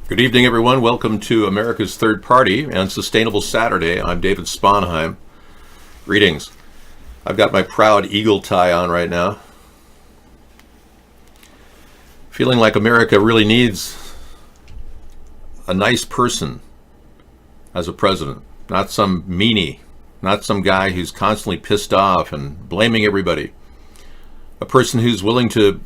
Good evening, everyone. Welcome to America's Third Party and Sustainable Saturday. I'm David Sponheim. Greetings. I've got my proud eagle tie on right now. Feeling like America really needs a nice person as a president, not some meanie, not some guy who's constantly pissed off and blaming everybody. A person who's willing to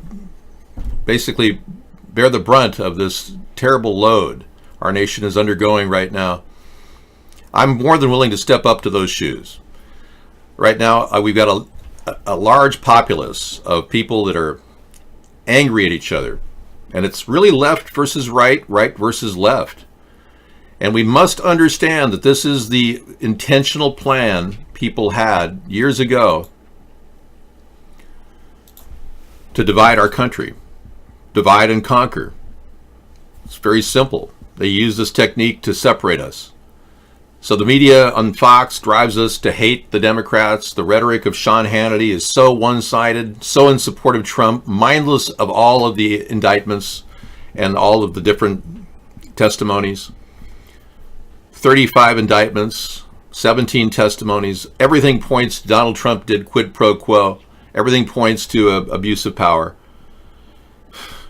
basically bear the brunt of this terrible load our nation is undergoing right now. I'm more than willing to step up to those shoes. Right now, we've got a large populace of people that are angry at each other. And it's really left versus right, right versus left. And we must understand that this is the intentional plan people had years ago to divide our country. Divide and conquer. It's very simple. They use this technique to separate us. So the media on Fox drives us to hate the Democrats. The rhetoric of Sean Hannity is so one-sided, so in support of Trump, mindless of all of the indictments and all of the different testimonies. 35 indictments, 17 testimonies. Everything points to Donald Trump did quid pro quo. Everything points to abuse of power.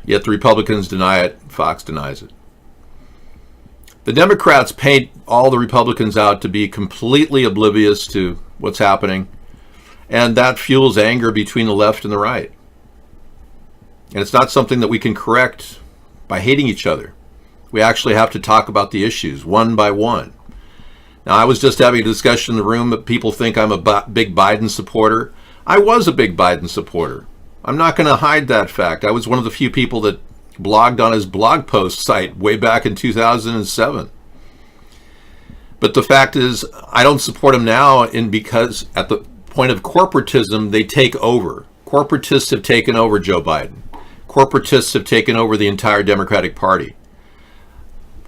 Yet the Republicans deny it. Fox denies it. The Democrats paint all the Republicans out to be completely oblivious to what's happening, and that fuels anger between the left and the right. And it's not something that we can correct by hating each other. We actually have to talk about the issues one by one. Now, I was just having a discussion in the room that people think I'm a big Biden supporter. I was a big Biden supporter. I'm not going to hide that fact. I was one of the few people that blogged on his blog post site way back in 2007. But the fact is, I don't support him now because at the point of corporatism, they take over. Corporatists have taken over Joe Biden. Corporatists have taken over the entire Democratic Party.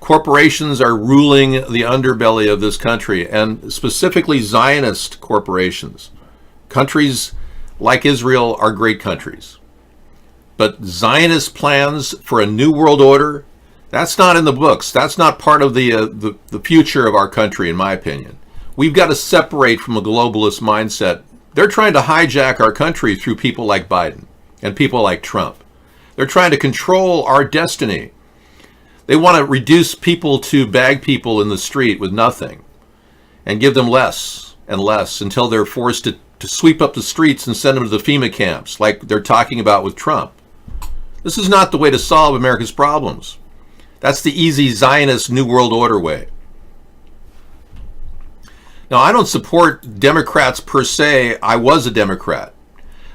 Corporations are ruling the underbelly of this country, and specifically Zionist corporations. Countries like Israel are great countries. But Zionist plans for a new world order, that's not in the books. That's not part of the future of our country, in my opinion. We've got to separate from a globalist mindset. They're trying to hijack our country through people like Biden and people like Trump. They're trying to control our destiny. They want to reduce people to bag people in the street with nothing and give them less and less until they're forced to sweep up the streets and send them to the FEMA camps like they're talking about with Trump. This is not the way to solve America's problems. That's the easy Zionist New World Order way. Now, I don't support Democrats per se. I was a Democrat.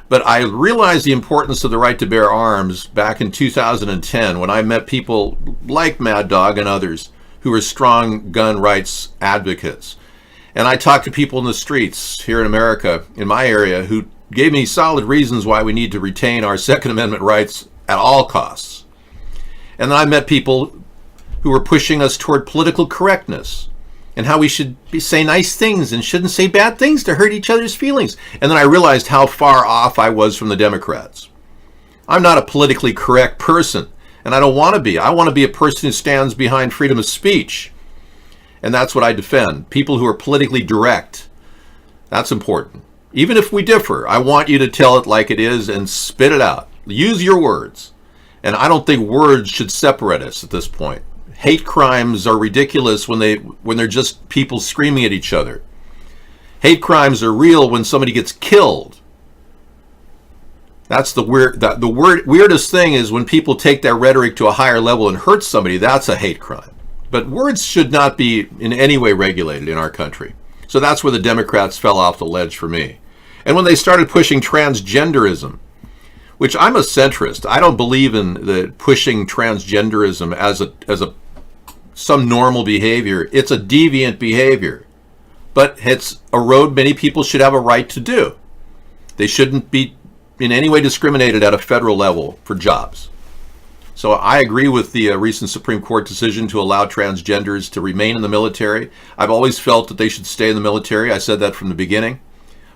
But I realized the importance of the right to bear arms back in 2010 when I met people like Mad Dog and others who were strong gun rights advocates. And I talked to people in the streets here in America, in my area, who gave me solid reasons why we need to retain our Second Amendment rights at all costs. And then I met people who were pushing us toward political correctness and how we should say nice things and shouldn't say bad things to hurt each other's feelings. And then I realized how far off I was from the Democrats. I'm not a politically correct person, and I don't want to be. I want to be a person who stands behind freedom of speech. And that's what I defend. People who are politically direct. That's important. Even if we differ, I want you to tell it like it is and spit it out. Use your words. And I don't think words should separate us at this point. Hate crimes are ridiculous when they're just people screaming at each other. Hate crimes are real when somebody gets killed. That's the weirdest thing is when people take their rhetoric to a higher level and hurt somebody. That's a hate crime. But words should not be in any way regulated in our country. So that's where the Democrats fell off the ledge for me. And when they started pushing transgenderism, which I'm a centrist, I don't believe in the pushing transgenderism as some normal behavior. It's a deviant behavior. But it's a road many people should have a right to do. They shouldn't be in any way discriminated at a federal level for jobs. So I agree with the recent Supreme Court decision to allow transgenders to remain in the military. I've always felt that they should stay in the military. I said that from the beginning.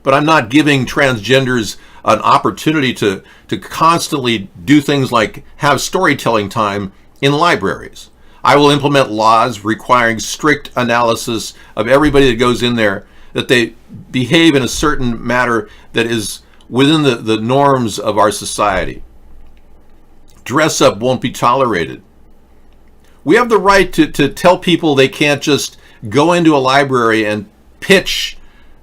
But I'm not giving transgenders an opportunity to constantly do things like have storytelling time in libraries. I will implement laws requiring strict analysis of everybody that goes in there, that they behave in a certain manner that is within the norms of our society. Dress up won't be tolerated. We have the right to tell people they can't just go into a library and pitch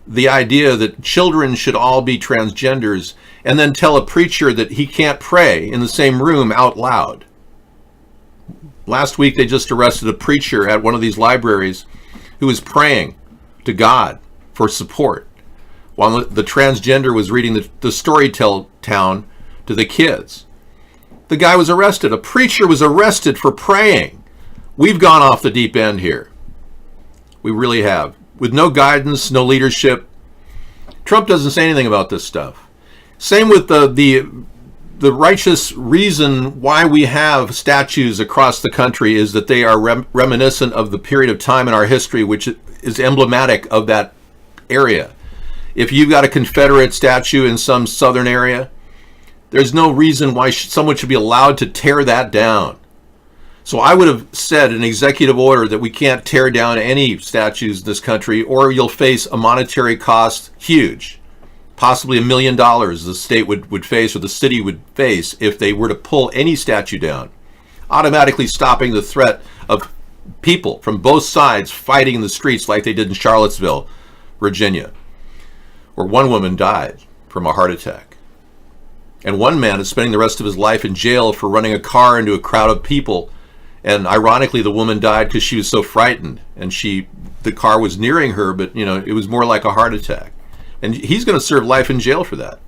the idea that children should all be transgenders and then tell a preacher that he can't pray in the same room out loud. Last week they just arrested a preacher at one of these libraries who was praying to God for support while the transgender was reading the Storytell Town to the kids. The guy was arrested. A preacher was arrested for praying. We've gone off the deep end here. We really have. With no guidance, no leadership. Trump doesn't say anything about this stuff. Same with the righteous reason why we have statues across the country is that they are reminiscent of the period of time in our history which is emblematic of that area. If you've got a Confederate statue in some southern area, there's no reason why someone should be allowed to tear that down. So I would have said an executive order that we can't tear down any statues in this country, or you'll face a monetary cost huge, possibly $1 million the state would face, or the city would face, if they were to pull any statue down, automatically stopping the threat of people from both sides fighting in the streets like they did in Charlottesville, Virginia, where one woman died from a heart attack. And one man is spending the rest of his life in jail for running a car into a crowd of people. And ironically, the woman died because she was so frightened, and the car was nearing her, but it was more like a heart attack. And he's going to serve life in jail for that.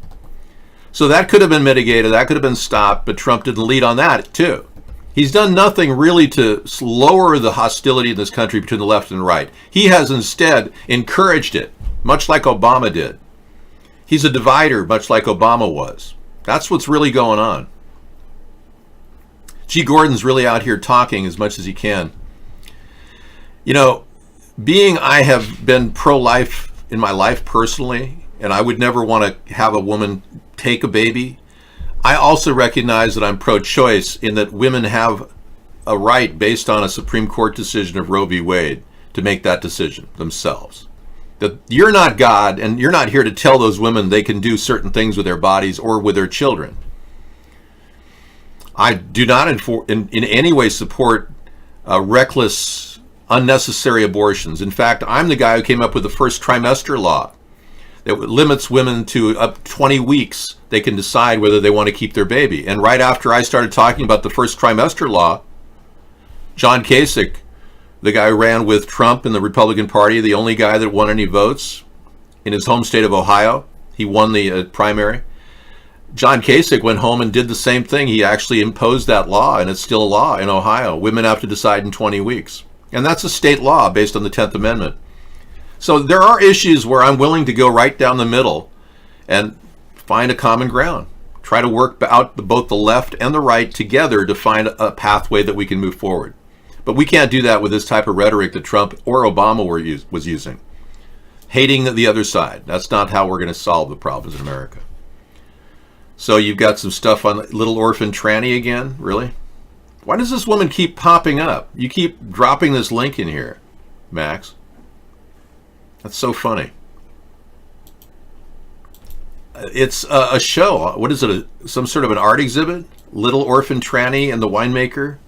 So that could have been mitigated, that could have been stopped, but Trump didn't lead on that too. He's done nothing really to lower the hostility in this country between the left and the right. He has instead encouraged it, much like Obama did. He's a divider, much like Obama was. That's what's really going on. G. Gordon's really out here talking as much as he can. I have been pro-life in my life personally, and I would never want to have a woman take a baby. I also recognize that I'm pro-choice in that women have a right, based on a Supreme Court decision of Roe v. Wade, to make that decision themselves. That you're not God, and you're not here to tell those women they can do certain things with their bodies or with their children. I do not in any way support reckless, unnecessary abortions. In fact, I'm the guy who came up with the first trimester law that limits women to up 20 weeks. They can decide whether they want to keep their baby. And right after I started talking about the first trimester law, John Kasich, the guy who ran with Trump in the Republican Party, the only guy that won any votes in his home state of Ohio, he won the primary. John Kasich went home and did the same thing. He actually imposed that law, and it's still a law in Ohio. Women have to decide in 20 weeks. And that's a state law based on the 10th Amendment. So there are issues where I'm willing to go right down the middle and find a common ground. Try to work out both the left and the right together to find a pathway that we can move forward. But we can't do that with this type of rhetoric that Trump or Obama was using. Hating the other side. That's not how we're going to solve the problems in America. So you've got some stuff on Little Orphan Tranny again? Really? Why does this woman keep popping up? You keep dropping this link in here, Max. That's so funny. It's a show. What is it? Some sort of an art exhibit? Little Orphan Tranny and the Winemaker?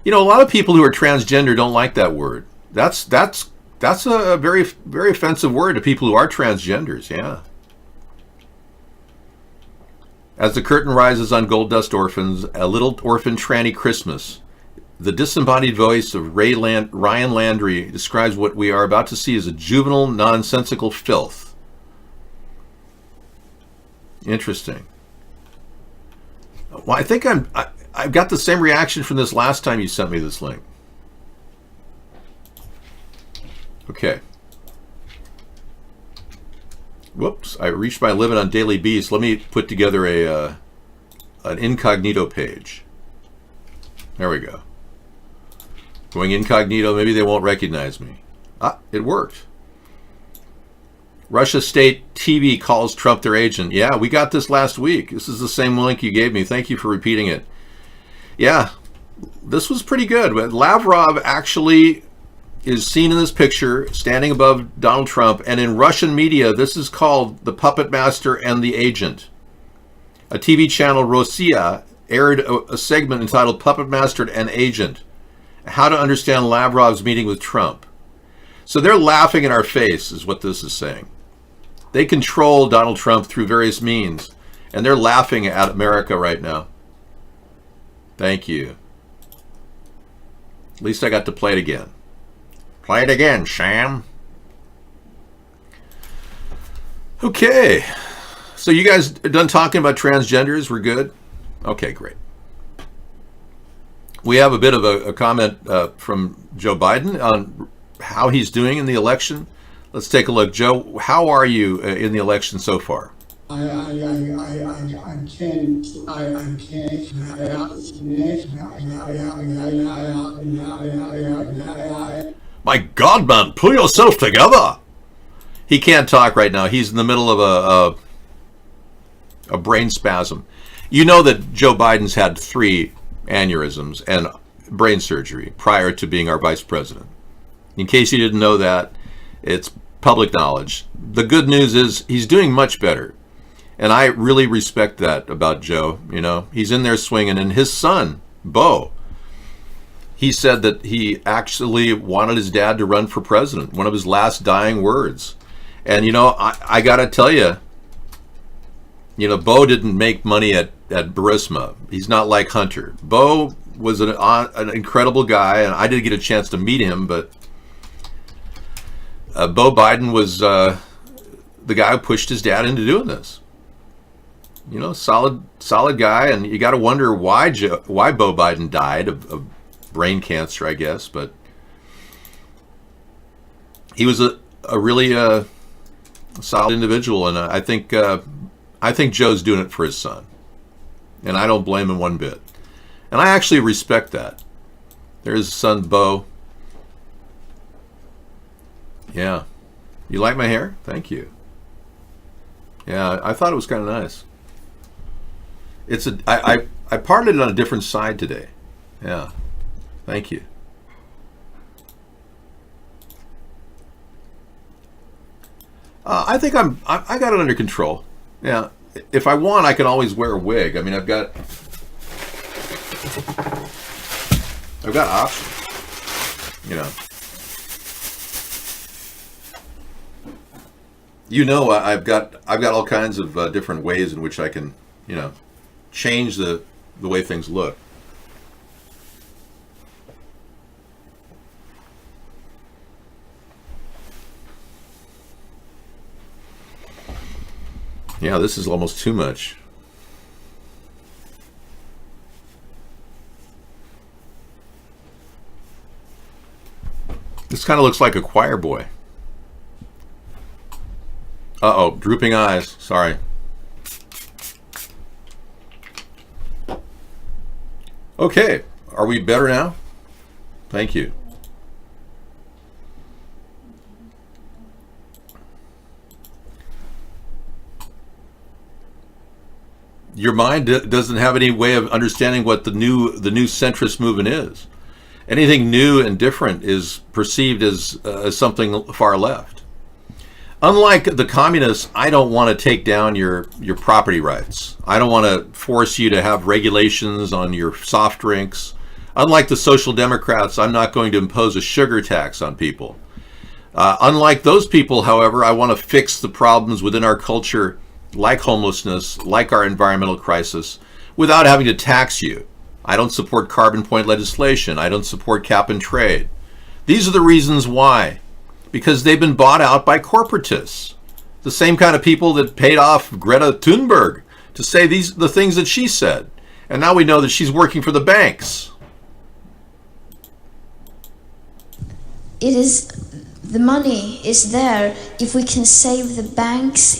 A lot of people who are transgender don't like that word. That's a very, very offensive word to people who are transgenders, yeah. As the curtain rises on Gold Dust Orphans, A Little Orphan Tranny Christmas, the disembodied voice of Ryan Landry describes what we are about to see as a juvenile, nonsensical filth. Interesting. Well, I think I've got the same reaction from this last time you sent me this link. Okay. Whoops, I reached my limit on Daily Beast. Let me put together an incognito page. There we go. Going incognito, maybe they won't recognize me. Ah, it worked. Russia State TV calls Trump their agent. Yeah, we got this last week. This is the same link you gave me. Thank you for repeating it. Yeah, this was pretty good. But Lavrov actually is seen in this picture standing above Donald Trump, and in Russian media, this is called The Puppet Master and the Agent. A TV channel, Rossiya, aired a segment entitled Puppet Master and Agent, How to Understand Lavrov's Meeting with Trump. So they're laughing in our face, is what this is saying. They control Donald Trump through various means, and they're laughing at America right now. Thank you. At least I got to play it again. Play it again, Sam. Okay. So you guys done talking about transgenders? We're good? Okay, great. We have a bit of a comment from Joe Biden on how he's doing in the election. Let's take a look. Joe, how are you in the election so far? My God, man, pull yourself together. He can't talk right now. He's in the middle of a brain spasm. You know that Joe Biden's had 3 aneurysms and brain surgery prior to being our vice president. In case you didn't know that, it's public knowledge. The good news is he's doing much better. And I really respect that about Joe. You know, he's in there swinging. And his son, Bo, he said that he actually wanted his dad to run for president, one of his last dying words. And, you know, I got to tell you, you know, Bo didn't make money at Burisma. He's not like Hunter. Bo was an incredible guy, and I did get a chance to meet him, but Bo Biden was the guy who pushed his dad into doing this. You know, solid guy, and you got to wonder why Bo Biden died of brain cancer, I guess. But he was a really solid individual, and I think Joe's doing it for his son, and I don't blame him one bit. And I actually respect that. There's his son, Bo. Yeah, you like my hair? Thank you. Yeah, I thought it was kind of nice. I parted it on a different side today. Yeah, thank you. I think I got it under control. Yeah, if I want, I can always wear a wig. I mean, I've got options. You know. You know, I've got all kinds of different ways in which I can, you know, change the way things look. Yeah, this is almost too much. This kind of looks like a choir boy. Uh-oh, drooping eyes. Sorry. Okay, are we better now? Thank you. Your mind doesn't have any way of understanding what the new centrist movement is. Anything new and different is perceived as something far left. Unlike the communists, I don't want to take down your property rights. I don't want to force you to have regulations on your soft drinks. Unlike the social democrats, I'm not going to impose a sugar tax on people. Unlike those people, however, I want to fix the problems within our culture, like homelessness, like our environmental crisis, without having to tax you. I don't support carbon point legislation. I don't support cap and trade. These are the reasons why. Because they've been bought out by corporatists. The same kind of people that paid off Greta Thunberg to say the things that she said. And now we know that she's working for the banks. The money is there. If we can save the banks,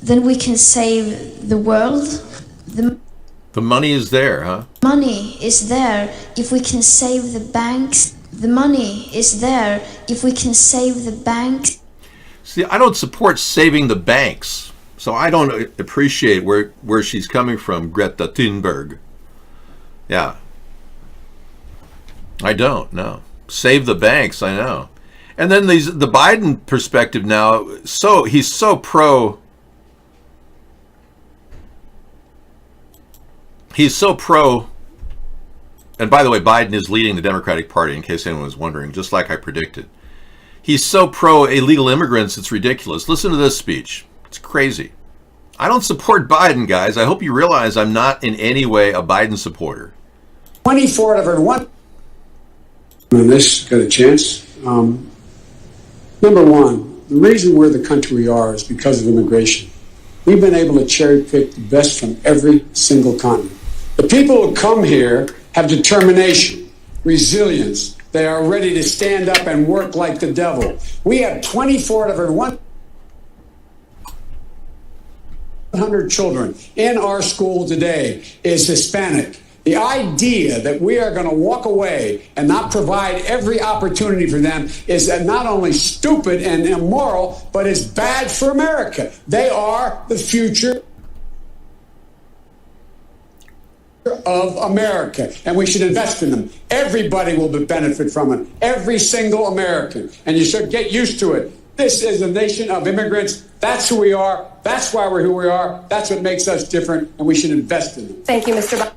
then we can save the world. The money is there, huh? Money is there. If we can save the banks, the money is there. If we can save the banks. See, I don't support saving the banks, so I don't appreciate where she's coming from, Greta Thunberg. Yeah. I don't, no. Save the banks, I know. And then the Biden perspective now, he's so pro. He's so pro. And by the way, Biden is leading the Democratic Party, in case anyone was wondering, just like I predicted. He's so pro illegal immigrants, it's ridiculous. Listen to this speech. It's crazy. I don't support Biden, guys. I hope you realize I'm not in any way a Biden supporter. 24 out of every one. On this, got a chance. Number one, the reason we're the country we are is because of immigration. We've been able to cherry pick the best from every single continent. The people who come here have determination, resilience. They are ready to stand up and work like the devil. We have 24 out of every 100 children in our school today is Hispanic. The idea that we are going to walk away and not provide every opportunity for them is not only stupid and immoral, but is bad for America. They are the future of America, and we should invest in them. Everybody will benefit from it. Every single American. And you should get used to it. This is a nation of immigrants. That's who we are. That's why we're who we are. That's what makes us different, and we should invest in them. Thank you, Mr.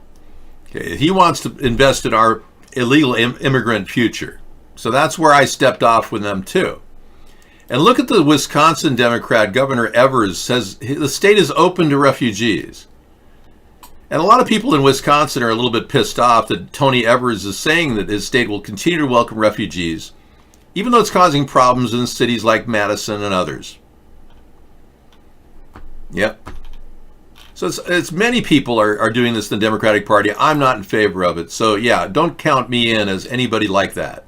Okay, he wants to invest in our illegal immigrant future. So that's where I stepped off with them too. And look at the Wisconsin Democrat, Governor Evers, says the state is open to refugees. And a lot of people in Wisconsin are a little bit pissed off that Tony Evers is saying that his state will continue to welcome refugees, even though it's causing problems in cities like Madison and others. Yep. So it's many people are doing this in the Democratic Party. I'm not in favor of it. So yeah, don't count me in as anybody like that.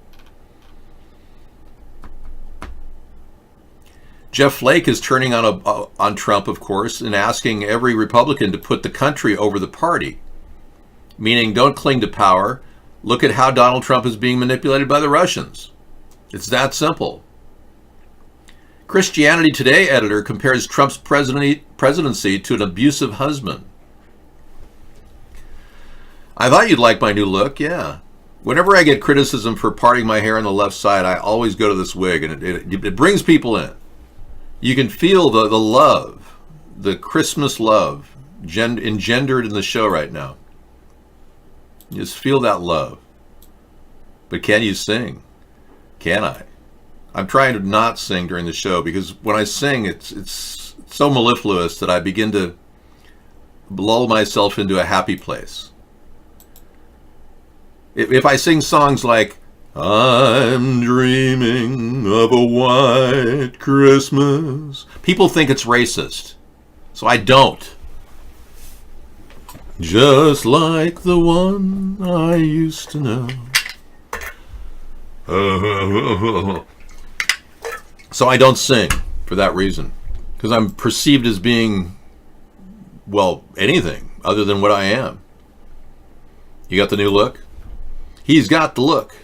Jeff Flake is turning on Trump, of course, and asking every Republican to put the country over the party. Meaning, don't cling to power. Look at how Donald Trump is being manipulated by the Russians. It's that simple. Christianity Today editor compares Trump's presidency to an abusive husband. I thought you'd like my new look, yeah. Whenever I get criticism for parting my hair on the left side, I always go to this wig, and it brings people in. You can feel the love, the Christmas love engendered in the show right now. You just feel that love. But can you sing? Can I? I'm trying to not sing during the show because when I sing, it's so mellifluous that I begin to lull myself into a happy place. If I sing songs like, I'm dreaming of a white Christmas, people think it's racist. So I don't. Just like the one I used to know. So I don't sing for that reason. Because I'm perceived as being, well, anything other than what I am. You got the new look? He's got the look.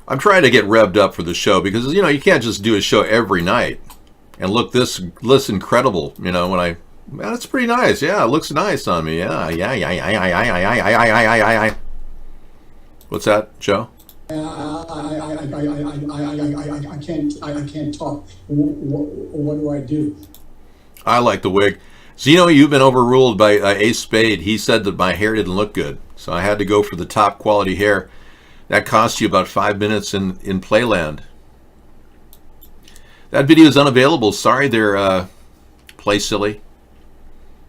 I'm trying to get revved up for the show because, you know, you can't just do a show every night and look this incredible, you know, well, that's pretty nice. Yeah, it looks nice on me. Yeah. What's that, Joe? I can't talk. What do I do? I like the wig. Zeno, you've been overruled by Ace Spade. He said that my hair didn't look good, so I had to go for the top quality hair. That cost you about 5 minutes in Playland. That video is unavailable. Sorry there, Play Silly.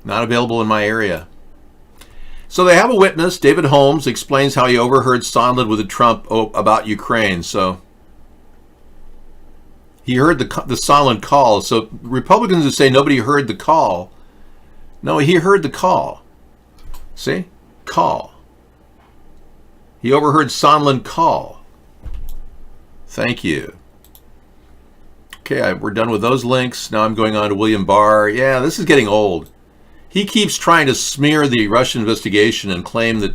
Not available in my area. So they have a witness. David Holmes explains how he overheard Sondland with Trump about Ukraine. So he heard the Sondland call. So Republicans who say nobody heard the call. No, he heard the call. See? Call. He overheard Sondland call. Thank you. Okay, we're done with those links. Now I'm going on to William Barr. Yeah, this is getting old. He keeps trying to smear the Russian investigation and claim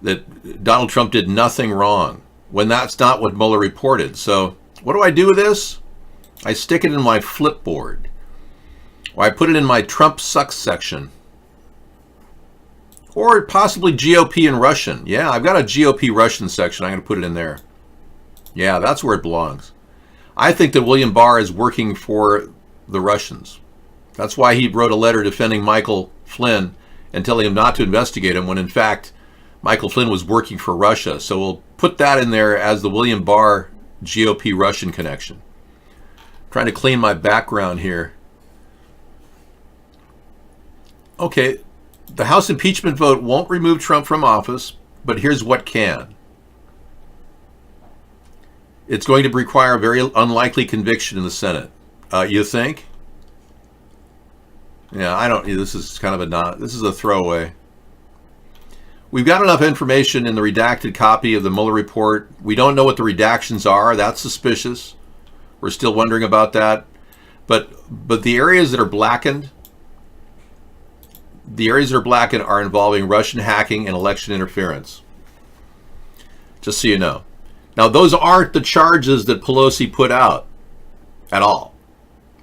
that Donald Trump did nothing wrong, when that's not what Mueller reported. So what do I do with this? I stick it in my Flipboard, or I put it in my Trump sucks section, Or possibly GOP and Russian. Yeah, I've got a GOP Russian section. I'm going to put it in there. Yeah, that's where it belongs. I think that William Barr is working for the Russians. That's why he wrote a letter defending Michael Flynn and telling him not to investigate him when, in fact, Michael Flynn was working for Russia. So we'll put that in there as the William Barr GOP Russian connection. Trying to clean my background here. Okay, the House impeachment vote won't remove Trump from office, but here's what can. It's going to require a very unlikely conviction in the Senate. You think? Yeah, I don't. This is kind of this is a throwaway. We've got enough information in the redacted copy of the Mueller report. We don't know what the redactions are. That's suspicious. We're still wondering about that. But the areas that are blackened, are involving Russian hacking and election interference. Just so you know. Now, those aren't the charges that Pelosi put out at all.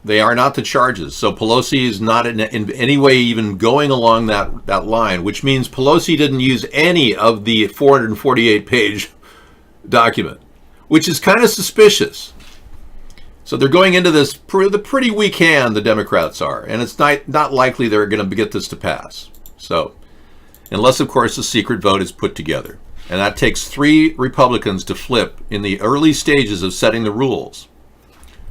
They are not the charges. So Pelosi is not in any way even going along that line, which means Pelosi didn't use any of the 448-page document, which is kind of suspicious. So they're going into this the pretty weak hand, the Democrats are, and it's not likely they're going to get this to pass. So, unless, of course, a secret vote is put together. And that takes 3 Republicans to flip in the early stages of setting the rules.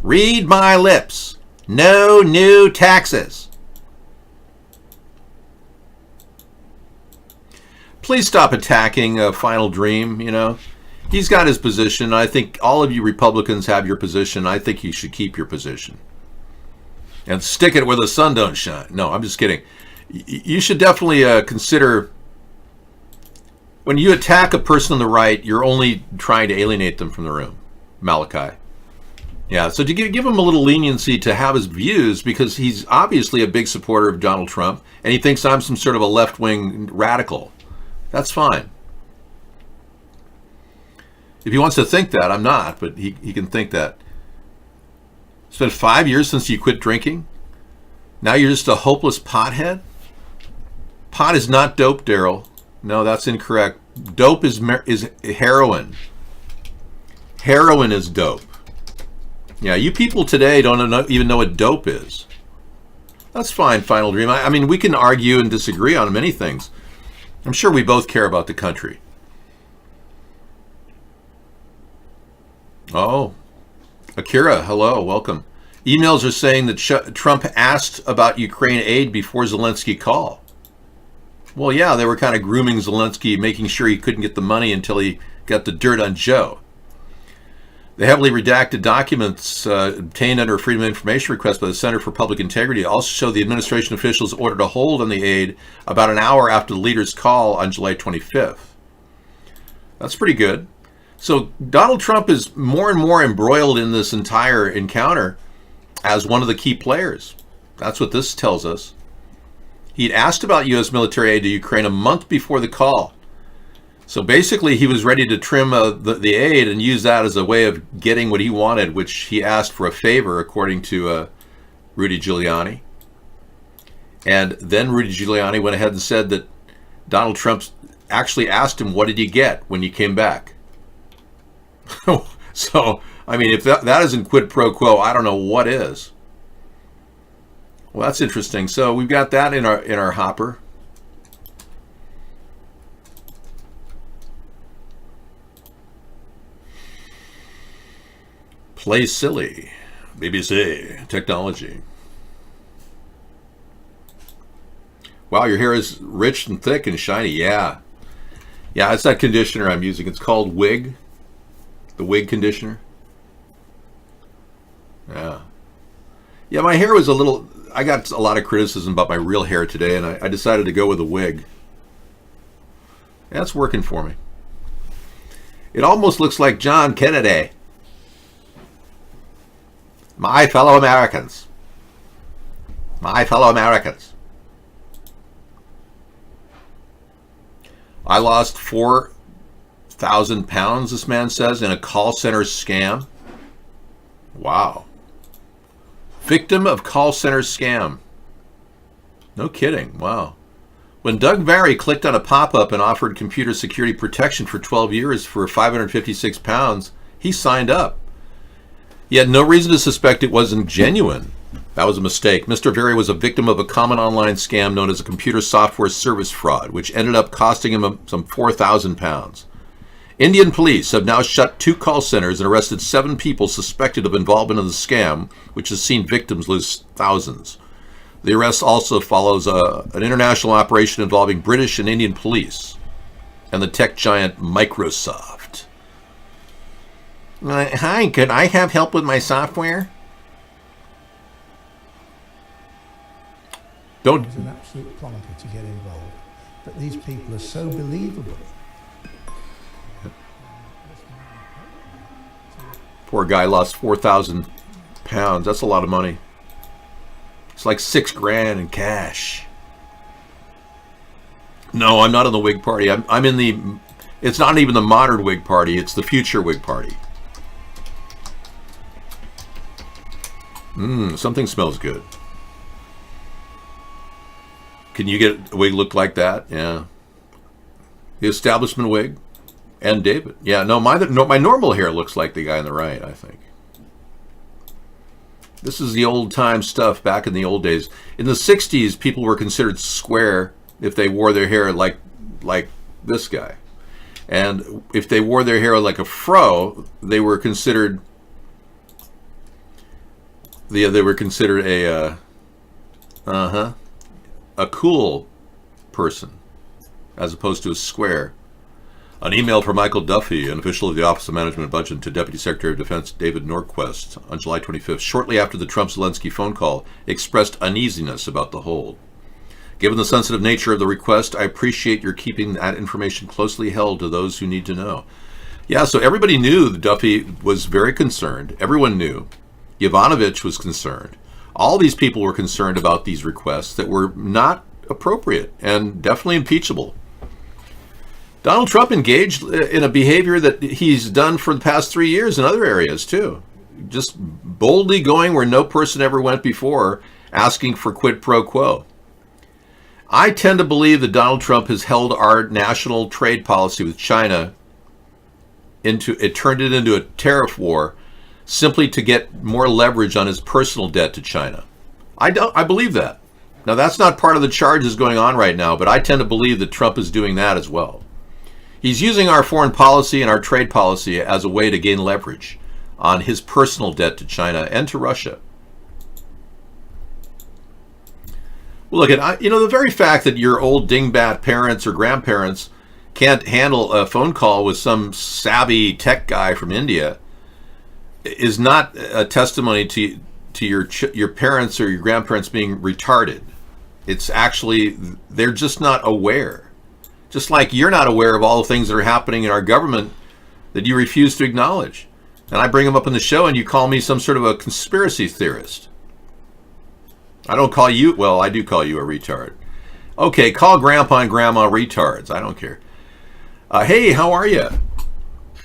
Read my lips. No new taxes. Please stop attacking Final Dream, He's got his position. I think all of you Republicans have your position. I think you should keep your position. And stick it where the sun don't shine. No, I'm just kidding. You should definitely consider, when you attack a person on the right, you're only trying to alienate them from the room. Malachi. Yeah, so to give him a little leniency to have his views, because he's obviously a big supporter of Donald Trump, and he thinks I'm some sort of a left-wing radical. That's fine. If he wants to think that, I'm not, but he can think that. It's been 5 years since you quit drinking. Now you're just a hopeless pothead? Pot is not dope, Daryl. No, that's incorrect. Dope is heroin. Heroin is dope. Yeah, you people today don't even know what dope is. That's fine, Final Dream. I mean, we can argue and disagree on many things. I'm sure we both care about the country. Oh, Akira, hello, welcome. Emails are saying that Trump asked about Ukraine aid before Zelensky call. Well, yeah, they were kind of grooming Zelensky, making sure he couldn't get the money until he got the dirt on Joe. The heavily redacted documents obtained under a Freedom of Information request by the Center for Public Integrity also show the administration officials ordered a hold on the aid about an hour after the leader's call on July 25th. That's pretty good. So Donald Trump is more and more embroiled in this entire encounter as one of the key players. That's what this tells us. He'd asked about U.S. military aid to Ukraine a month before the call. So basically, he was ready to trim the aid and use that as a way of getting what he wanted, which he asked for a favor, according to Rudy Giuliani. And then Rudy Giuliani went ahead and said that Donald Trump actually asked him, what did you get when you came back? So, I mean, if that isn't quid pro quo, I don't know what is. Well, that's interesting. So we've got that in our hopper. Play silly. BBC technology. Wow, your hair is rich and thick and shiny. Yeah. Yeah, it's that conditioner I'm using. It's called Wig. The Wig conditioner. Yeah. Yeah, my hair was I got a lot of criticism about my real hair today, and I decided to go with a wig. That's working for me. It almost looks like John Kennedy. My fellow Americans. My fellow Americans. I lost 4,000 pounds, this man says, in a call center scam. Wow. Victim of call center scam. No kidding. Wow. When Doug Barry clicked on a pop-up and offered computer security protection for 12 years for 556 pounds, he signed up. He had no reason to suspect it wasn't genuine. That was a mistake. Mr. Very was a victim of a common online scam known as a computer software service fraud, which ended up costing him some 4,000 pounds. Indian police have now shut 2 call centers and arrested 7 people suspected of involvement in the scam, which has seen victims lose thousands. The arrest also follows an international operation involving British and Indian police and the tech giant Microsoft. Hi, could I have help with my software? Don't. It's an absolute plonker to get involved, but these people are so believable. Poor guy lost 4,000 pounds. That's a lot of money. It's like $6,000 in cash. No, I'm not in the Whig Party. I'm in the. It's not even the modern Whig Party. It's the future Whig Party. Something smells good. Can you get a wig look like that? Yeah. The establishment wig and David. Yeah, no, my normal hair looks like the guy on the right, I think. This is the old time stuff back in the old days. In the 60s, people were considered square if they wore their hair like this guy. And if they wore their hair like a fro, they were considered a cool person, as opposed to a square. An email from Michael Duffy, an official of the Office of Management and Budget, to Deputy Secretary of Defense David Norquist on July 25th, shortly after the Trump-Zelensky phone call, expressed uneasiness about the hold. Given the sensitive nature of the request, I appreciate your keeping that information closely held to those who need to know. Yeah, so everybody knew that Duffy was very concerned. Everyone knew. Yovanovitch was concerned. All these people were concerned about these requests that were not appropriate and definitely impeachable. Donald Trump engaged in a behavior that he's done for the past 3 years in other areas too. Just boldly going where no person ever went before, asking for quid pro quo. I tend to believe that Donald Trump has held our national trade policy with China turned it into a tariff war simply to get more leverage on his personal debt to China. I believe that. Now, that's not part of the charges going on right now, but I tend to believe that Trump is doing that as well. He's using our foreign policy and our trade policy as a way to gain leverage on his personal debt to China and to Russia. Well, look, the very fact that your old dingbat parents or grandparents can't handle a phone call with some savvy tech guy from India is not a testimony to your parents or your grandparents being retarded. It's actually, they're just not aware. Just like you're not aware of all the things that are happening in our government that you refuse to acknowledge. And I bring them up in the show and you call me some sort of a conspiracy theorist. I don't call you, well, I do call you a retard. Okay, call grandpa and grandma retards. I don't care. Hey, how are you?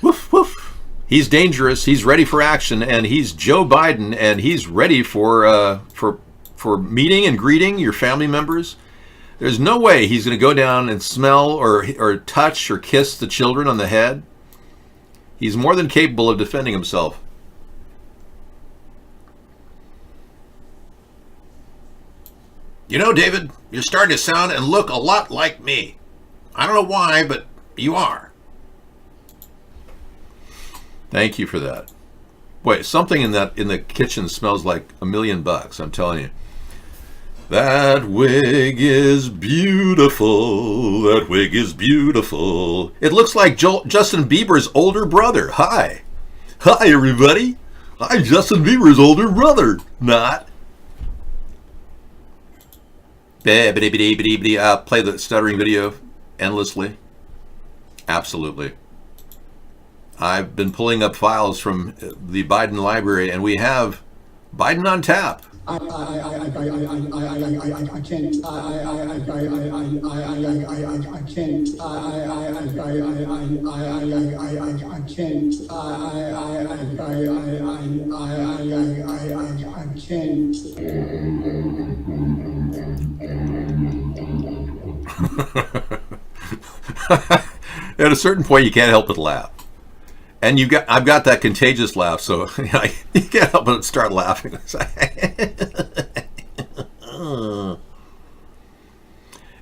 Woof, woof. He's dangerous. He's ready for action, and he's Joe Biden, and he's ready for meeting and greeting your family members. There's no way he's going to go down and smell or touch or kiss the children on the head. He's more than capable of defending himself. You know, David, you're starting to sound and look a lot like me. I don't know why, but you are. Thank you for that. Boy, something in the kitchen smells like $1 million, I'm telling you. That wig is beautiful. That wig is beautiful. It looks like Justin Bieber's older brother. Hi. Hi, everybody. I'm Justin Bieber's older brother. Not. Play the stuttering video endlessly. Absolutely. I've been pulling up files from the Biden library, and we have Biden on tap. I can't. At a certain point, you can't help but laugh. And I've got that contagious laugh, so you can't help but start laughing.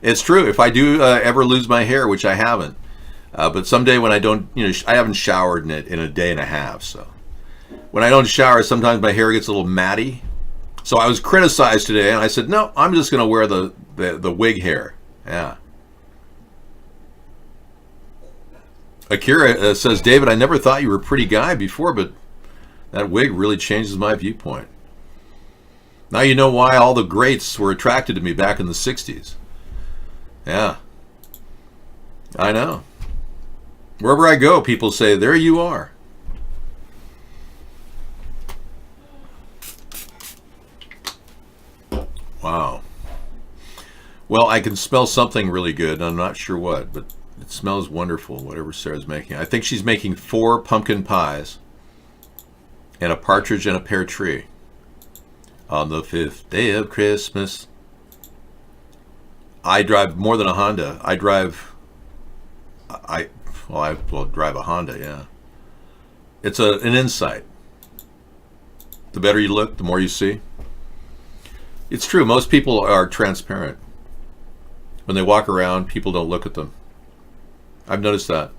It's true. If I do ever lose my hair, which I haven't, but someday when I don't, I haven't showered in a day and a half. So when I don't shower, sometimes my hair gets a little matty. So I was criticized today, and I said, no, I'm just going to wear the wig hair. Yeah. Akira says, David, I never thought you were a pretty guy before, but that wig really changes my viewpoint. Now you know why all the greats were attracted to me back in the 60s. Yeah. I know. Wherever I go, people say, there you are. Wow. Well, I can smell something really good. I'm not sure what, but it smells wonderful, whatever Sarah's making. I think she's making 4 pumpkin pies and a partridge in a pear tree on the 5th day of Christmas. I drive more than a Honda. I drive a Honda, yeah. It's an insight. The better you look, the more you see. It's true. Most people are transparent. When they walk around, people don't look at them. I've noticed that.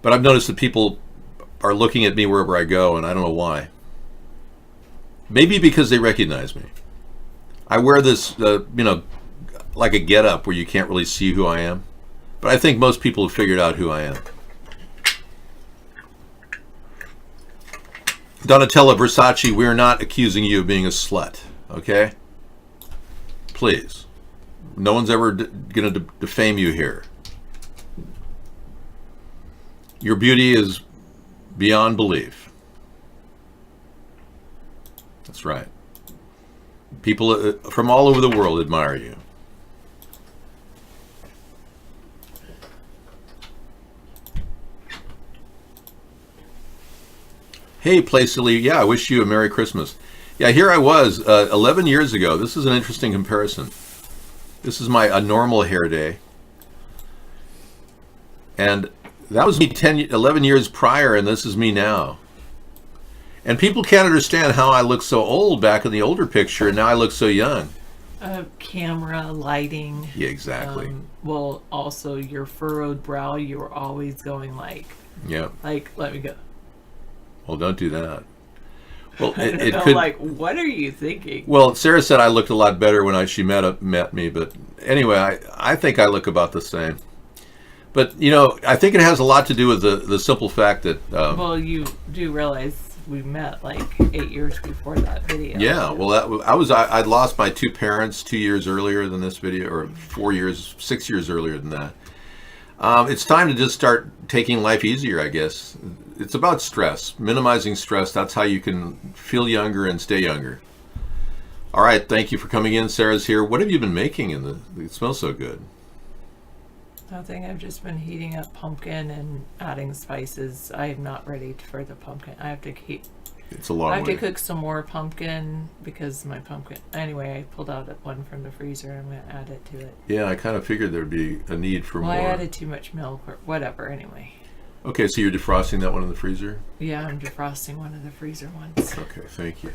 But I've noticed that people are looking at me wherever I go, and I don't know why. Maybe because they recognize me. I wear this, like a get-up where you can't really see who I am. But I think most people have figured out who I am. Donatella Versace, we're not accusing you of being a slut, okay? Please. No one's ever going to defame you here. Your beauty is beyond belief. That's right. People from all over the world admire you. Hey, Placely, yeah, I wish you a Merry Christmas. Yeah, here I was 11 years ago. This is an interesting comparison. This is a normal hair day. And that was me 11 years prior, and this is me now. And people can't understand how I look so old back in the older picture, and now I look so young. Camera, lighting. Yeah, exactly. Well, also your furrowed brow, you were always going like, let me go. Well, don't do that. Well, it could. Like, what are you thinking? Well, Sarah said I looked a lot better when she met me, but anyway, I think I look about the same. But I think it has a lot to do with the simple fact that. Well, you do realize we met like 8 years before that video. Yeah, well, I'd lost my 2 parents 2 years earlier than this video, or 6 years earlier than that. It's time to just start taking life easier, I guess. It's about stress, minimizing stress. That's how you can feel younger and stay younger. All right, thank you for coming in. Sarah's here. What have you been making? It smells so good. Nothing. I've just been heating up pumpkin and adding spices. I am not ready for the pumpkin. I have to keep. It's a long way. I have to cook some more pumpkin because my pumpkin. Anyway, I pulled out one from the freezer. I'm going to add it to it. Yeah, I kind of figured there'd be a need for more. I added too much milk or whatever. Anyway. Okay, so you're defrosting that one in the freezer? Yeah, I'm defrosting one of the freezer ones. Okay, thank you.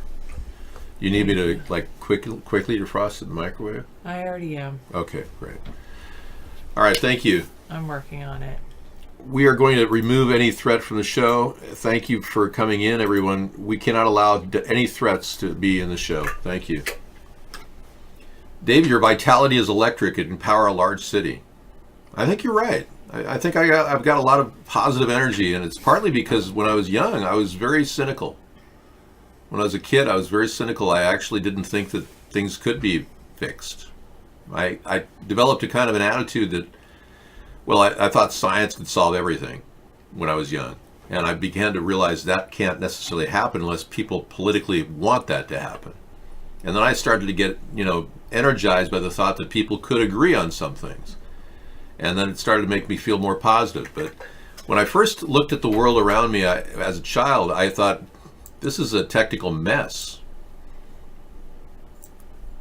You need me to quickly defrost it in the microwave? I already am. Okay, great. All right, thank you. I'm working on it. We are going to remove any threat from the show. Thank you for coming in, everyone. We cannot allow any threats to be in the show. Thank you. Dave, your vitality is electric. It can power a large city. I think you're right. I think I've got a lot of positive energy, and it's partly because when I was young, I was very cynical. When I was a kid, I was very cynical. I actually didn't think that things could be fixed. I developed a kind of an attitude that, I thought science could solve everything when I was young. And I began to realize that can't necessarily happen unless people politically want that to happen. And then I started to get, energized by the thought that people could agree on some things. And then it started to make me feel more positive. But when I first looked at the world around me as a child, I thought, this is a technical mess.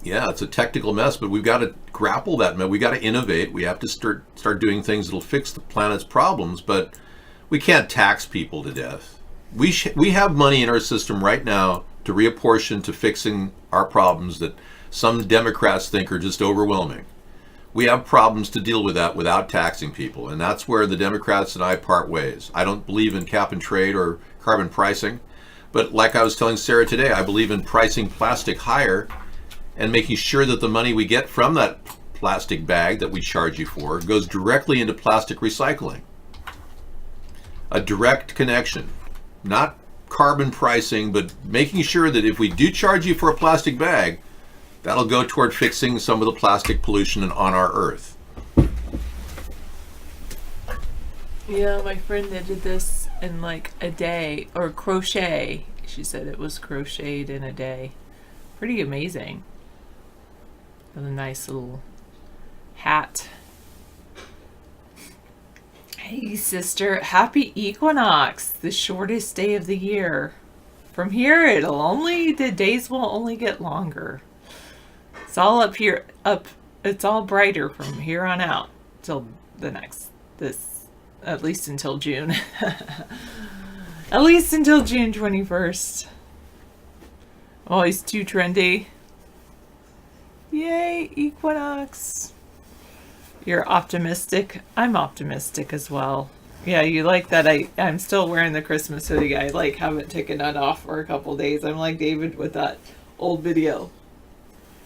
Yeah, it's a technical mess, but we've got to grapple that. We got to innovate. We have to start doing things that'll fix the planet's problems, but we can't tax people to death. We have money in our system right now to reapportion to fixing our problems that some Democrats think are just overwhelming. We have problems to deal with that without taxing people, and that's where the Democrats and I part ways. I don't believe in cap and trade or carbon pricing, but like I was telling Sarah today, I believe in pricing plastic higher and making sure that the money we get from that plastic bag that we charge you for goes directly into plastic recycling. A direct connection, not carbon pricing, but making sure that if we do charge you for a plastic bag, that'll go toward fixing some of the plastic pollution on our earth. Yeah, my friend that did this in like a day, or crochet. She said it was crocheted in a day. Pretty amazing. With a nice little hat. Hey sister, happy equinox, the shortest day of the year. From here the days will only get longer. It's all up here, it's all brighter from here on out till at least until June. At least until June 21st. Always too trendy. Yay, equinox. You're optimistic. I'm optimistic as well. Yeah, you like that I'm still wearing the Christmas hoodie. I haven't taken that off for a couple days. I'm like David with that old video.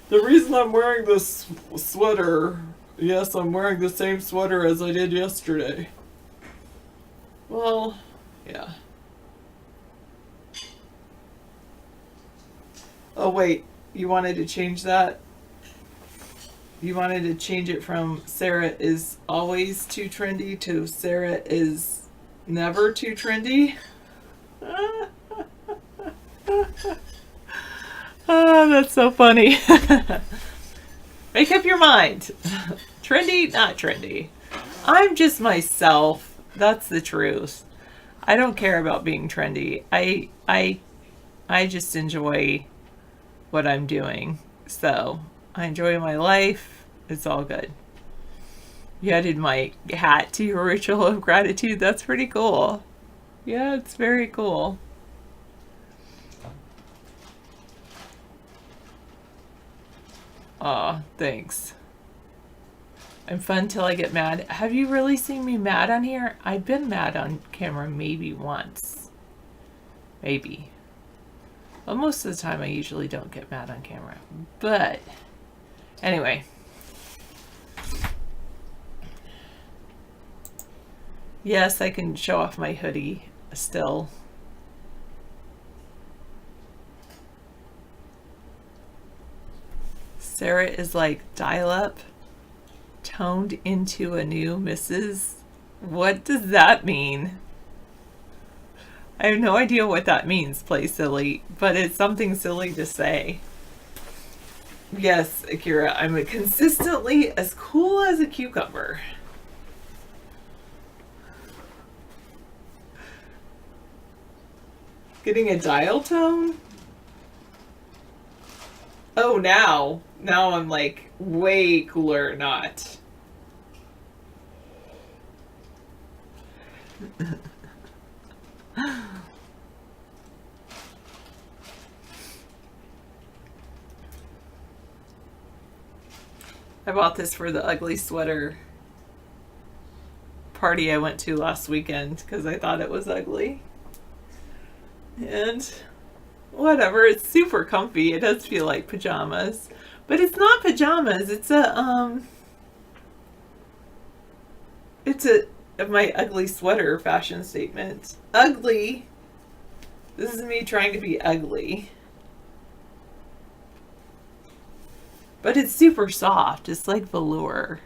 The reason I'm wearing this sweater, yes, I'm wearing the same sweater as I did yesterday. Well, yeah. Oh wait, you wanted to change that? You wanted to change it from Sarah is always too trendy to Sarah is never too trendy? Oh, that's so funny. Make up your mind. Trendy, not trendy. I'm just myself. That's the truth. I don't care about being trendy. I just enjoy what I'm doing. So I enjoy my life. It's all good. You added my hat to your ritual of gratitude. That's pretty cool. Yeah, it's very cool. Aw, thanks. I'm fun till I get mad. Have you really seen me mad on here? I've been mad on camera maybe once. Maybe. But most of the time I usually don't get mad on camera. But anyway. Yes, I can show off my hoodie still. Sarah is like dial-up toned into a new Mrs. What does that mean? I have no idea what that means, play silly, but it's something silly to say. Yes, Akira, I'm consistently as cool as a cucumber. Getting a dial tone? Oh, now I'm like way cooler, not. I bought this for the ugly sweater party I went to last weekend because I thought it was ugly. And whatever, it's super comfy. It does feel like pajamas, but it's not pajamas. It's my ugly sweater fashion statement. Ugly. This is me trying to be ugly. But it's super soft. It's like velour.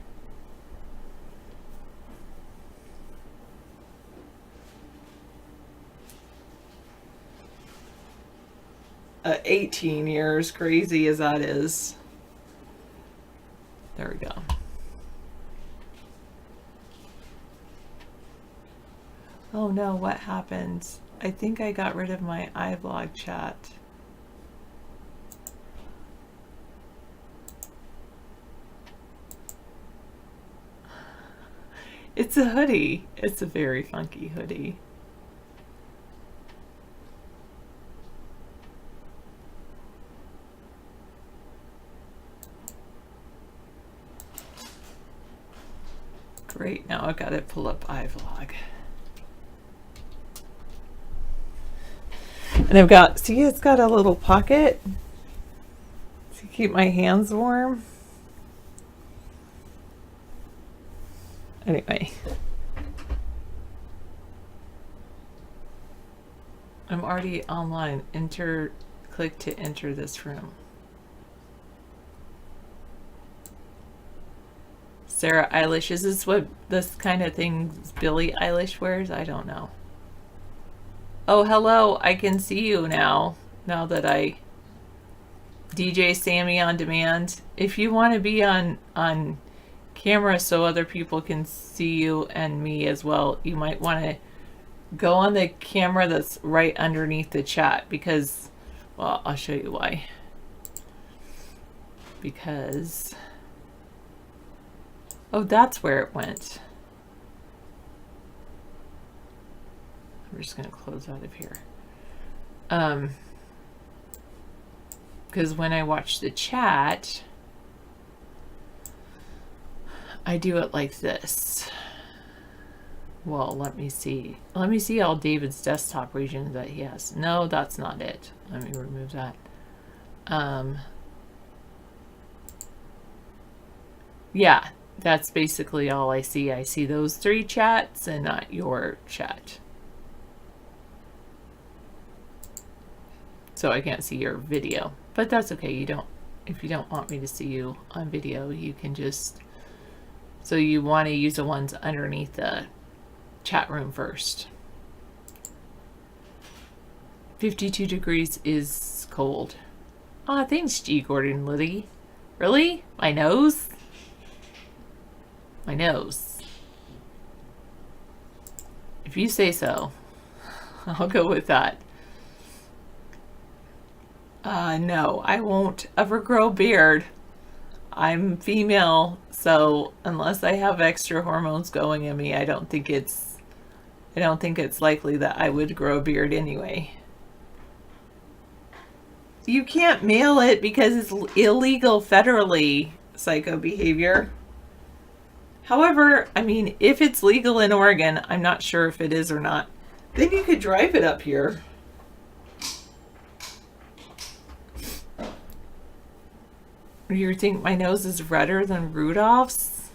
18 years, crazy as that is. There we go. Oh no, what happened? I think I got rid of my iVlog chat. It's a hoodie. It's a very funky hoodie. Great, now I gotta pull up iVlog. And I've got, see, it's got a little pocket to keep my hands warm. Anyway. I'm already online. Click to enter this room. Sarah Eilish, is this what this kind of thing Billie Eilish wears? I don't know. Oh, hello, I can see you now that I DJ Sammy on demand. If you want to be on camera so other people can see you and me as well, you might want to go on the camera that's right underneath the chat, because, well, I'll show you why. Because, oh, that's where it went. We're just going to close out of here. Because when I watch the chat, I do it like this. Well, let me see. Let me see all David's desktop regions that he has. No, that's not it. Let me remove that. Yeah, that's basically all I see. I see those three chats and not your chat. So I can't see your video, but that's okay. If you don't want me to see you on video, you can just, so you want to use the ones underneath the chat room first. 52 degrees is cold. Ah, thanks, G. Gordon Liddy. Really? My nose? My nose. If you say so, I'll go with that. No, I won't ever grow a beard. I'm female, so unless I have extra hormones going in me, I don't think it's likely that I would grow a beard anyway. You can't mail it because it's illegal federally, psycho behavior. However, I mean, if it's legal in Oregon, I'm not sure if it is or not. Then you could drive it up here. You think my nose is redder than Rudolph's?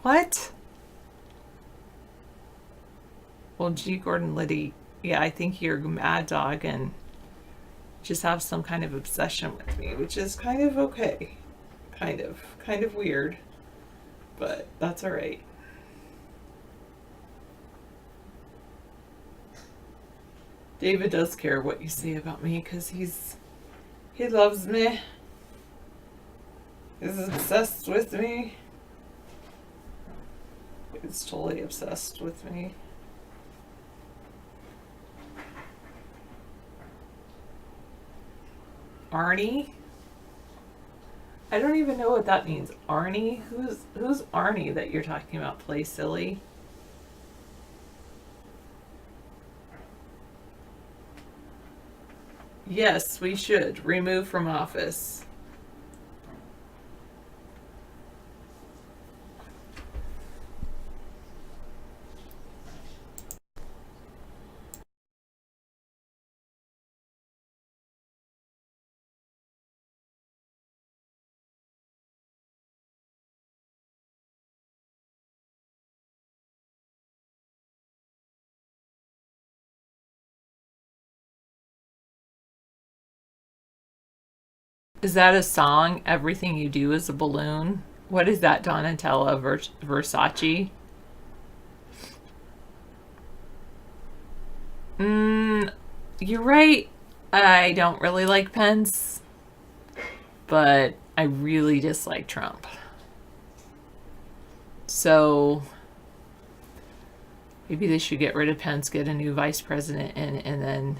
What? Well, G. Gordon Liddy, yeah, I think you're a mad dog and just have some kind of obsession with me, which is kind of okay. Kind of weird, but that's all right. David does care what you say about me because he loves me. He's obsessed with me. He's totally obsessed with me. Arnie? I don't even know what that means. Arnie? Who's Arnie that you're talking about? Play silly? Yes, we should. Remove from office. Is that a song? Everything You Do is a Balloon? What is that, Donatella Versace? You're right. I don't really like Pence, but I really dislike Trump. So maybe they should get rid of Pence, get a new vice president, and then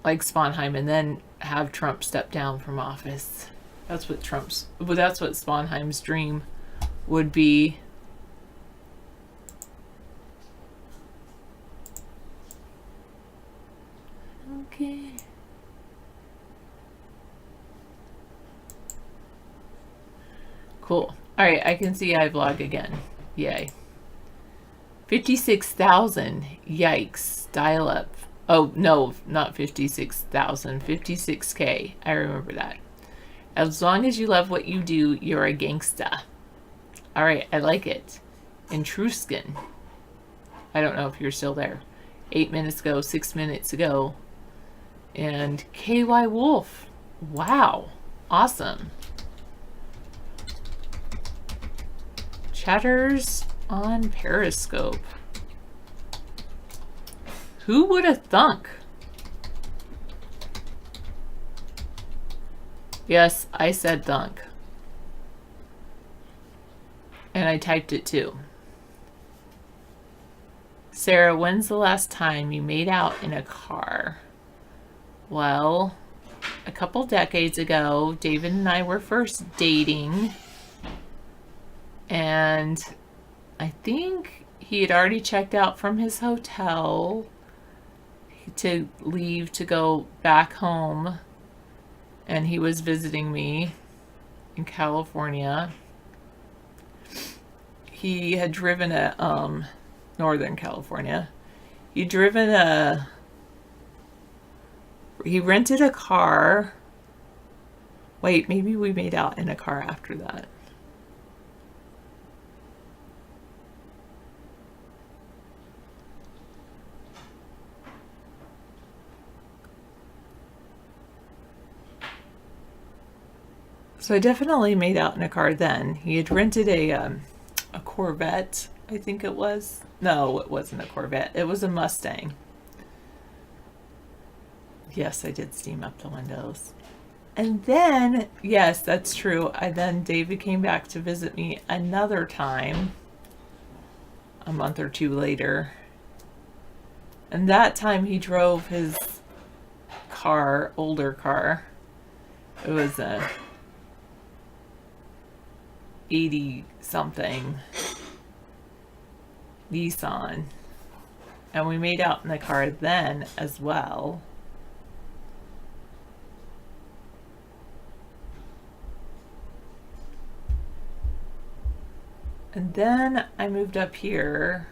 like Sponheim, and then have Trump step down from office. That's what that's what Sponheim's dream would be. Okay. Cool. Alright, I can see iVlog again. Yay. 56,000. Yikes. Dial up. Oh, no, not 56,000. 56K. I remember that. As long as you love what you do, you're a gangsta. Alright, I like it. Etruscan. I don't know if you're still there. 8 minutes ago, 6 minutes ago. And KY Wolf. Wow. Awesome. Chatters on Periscope. Who would have thunk? Yes, I said thunk. And I typed it too. Sarah, when's the last time you made out in a car? Well, a couple decades ago, David and I were first dating. And I think he had already checked out from his hotel to leave to go back home. And he was visiting me in California. He had driven a, Northern California. He rented a car. Wait, maybe we made out in a car after that. So I definitely made out in a car then. He had rented a Corvette, I think it was. No, it wasn't a Corvette. It was a Mustang. Yes, I did steam up the windows. And then, yes, that's true. Then David came back to visit me another time, a month or two later. And that time he drove his car, older car. It was a 80-something Nissan. And we made out in the car then as well. And then I moved up here,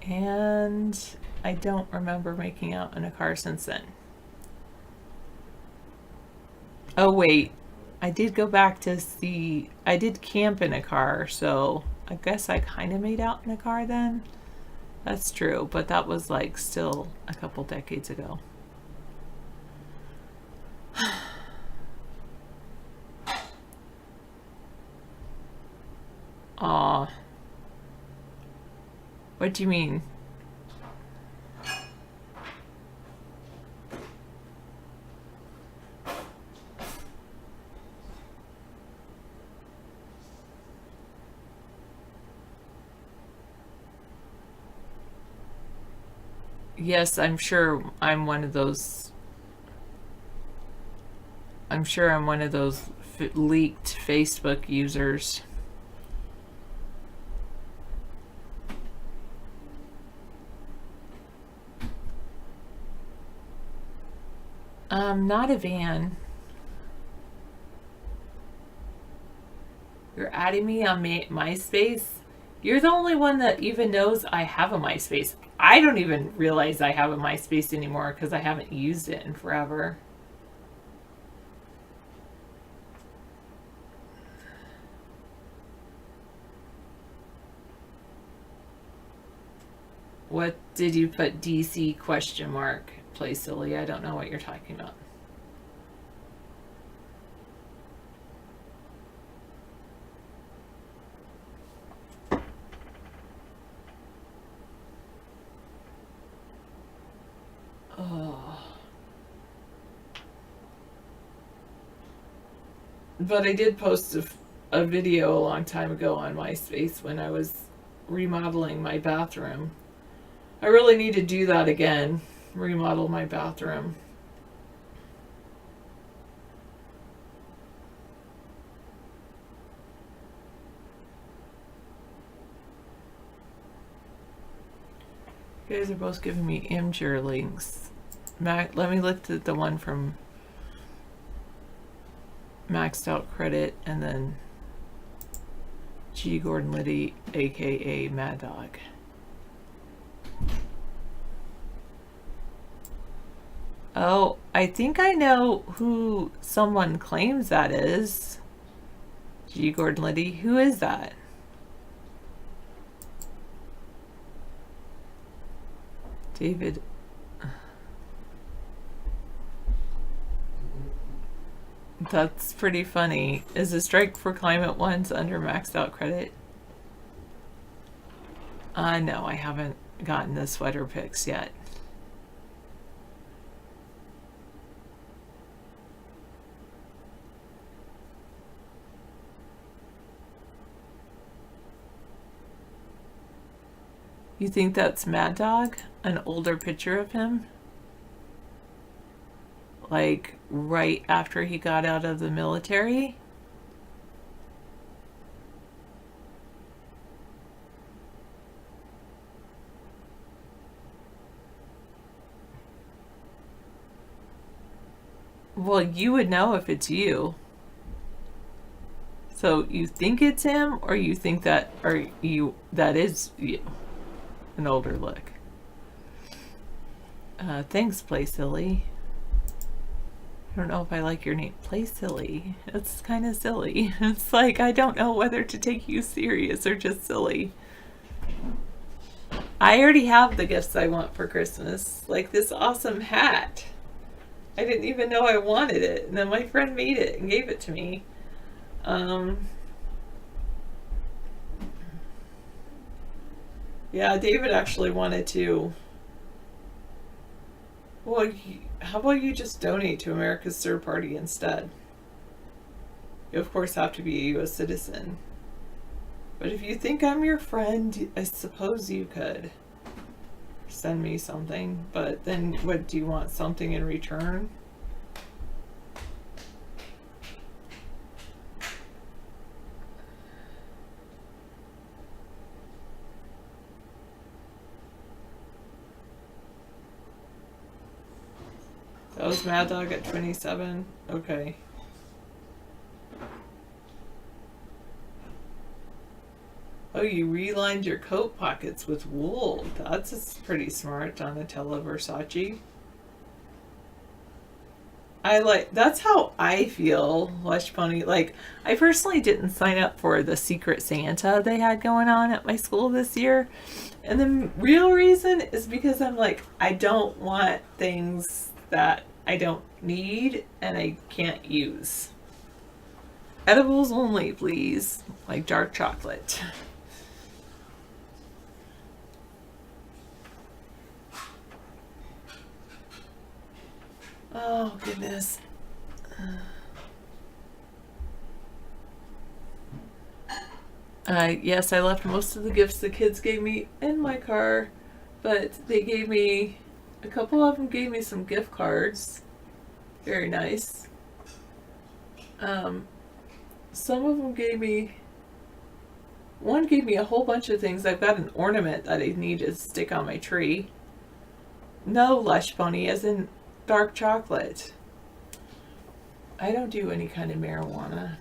and I don't remember making out in a car since then. Oh wait, I did go back to see, I did camp in a car, so I guess I kind of made out in a car then. That's true, but that was like still a couple decades ago. Aw. What do you mean? Yes, I'm sure I'm one of those. I'm sure I'm one of those leaked Facebook users. Not a van. You're adding me on MySpace? You're the only one that even knows I have a MySpace. I don't even realize I have a MySpace anymore because I haven't used it in forever. What did you put DC question mark? Play silly. I don't know what you're talking about. Oh. But I did post a video a long time ago on MySpace when I was remodeling my bathroom. I really need to do that again. Remodel my bathroom. You guys are both giving me Imgur links. Let me look at the one from Maxed Out Credit and then G. Gordon Liddy, aka Mad Dog. Oh, I think I know who someone claims that is. G. Gordon Liddy. Who is that? David. That's pretty funny. Is the Strike for Climate ones under Maxed Out Credit? No, I haven't gotten the sweater pics yet. You think that's Mad Dog? An older picture of him? Like right after he got out of the military? Well, you would know if it's you. So you think it's him, or you think that, or that is you? An older look. Thanks, Play Silly. I don't know if I like your name. Play Silly. It's kind of silly. It's like, I don't know whether to take you serious or just silly. I already have the gifts I want for Christmas. Like this awesome hat. I didn't even know I wanted it. And then my friend made it and gave it to me. Yeah, David actually wanted to. Well, how about you just donate to America's Third Party instead? You, of course, have to be a U.S. citizen. But if you think I'm your friend, I suppose you could send me something. But then, what, do you want something in return? That was Mad Dog at 27. Okay. Oh, you relined your coat pockets with wool. That's pretty smart, Donatella Versace. That's how I feel, Lush Pony. Like, I personally didn't sign up for the Secret Santa they had going on at my school this year. And the real reason is because I'm like, I don't want things that I don't need and I can't use. Edibles only, please. Like dark chocolate. Oh, goodness. Yes, I left most of the gifts the kids gave me in my car, but they gave me, a couple of them gave me some gift cards. Very nice. Some of them gave me, one gave me a whole bunch of things. I've got an ornament that I need to stick on my tree. No, Lush Pony, as in dark chocolate. I don't do any kind of marijuana.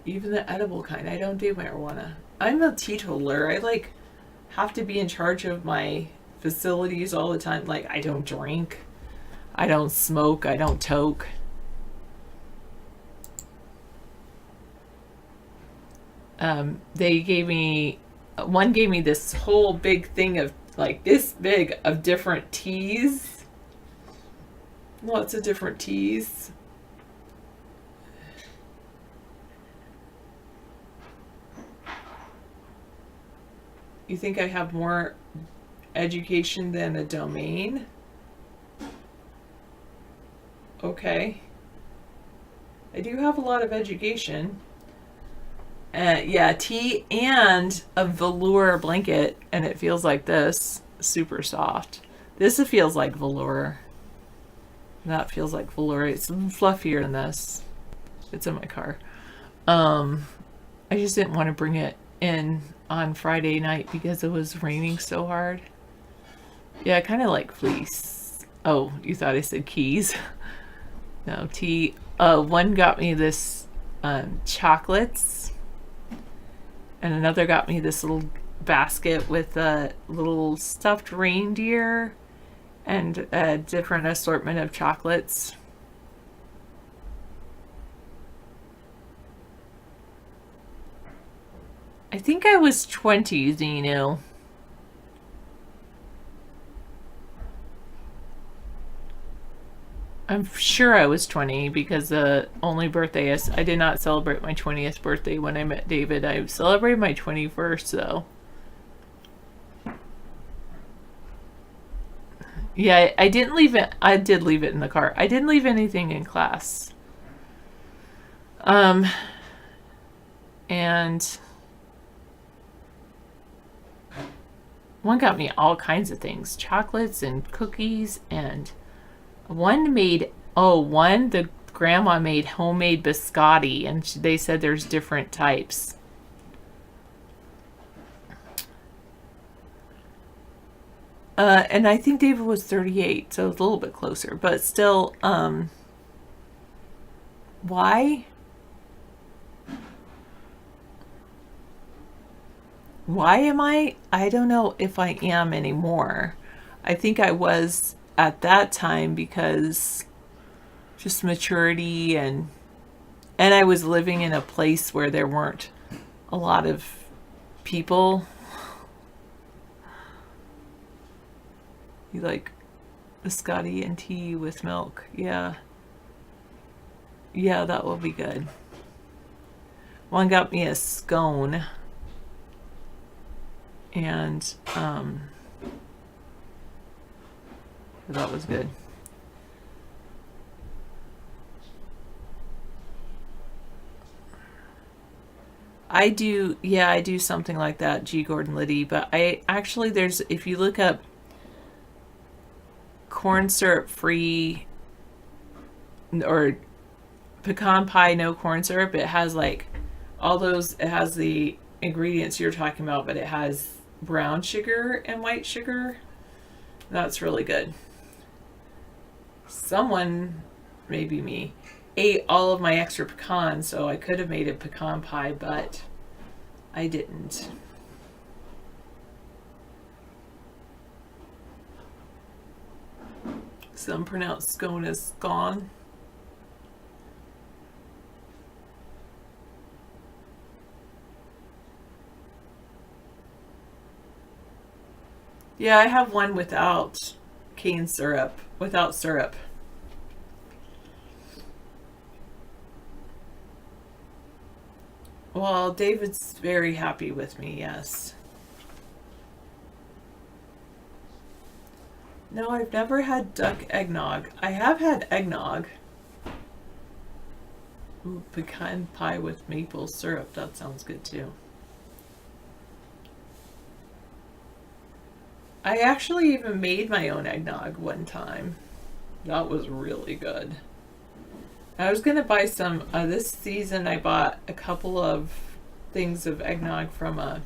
Even the edible kind. I don't do marijuana. I'm a teetotaler. I have to be in charge of my facilities all the time. Like, I don't drink. I don't smoke. I don't toke. They gave me, one gave me this whole big thing of, like, this big of different teas. Lots of different teas. You think I have more education than a domain? Okay. I do have a lot of education. Yeah, tea and a velour blanket, and it feels like this. Super soft. This feels like velour. That feels like velour. It's fluffier than this. It's in my car. I just didn't want to bring it in on Friday night because it was raining so hard. Yeah, I kind of like fleece. Oh, you thought I said keys? No, tea. One got me this chocolates, and another got me this little basket with a little stuffed reindeer and a different assortment of chocolates. I think I was 20, Zeno. I'm sure I was 20 because the only birthday I did not celebrate my 20th birthday when I met David. I celebrated my 21st though. Yeah, I didn't leave it. I did leave it in the car. I didn't leave anything in class. And one got me all kinds of things, chocolates and cookies, and the grandma made homemade biscotti, and they said there's different types. And I think David was 38, so it's a little bit closer, but still, why? Why am I? I don't know if I am anymore. I think I was at that time because just maturity and I was living in a place where there weren't a lot of people. You like biscotti and tea with milk. Yeah. Yeah, that will be good. One got me a scone. And that was good. I do something like that, G. Gordon Liddy, but if you look up corn syrup free or pecan pie no corn syrup, it has like all those, it has the ingredients you're talking about, but it has brown sugar and white sugar. That's really good. Someone, maybe me, ate all of my extra pecans, so I could have made a pecan pie, but I didn't. Some pronounce scone as scone. Yeah, I have one without cane syrup, without syrup. Well, David's very happy with me, yes. No, I've never had duck eggnog. I have had eggnog. Ooh, pecan pie with maple syrup. That sounds good too. I actually even made my own eggnog one time. That was really good. I was going to buy some, this season I bought a couple of things of eggnog from a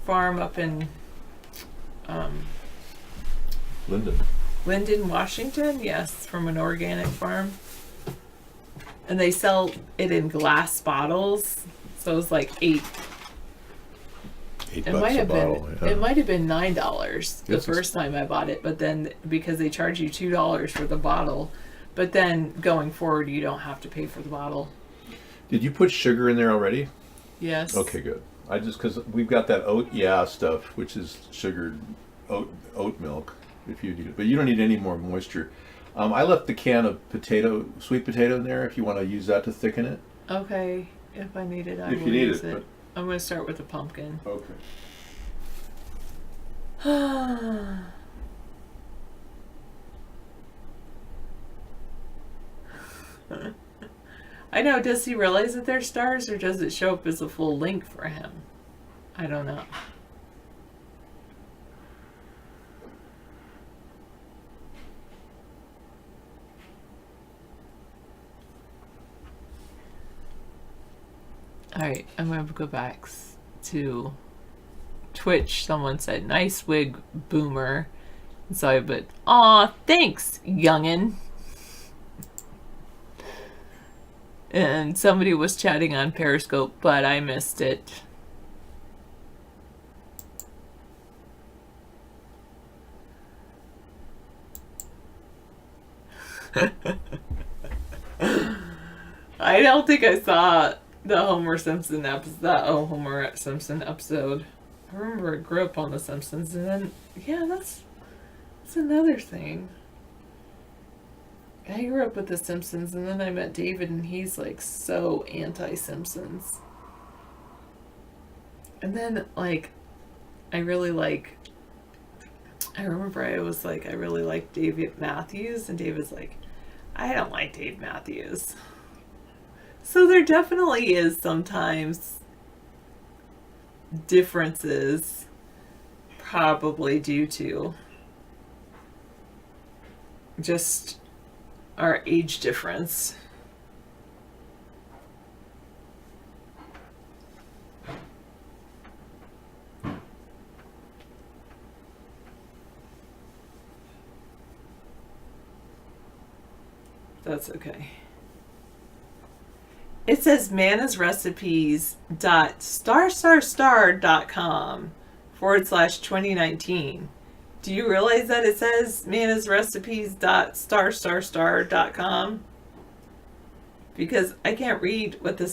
farm up in Linden, Washington. Yes, from an organic farm. And they sell it in glass bottles. So it was like $8 a bottle. Yeah. It might have been $9 the first time I bought it, but then because they charge you $2 for the bottle, but then going forward you don't have to pay for the bottle. Did you put sugar in there already? Yes. Okay, good. I just, because we've got that stuff, which is sugared oat milk, if you need it, but you don't need any more moisture. I left the can of sweet potato in there if you want to use that to thicken it. Okay, if I need it, I will use it. I'm going to start with the pumpkin. Okay. I know, does he realize that they're stars, or does it show up as a full link for him? I don't know. Alright, I'm going to go back to Twitch. Someone said, nice wig, boomer. So I put, aw, thanks, youngin'. And somebody was chatting on Periscope, but I missed it. I don't think I saw the Homer Simpson episode. Homer Simpson episode. I remember I grew up on The Simpsons, and then that's another thing. I grew up with The Simpsons, and then I met David, and he's like so anti-Simpsons. And then I really like Dave Matthews, and David's like, I don't like Dave Matthews. So there definitely is sometimes differences, probably due to just our age difference. That's okay. It says manasrecipes.com/2019. Do you realize that it says manasrecipes.com? Because I can't read what the **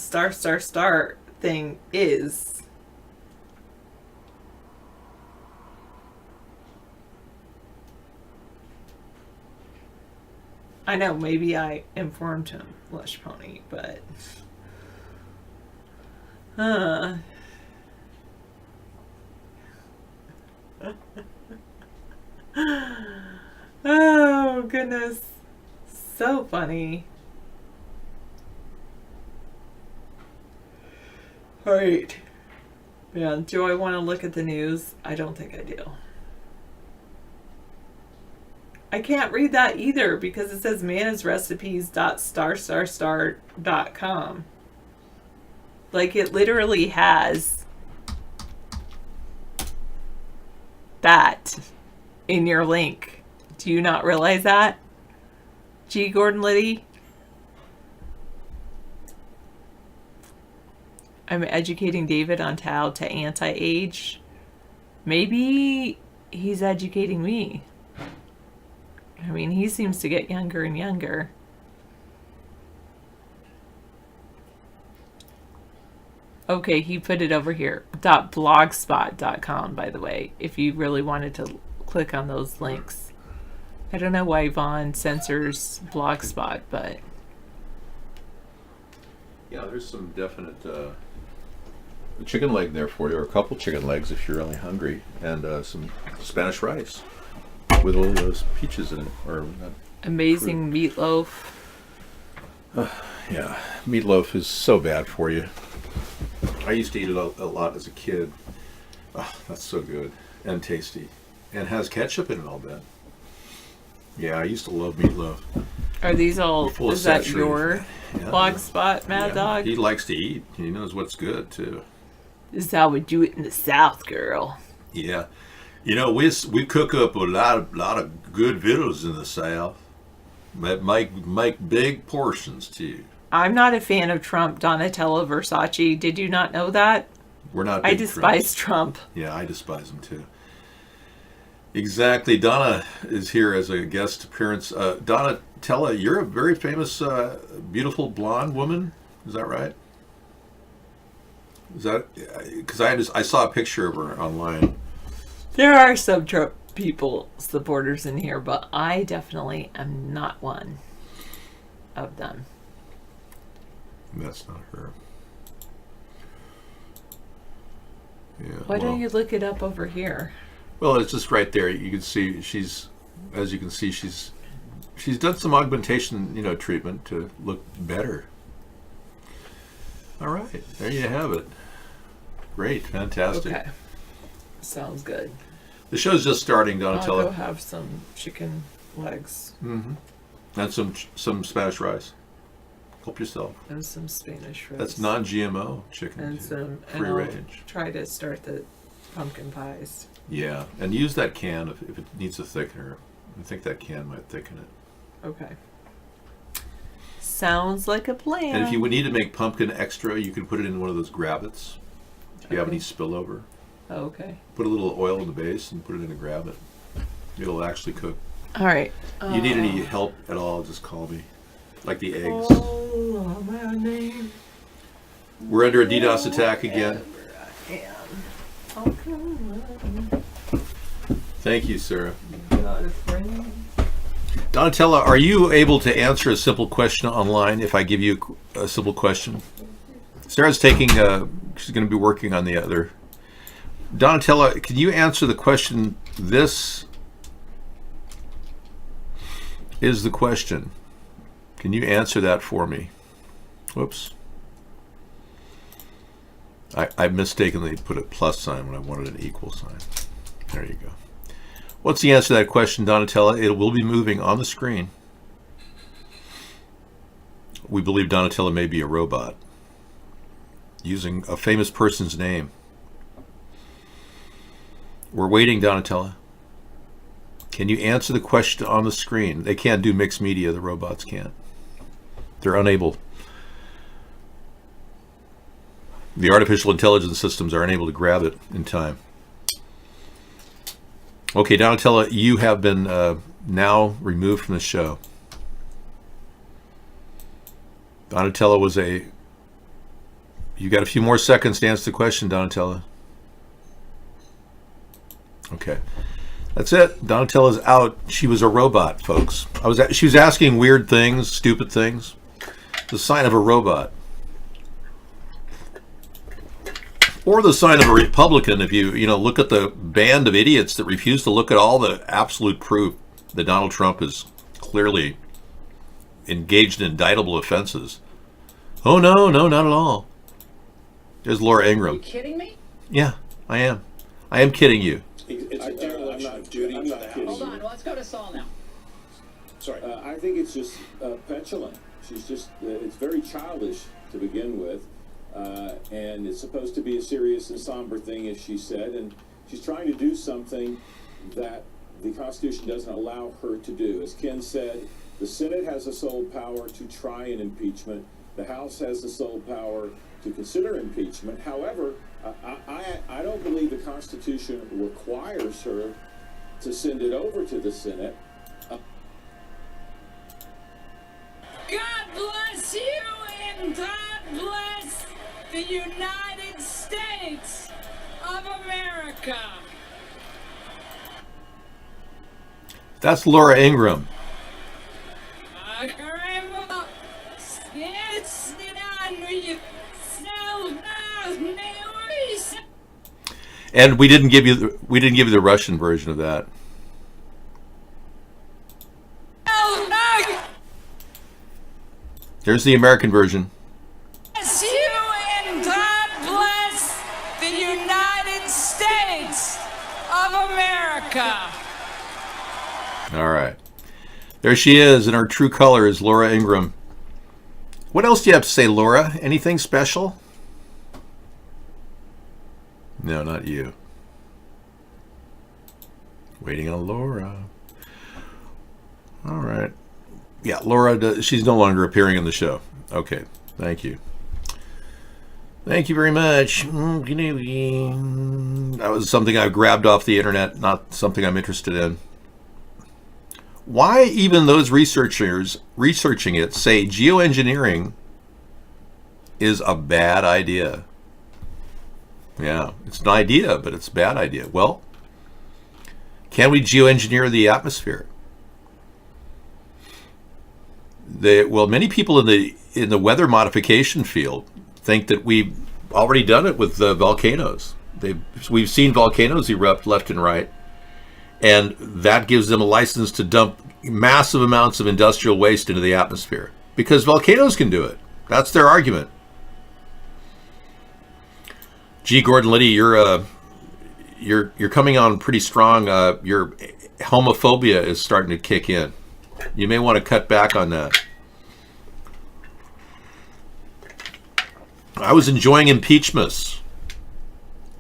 thing is. I know, maybe I informed him, Lush Pony, but... Oh, goodness. So funny. Alright. Yeah, do I want to look at the news? I don't think I do. I can't read that either because it says manasrecipes.com. Like, it literally has that in your link. Do you not realize that? G. Gordon Liddy? I'm educating David on how to anti-age. Maybe he's educating me. I mean, he seems to get younger and younger. Okay, he put it over here. .blogspot.com, by the way, if you really wanted to click on those links. I don't know why Yvonne censors Blogspot, but... Yeah, there's some definite chicken leg there for you, or a couple chicken legs if you're really hungry, and some Spanish rice with all those peaches in it. Or amazing meatloaf. Yeah, meatloaf is so bad for you. I used to eat it a lot as a kid. Oh, that's so good and tasty, and has ketchup in it, I'll bet. Yeah, I used to love meatloaf. Are these all, is that your Yeah. Blogspot, Mad Dog? He likes to eat. He knows what's good, too. This is how we do it in the South, girl. Yeah. You know, we cook up a lot of good victuals in the South. That make big portions, too. I'm not a fan of Trump, Donatella Versace. Did you not know that? We're not. I despise Trump. Yeah, I despise him, too. Exactly. Donna is here as a guest appearance. Donatella, you're a very famous, beautiful blonde woman. Is that right? Is that because I saw a picture of her online? There are some Trump people, supporters in here, but I definitely am not one of them. That's not her. Yeah. Why don't you look it up over here? Well, it's just right there. You can see she's done some augmentation, treatment to look better. All right, there you have it. Great, fantastic. Okay, sounds good. The show's just starting, I'll Donatella. go have some chicken legs. Mm-hmm. And some Spanish rice. Help yourself. And some Spanish rice. That's non-GMO chicken. And some free and I'll range. try to start the pumpkin pies. Yeah, and use that can if it needs a thickener. I think that can might thicken it. Okay. Sounds like a plan. And if you would need to make pumpkin extra, you can put it in one of those grabbits. If you have any spillover, Okay. put a little oil in the base and put it in a grabbit. It'll actually cook. All right. You need any help at all, just call me. Like the eggs. Oh, my name. We're under a DDoS attack again. Thank you, Sarah. Got a friend. Donatella, are you able to answer a simple question online if I give you a simple question? Sarah's taking, she's going to be working on the other. Donatella, can you answer the question? This is the question. Can you answer that for me? Whoops. I mistakenly put a plus sign when I wanted an equal sign. There you go. What's the answer to that question, Donatella? It will be moving on the screen. We believe Donatella may be a robot using a famous person's name. We're waiting, Donatella. Can you answer the question on the screen? They can't do mixed media, the robots can't. They're unable. The artificial intelligence systems are unable to grab it in time. Okay, Donatella, you have been now removed from the show. Donatella was a... You got a few more seconds to answer the question, Donatella. Okay. That's it. Donatella's out. She was a robot, folks. She was asking weird things, stupid things. It's a sign of a robot. Or the sign of a Republican if you look at the band of idiots that refuse to look at all the absolute proof that Donald Trump is clearly engaged in indictable offenses. Oh, no, not at all. There's Laura Ingraham. Are you kidding me? Yeah, I am. I am kidding you. It's a dereliction of duty to the House. Hold on, let's go to Saul now. Sorry. I think it's just petulant. She's just, it's very childish to begin with. And it's supposed to be a serious and somber thing, as she said. And she's trying to do something that the Constitution doesn't allow her to do. As Ken said, the Senate has the sole power to try an impeachment. The House has the sole power to consider impeachment. However, I don't believe the Constitution requires her to send it over to the Senate. God bless you and God bless the United States of America. That's Laura Ingraham. And we didn't give you the Russian version of that. Here's the American version. Bless you and God bless the United States of America. All right. There she is in her true colors, Laura Ingraham. What else do you have to say, Laura? Anything special? No, not you. Waiting on Laura. All right. Yeah, Laura, she's no longer appearing in the show. Okay, thank you. Thank you very much. That was something I grabbed off the internet, not something I'm interested in. Why even those researchers researching it say geoengineering is a bad idea? Yeah, it's an idea, but it's a bad idea. Well, can we geoengineer the atmosphere? Many people in the weather modification field think that we've already done it with volcanoes. We've seen volcanoes erupt left and right, and that gives them a license to dump massive amounts of industrial waste into the atmosphere because volcanoes can do it. That's their argument. Gee, Gordon Liddy, you're coming on pretty strong. Your homophobia is starting to kick in. You may want to cut back on that. I was enjoying impeachments,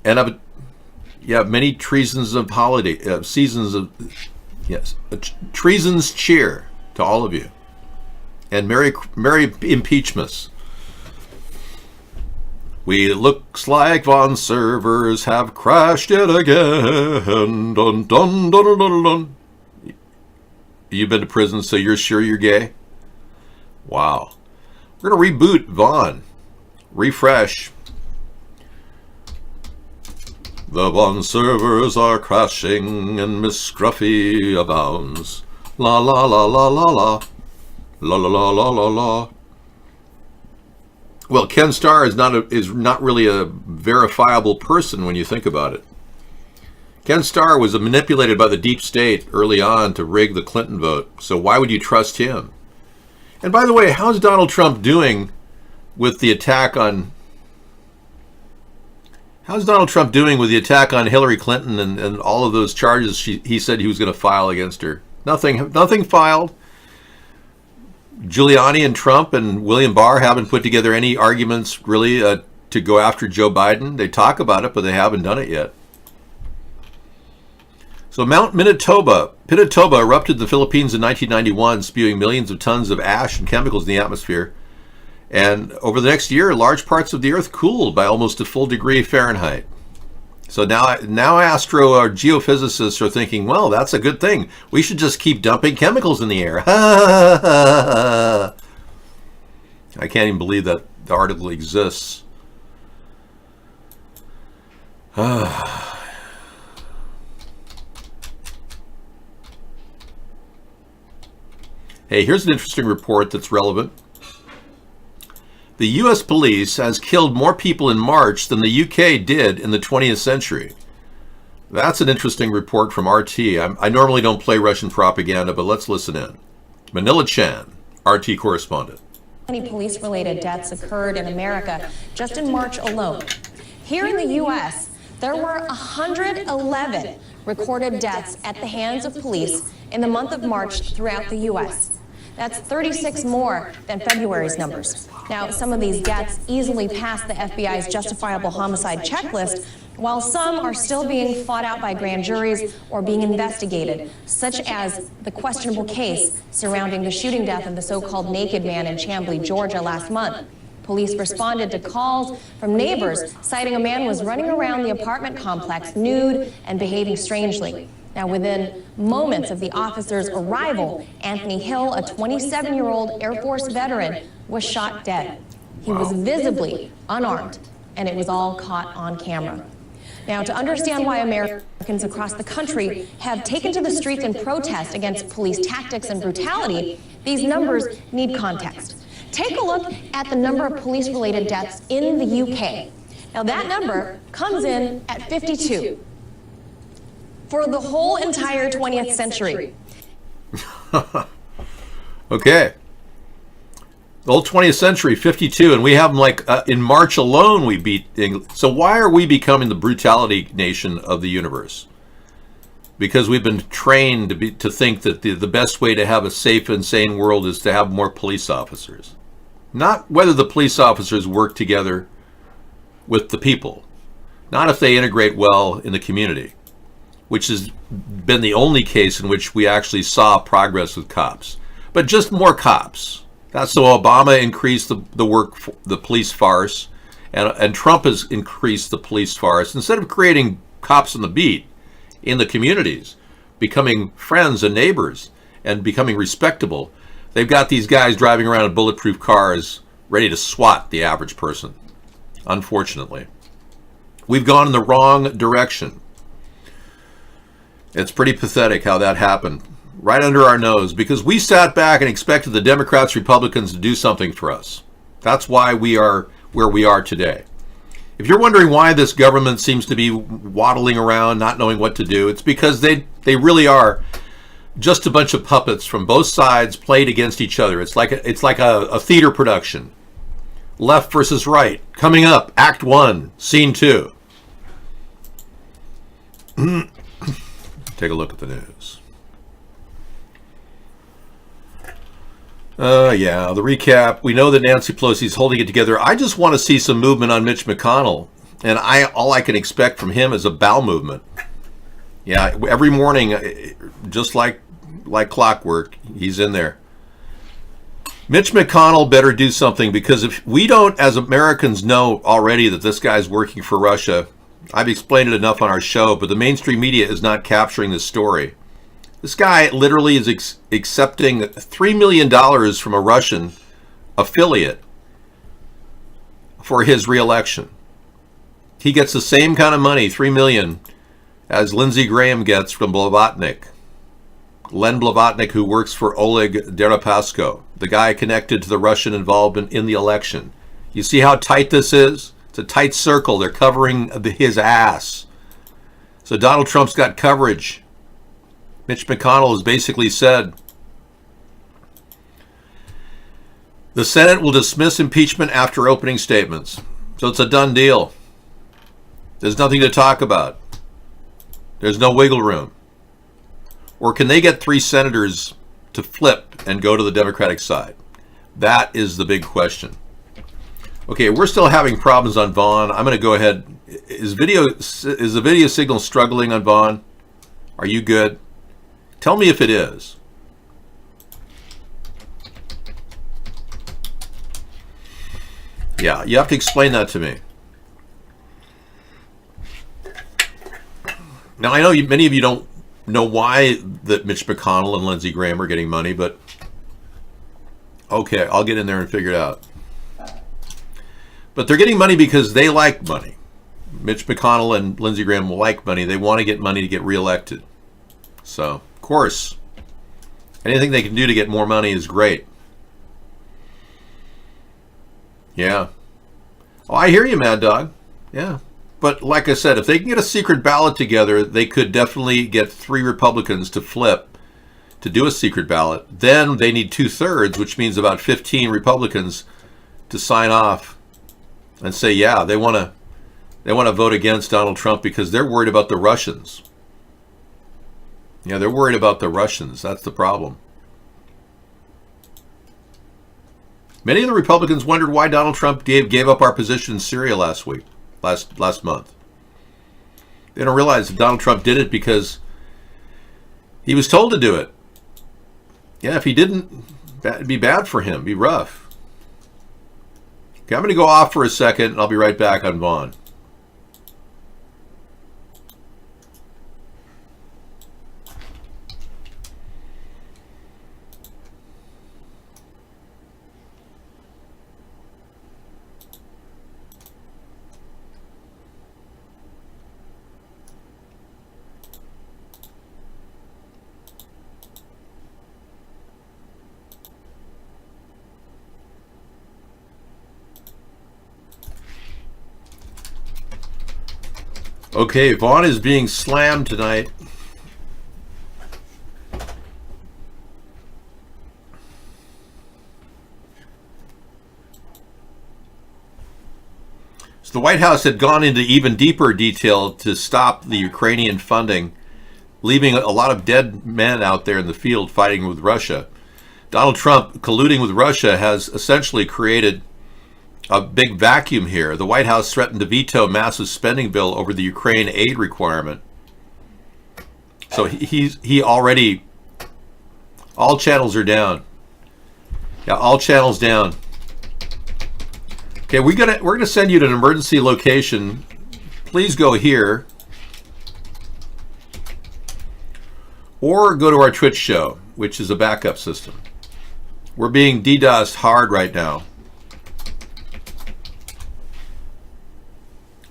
and Yeah, many treasons of treasons cheer to all of you. And merry impeachments. We looks like Von servers have crashed yet again. Dun, dun, dun, dun, dun, dun. You've been to prison, so you're sure you're gay? Wow. We're going to reboot Vaughn. Refresh. The Vaughn servers are crashing and Miss Scruffy abounds. La la la la la la. La la la la la la. Well, Ken Starr is not really a verifiable person when you think about it. Ken Starr was manipulated by the deep state early on to rig the Clinton vote, so why would you trust him? And by the way, how's Donald Trump doing with the attack on... How's Donald Trump doing with the attack on Hillary Clinton and all of those charges he said he was going to file against her? Nothing filed. Giuliani and Trump and William Barr haven't put together any arguments really to go after Joe Biden. They talk about it, but they haven't done it yet. So Mount Pinatubo erupted in the Philippines in 1991, spewing millions of tons of ash and chemicals in the atmosphere. And over the next year, large parts of the Earth cooled by almost a full degree Fahrenheit. So now astro or geophysicists are thinking, well, that's a good thing. We should just keep dumping chemicals in the air. I can't even believe that the article exists. Hey, here's an interesting report that's relevant. The U.S. police has killed more people in March than the U.K. did in the 20th century. That's an interesting report from RT. I normally don't play Russian propaganda, but let's listen in. Manila Chan, RT correspondent. Many police-related deaths occurred in America just in March alone. Here in the U.S., there were 111 recorded deaths at the hands of police in the month of March throughout the U.S. That's 36 more than February's numbers. Now, some of these deaths easily passed the FBI's justifiable homicide checklist, while some are still being fought out by grand juries or being investigated, such as the questionable case surrounding the shooting death of the so-called naked man in Chamblee, Georgia last month. Police responded to calls from neighbors citing a man was running around the apartment complex nude and behaving strangely. Now, within moments of the officer's arrival, Anthony Hill, a 27-year-old Air Force veteran, was shot dead. He was visibly unarmed, and it was all caught on camera. Now, to understand why Americans across the country have taken to the streets in protest against police tactics and brutality, these numbers need context. Take a look at the number of police-related deaths in the UK. Now, that number comes in at 52. For the whole entire 20th century. Okay. The whole 20th century, 52, and we have them like in March alone we beat England. So why are we becoming the brutality nation of the universe? Because we've been trained to think that the best way to have a safe and sane world is to have more police officers. Not whether the police officers work together with the people. Not if they integrate well in the community, which has been the only case in which we actually saw progress with cops. But just more cops. That's so Obama increased the police farce, and Trump has increased the police farce. Instead of creating cops on the beat in the communities, becoming friends and neighbors, and becoming respectable, they've got these guys driving around in bulletproof cars ready to swat the average person. Unfortunately. We've gone in the wrong direction. It's pretty pathetic how that happened, right under our nose, because we sat back and expected the Democrats, Republicans to do something for us. That's why we are where we are today. If you're wondering why this government seems to be waddling around, not knowing what to do, it's because they really are just a bunch of puppets from both sides played against each other. It's like a theater production. Left versus right. Coming up, Act 1, Scene 2. Take a look at the news. Yeah, the recap. We know that Nancy Pelosi is holding it together. I just want to see some movement on Mitch McConnell. And all I can expect from him is a bowel movement. Yeah, every morning, just like clockwork, he's in there. Mitch McConnell better do something, because if we don't, as Americans, know already that this guy's working for Russia, I've explained it enough on our show, but the mainstream media is not capturing this story. This guy literally is accepting $3 million from a Russian affiliate for his reelection. He gets the same kind of money, $3 million, as Lindsey Graham gets from Blavatnik. Len Blavatnik, who works for Oleg Deripaska, the guy connected to the Russian involvement in the election. You see how tight this is? It's a tight circle. They're covering his ass. So Donald Trump's got coverage. Mitch McConnell has basically said, the Senate will dismiss impeachment after opening statements. So it's a done deal. There's nothing to talk about. There's no wiggle room. Or can they get 3 senators to flip and go to the Democratic side? That is the big question. Okay, we're still having problems on Vaughn. I'm going to go ahead. Is the video signal struggling on Vaughn? Are you good? Tell me if it is. Yeah, you have to explain that to me. Now, I know many of you don't know why that Mitch McConnell and Lindsey Graham are getting money, but okay, I'll get in there and figure it out. But they're getting money because they like money. Mitch McConnell and Lindsey Graham like money. They want to get money to get reelected. So, of course, anything they can do to get more money is great. Yeah. Oh, I hear you, Mad Dog. Yeah. But like I said, if they can get a secret ballot together, they could definitely get 3 Republicans to flip to do a secret ballot. Then they need 2/3, which means about 15 Republicans to sign off and say, yeah, they want to vote against Donald Trump because they're worried about the Russians. Yeah, they're worried about the Russians. That's the problem. Many of the Republicans wondered why Donald Trump gave up our position in Syria last month. They don't realize that Donald Trump did it because he was told to do it. Yeah, if he didn't, it'd be bad for him. It'd be rough. Okay, I'm going to go off for a second, and I'll be right back on Vaughn. Okay, Vaughn is being slammed tonight. So the White House had gone into even deeper detail to stop the Ukrainian funding, leaving a lot of dead men out there in the field fighting with Russia. Donald Trump colluding with Russia has essentially created a big vacuum here. The White House threatened to veto a massive spending bill over the Ukraine aid requirement. So he already, all channels are down. Yeah, all channels down. Okay, we're gonna send you to an emergency location. Please go here, or go to our Twitch show, which is a backup system. We're being DDoSed hard right now.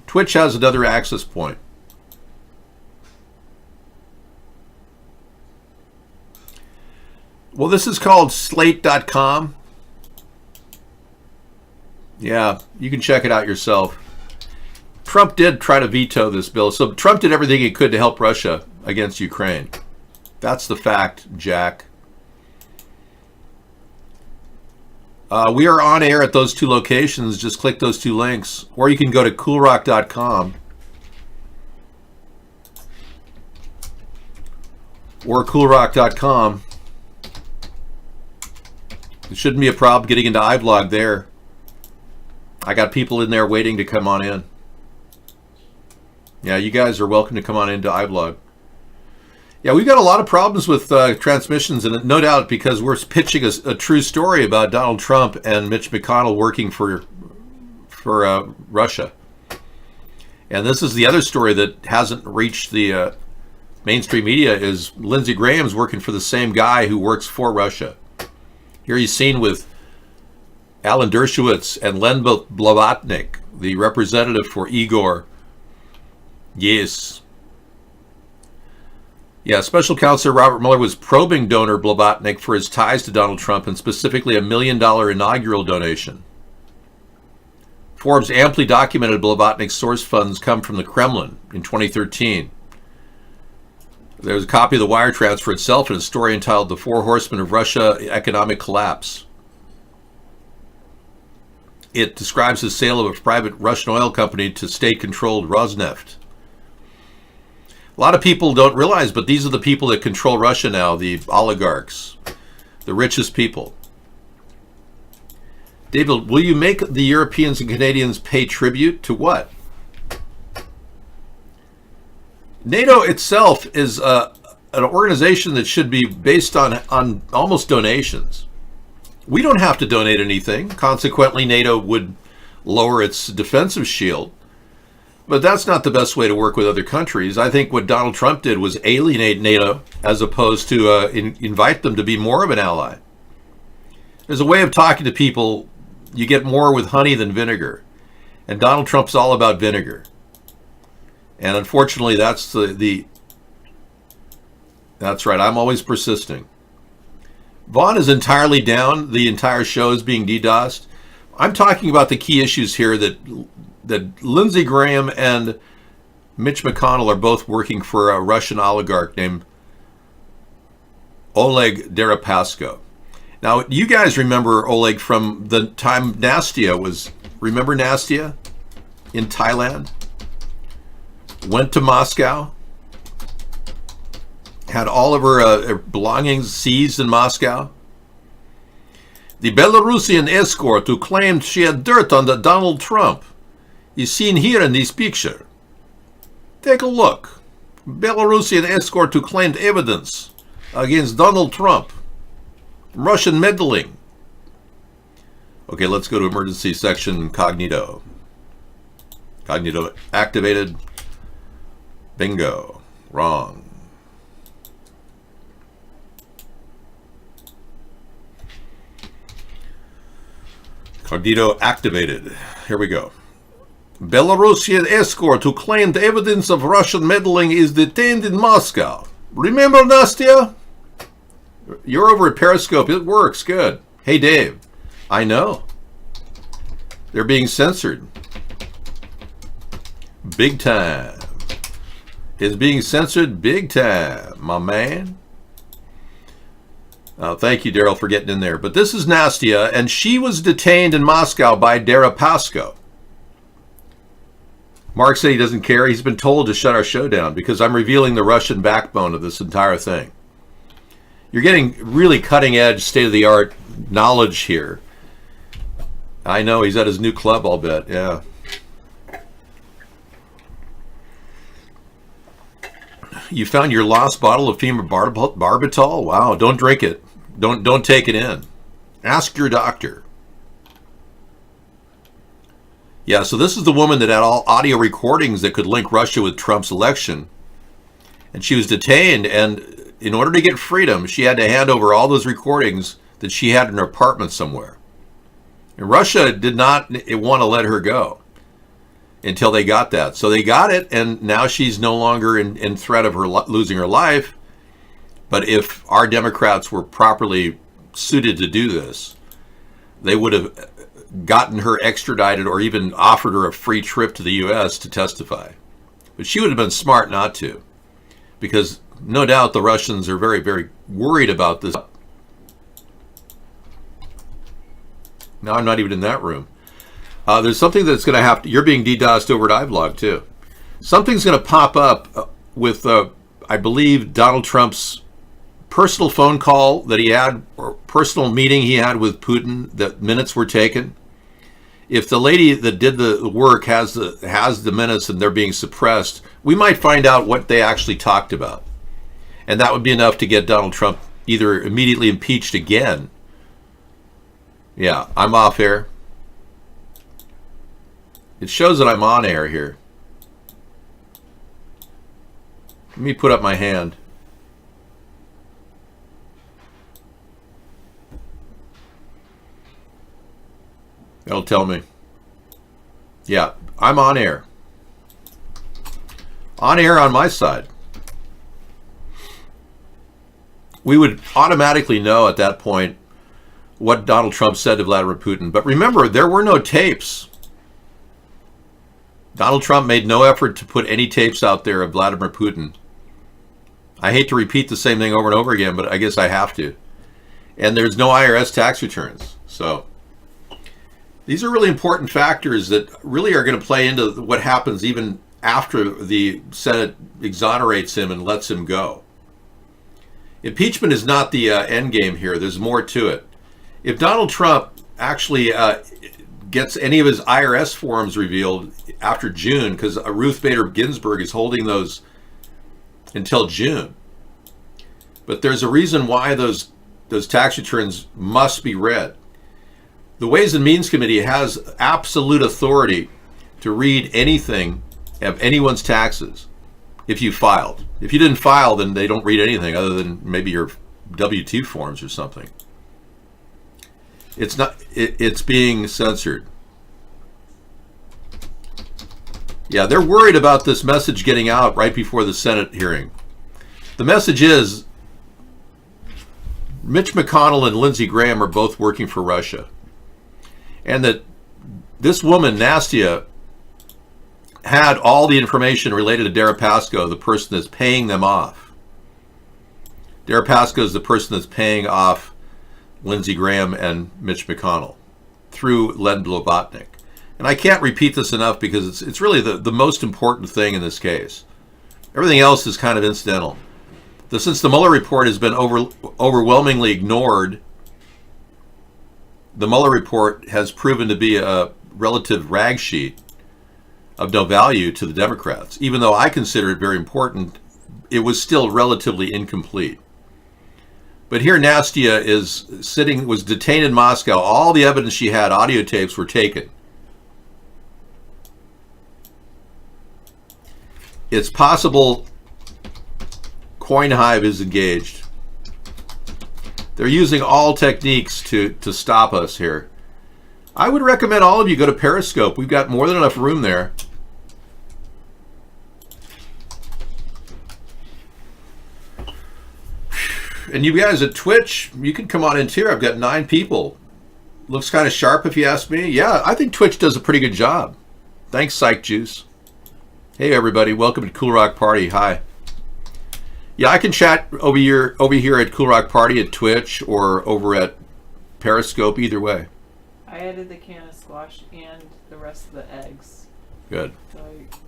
Twitch has another access point. Well, this is called slate.com. Yeah, you can check it out yourself. Trump did try to veto this bill. So Trump did everything he could to help Russia against Ukraine. That's the fact, Jack. We are on air at those 2 locations. Just click those 2 links. Or you can go to coolrock.com. Or coolrock.com. It shouldn't be a problem getting into iVlog there. I got people in there waiting to come on in. Yeah, you guys are welcome to come on into iBlog. Yeah, we've got a lot of problems with transmissions, and no doubt because we're pitching a true story about Donald Trump and Mitch McConnell working for Russia. And this is the other story that hasn't reached the mainstream media, is Lindsey Graham's working for the same guy who works for Russia. Here he's seen with Alan Dershowitz and Len Blavatnik, the representative for Igor. Yes. Yeah, Special Counselor Robert Mueller was probing donor Blavatnik for his ties to Donald Trump, and specifically $1 million inaugural donation. Forbes amply documented Blavatnik's source funds come from the Kremlin in 2013. There's a copy of the wire transfer itself in a story entitled The Four Horsemen of Russia Economic Collapse. It describes the sale of a private Russian oil company to state-controlled Rosneft. A lot of people don't realize, but these are the people that control Russia now, the oligarchs, the richest people. David, will you make the Europeans and Canadians pay tribute to what? NATO itself is an organization that should be based on almost donations. We don't have to donate anything. Consequently, NATO would lower its defensive shield. But that's not the best way to work with other countries. I think what Donald Trump did was alienate NATO as opposed to invite them to be more of an ally. There's a way of talking to people. You get more with honey than vinegar. And Donald Trump's all about vinegar. And unfortunately, that's that's right. I'm always persisting. Vaughn is entirely down. The entire show is being DDoSed. I'm talking about the key issues here that Lindsey Graham and Mitch McConnell are both working for a Russian oligarch named Oleg Deripaska. Now, you guys remember Oleg from the time Nastia was, remember Nastia in Thailand? Went to Moscow, had all of her belongings seized in Moscow. The Belarusian escort who claimed she had dirt on the Donald Trump is seen here in this picture. Take a look. Belarusian escort who claimed evidence against Donald Trump. Russian meddling. Okay, let's go to emergency section Cognito. Cognito activated. Bingo. Wrong. Cognito activated. Here we go. Belarusian escort who claimed evidence of Russian meddling is detained in Moscow. Remember, Nastia? You're over at Periscope. It works. Good. Hey, Dave. I know. They're being censored. Big time. It's being censored big time, my man. Thank you, Daryl, for getting in there. But this is Nastia, and she was detained in Moscow by Deripaska. Mark said he doesn't care. He's been told to shut our show down because I'm revealing the Russian backbone of this entire thing. You're getting really cutting-edge, state-of-the-art knowledge here. I know, he's at his new club, I'll bet. Yeah. You found your lost bottle of phenobarbital? Wow, don't drink it. Don't take it in. Ask your doctor. Yeah, so this is the woman that had all audio recordings that could link Russia with Trump's election. And she was detained, and in order to get freedom, she had to hand over all those recordings that she had in her apartment somewhere. And Russia did not want to let her go until they got that. So they got it, and now she's no longer in threat of her losing her life. But if our Democrats were properly suited to do this, they would have gotten her extradited or even offered her a free trip to the U.S. to testify. But she would have been smart not to, because no doubt the Russians are very, very worried about this. Now I'm not even in that room. There's something that's going to have to, you're being DDoSed over at iVlog too. Something's going to pop up with, I believe, Donald Trump's personal phone call that he had, or personal meeting he had with Putin, that minutes were taken. if the lady that did the work has the minutes and they're being suppressed, we might find out what they actually talked about. And that would be enough to get Donald Trump either immediately impeached again. Yeah, I'm off air. It shows that I'm on air here. Let me put up my hand. It'll tell me. Yeah, I'm on air. On air on my side. We would automatically know at that point what Donald Trump said to Vladimir Putin. But remember, there were no tapes. Donald Trump made no effort to put any tapes out there of Vladimir Putin. I hate to repeat the same thing over and over again, but I guess I have to. And there's no IRS tax returns. So these are really important factors that really are going to play into what happens even after the Senate exonerates him and lets him go. Impeachment is not the end game here. There's more to it. If Donald Trump actually gets any of his IRS forms revealed after June, because Ruth Bader Ginsburg is holding those until June. But there's a reason why those tax returns must be read. The Ways and Means Committee has absolute authority to read anything of anyone's taxes if you filed. If you didn't file, then they don't read anything other than maybe your W-2 forms or something. It's being censored. Yeah, they're worried about this message getting out right before the Senate hearing. The message is Mitch McConnell and Lindsey Graham are both working for Russia. And that this woman, Nastia, had all the information related to Deripaska, the person that's paying them off. Deripaska is the person that's paying off Lindsey Graham and Mitch McConnell through Len Blavatnik. And I can't repeat this enough because it's really the most important thing in this case. Everything else is kind of incidental. Since the Mueller report has been overwhelmingly ignored, the Mueller report has proven to be a relative rag sheet of no value to the Democrats. Even though I consider it very important, it was still relatively incomplete. But here Nastia was detained in Moscow. All the evidence she had, audio tapes, were taken. It's possible CoinHive is engaged. They're using all techniques to stop us here. I would recommend all of you go to Periscope. We've got more than enough room there. And you guys at Twitch, you can come on in too. I've got 9 people. Looks kind of sharp if you ask me. Yeah, I think Twitch does a pretty good job. Thanks, Psych Juice. Hey everybody, welcome to Cool Rock Party. Hi. Yeah, I can chat over here at Cool Rock Party at Twitch or over at Periscope, either way. I added the can of squash and the rest of the eggs. Good. So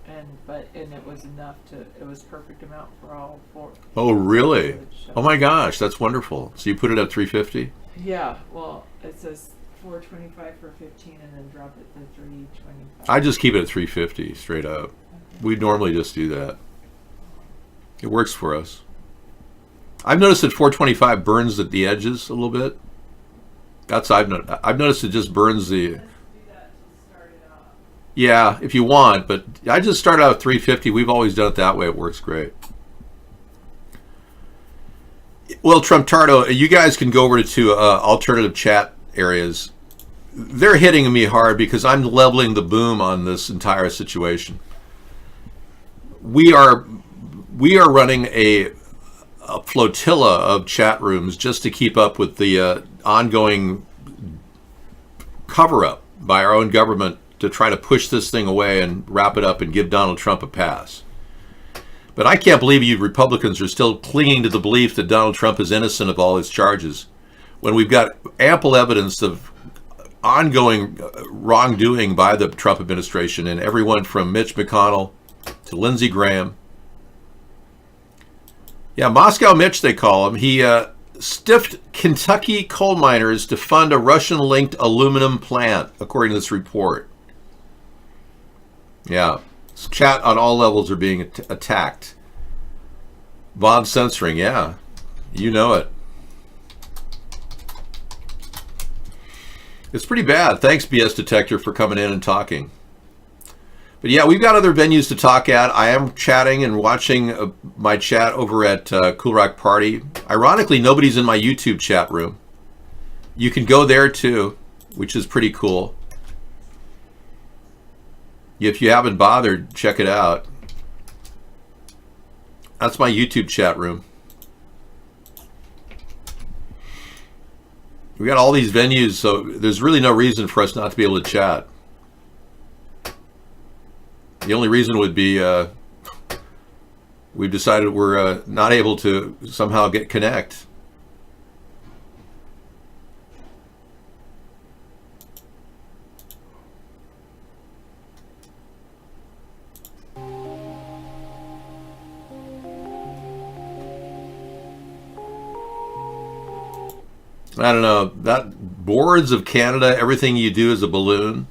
and it was enough it was perfect amount for all 4. Oh really? Oh my gosh, that's wonderful. So you put it at 350? Yeah, well, it says 425 for 15 and then drop it to 325. I just keep it at 350 straight up. Okay. We normally just do that. It works for us. I've noticed that 425 burns at the edges a little bit. I've noticed it just burns the. Yeah, if you want, but I just start out at 350. We've always done it that way. It works great. Well, Trumptardo, you guys can go over to alternative chat areas. They're hitting me hard because I'm leveling the boom on this entire situation. We are running a flotilla of chat rooms just to keep up with the ongoing cover-up by our own government to try to push this thing away and wrap it up and give Donald Trump a pass. But I can't believe you Republicans are still clinging to the belief that Donald Trump is innocent of all his charges when we've got ample evidence of ongoing wrongdoing by the Trump administration and everyone from Mitch McConnell to Lindsey Graham. Yeah, Moscow Mitch, they call him. He stiffed Kentucky coal miners to fund a Russian-linked aluminum plant, according to this report. Yeah, chat on all levels are being attacked. Bob censoring, yeah, you know it. It's pretty bad. Thanks, BS Detector, for coming in and talking. But yeah, we've got other venues to talk at. I am chatting and watching my chat over at Cool Rock Party. Ironically, nobody's in my YouTube chat room. You can go there too, which is pretty cool. If you haven't bothered, check it out. That's my YouTube chat room. We got all these venues, so there's really no reason for us not to be able to chat. The only reason would be we've decided we're not able to somehow connect. I don't know, that Boards of Canada, everything you do is a balloon.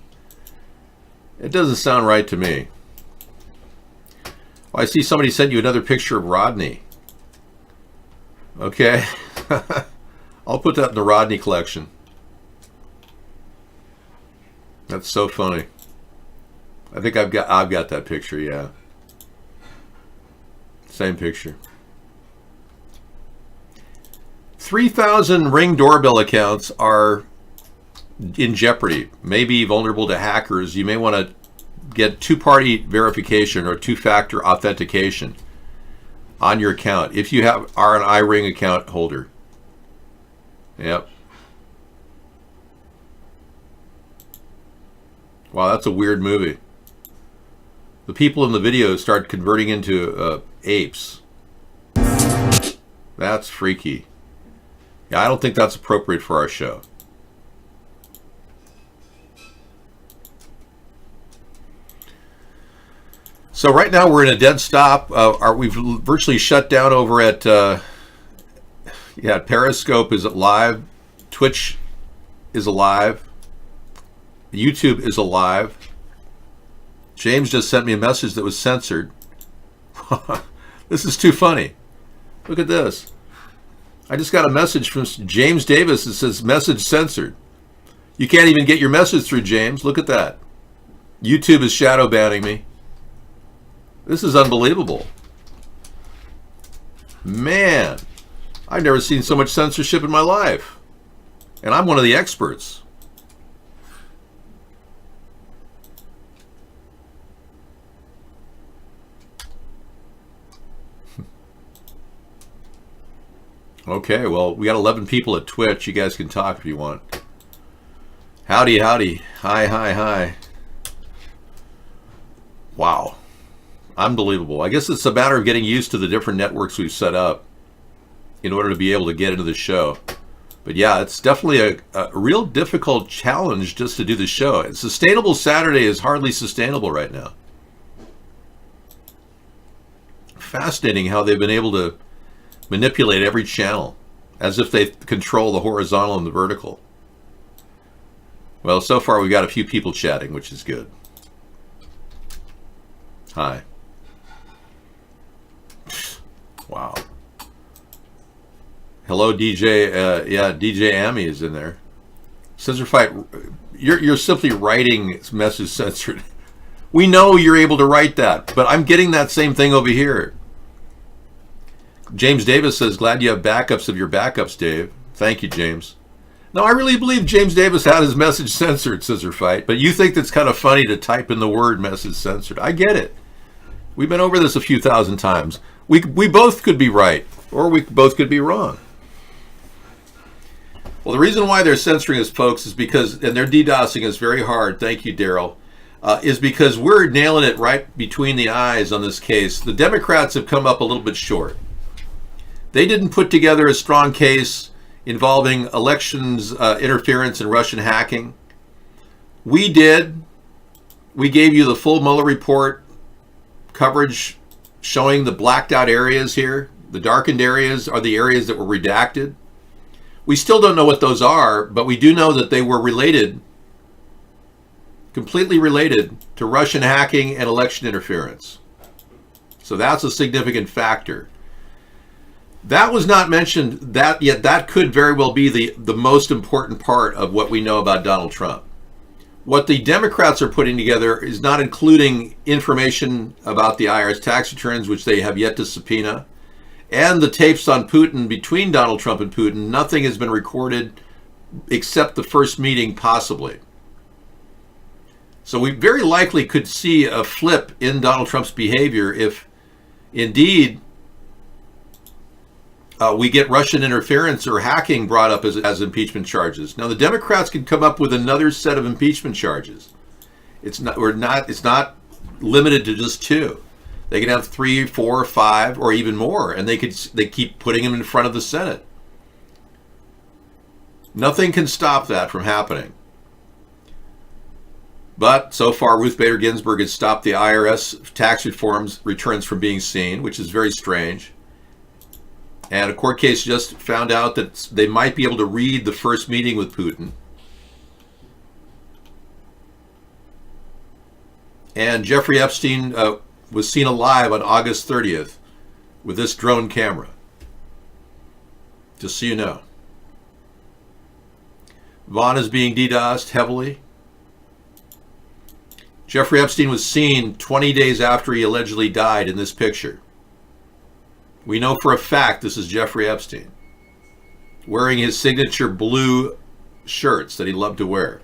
It doesn't sound right to me. Oh, I see somebody sent you another picture of Rodney. Okay. I'll put that in the Rodney collection. That's so funny. I think I've got that picture, yeah. Same picture. 3,000 Ring doorbell accounts are in jeopardy, maybe vulnerable to hackers. You may want to get two-party verification or two-factor authentication on your account if you are an iRing account holder. Yep. Wow, that's a weird movie. The people in the video start converting into apes. That's freaky. Yeah, I don't think that's appropriate for our show. So right now we're in a dead stop. We've virtually shut down over at Periscope is live, Twitch is alive, YouTube is alive. James just sent me a message that was censored. This is too funny. Look at this. I just got a message from James Davis that says message censored. You can't even get your message through, James. Look at that. YouTube is shadow banning me. This is unbelievable. Man, I've never seen so much censorship in my life. And I'm one of the experts. Okay, well, we got 11 people at Twitch. You guys can talk if you want. Howdy, howdy. Hi, hi, hi. Wow. Unbelievable. I guess it's a matter of getting used to the different networks we've set up in order to be able to get into the show. But yeah, it's definitely a real difficult challenge just to do the show. And Sustainable Saturday is hardly sustainable right now. Fascinating how they've been able to manipulate every channel as if they control the horizontal and the vertical. Well, so far we've got a few people chatting, which is good. Hi. Wow. Hello, DJ. Yeah, DJ Amy is in there. Scissor Fight, you're simply writing message censored. We know you're able to write that, but I'm getting that same thing over here. James Davis says, glad you have backups of your backups, Dave. Thank you, James. No, I really believe James Davis had his message censored, Scissor Fight, but you think that's kind of funny to type in the word message censored. I get it. We've been over this a few thousand times. We both could be right, or we both could be wrong. Well, the reason why they're censoring us, folks, is because, and they're DDoSing us very hard, thank you, Daryl, is because we're nailing it right between the eyes on this case. The Democrats have come up a little bit short. They didn't put together a strong case involving elections interference and Russian hacking. We did. We gave you the full Mueller report coverage showing the blacked out areas here. The darkened areas are the areas that were redacted. We still don't know what those are, but we do know that they were related, completely related to Russian hacking and election interference. So that's a significant factor. That was not mentioned, yet that could very well be the most important part of what we know about Donald Trump. What the Democrats are putting together is not including information about the IRS tax returns, which they have yet to subpoena, and the tapes on Putin between Donald Trump and Putin. Nothing has been recorded except the first meeting, possibly. So we very likely could see a flip in Donald Trump's behavior if indeed we get Russian interference or hacking brought up as impeachment charges. Now the Democrats can come up with another set of impeachment charges. It's not limited to just 2. They can have 3, 4, 5, or even more, and they keep putting them in front of the Senate. Nothing can stop that from happening. But so far, Ruth Bader Ginsburg has stopped the IRS tax reforms returns from being seen, which is very strange. And a court case just found out that they might be able to read the first meeting with Putin. And Jeffrey Epstein was seen alive on August 30th with this drone camera. Just so you know. Vaughn is being DDoSed heavily. Jeffrey Epstein was seen 20 days after he allegedly died in this picture. We know for a fact this is Jeffrey Epstein, wearing his signature blue shirts that he loved to wear.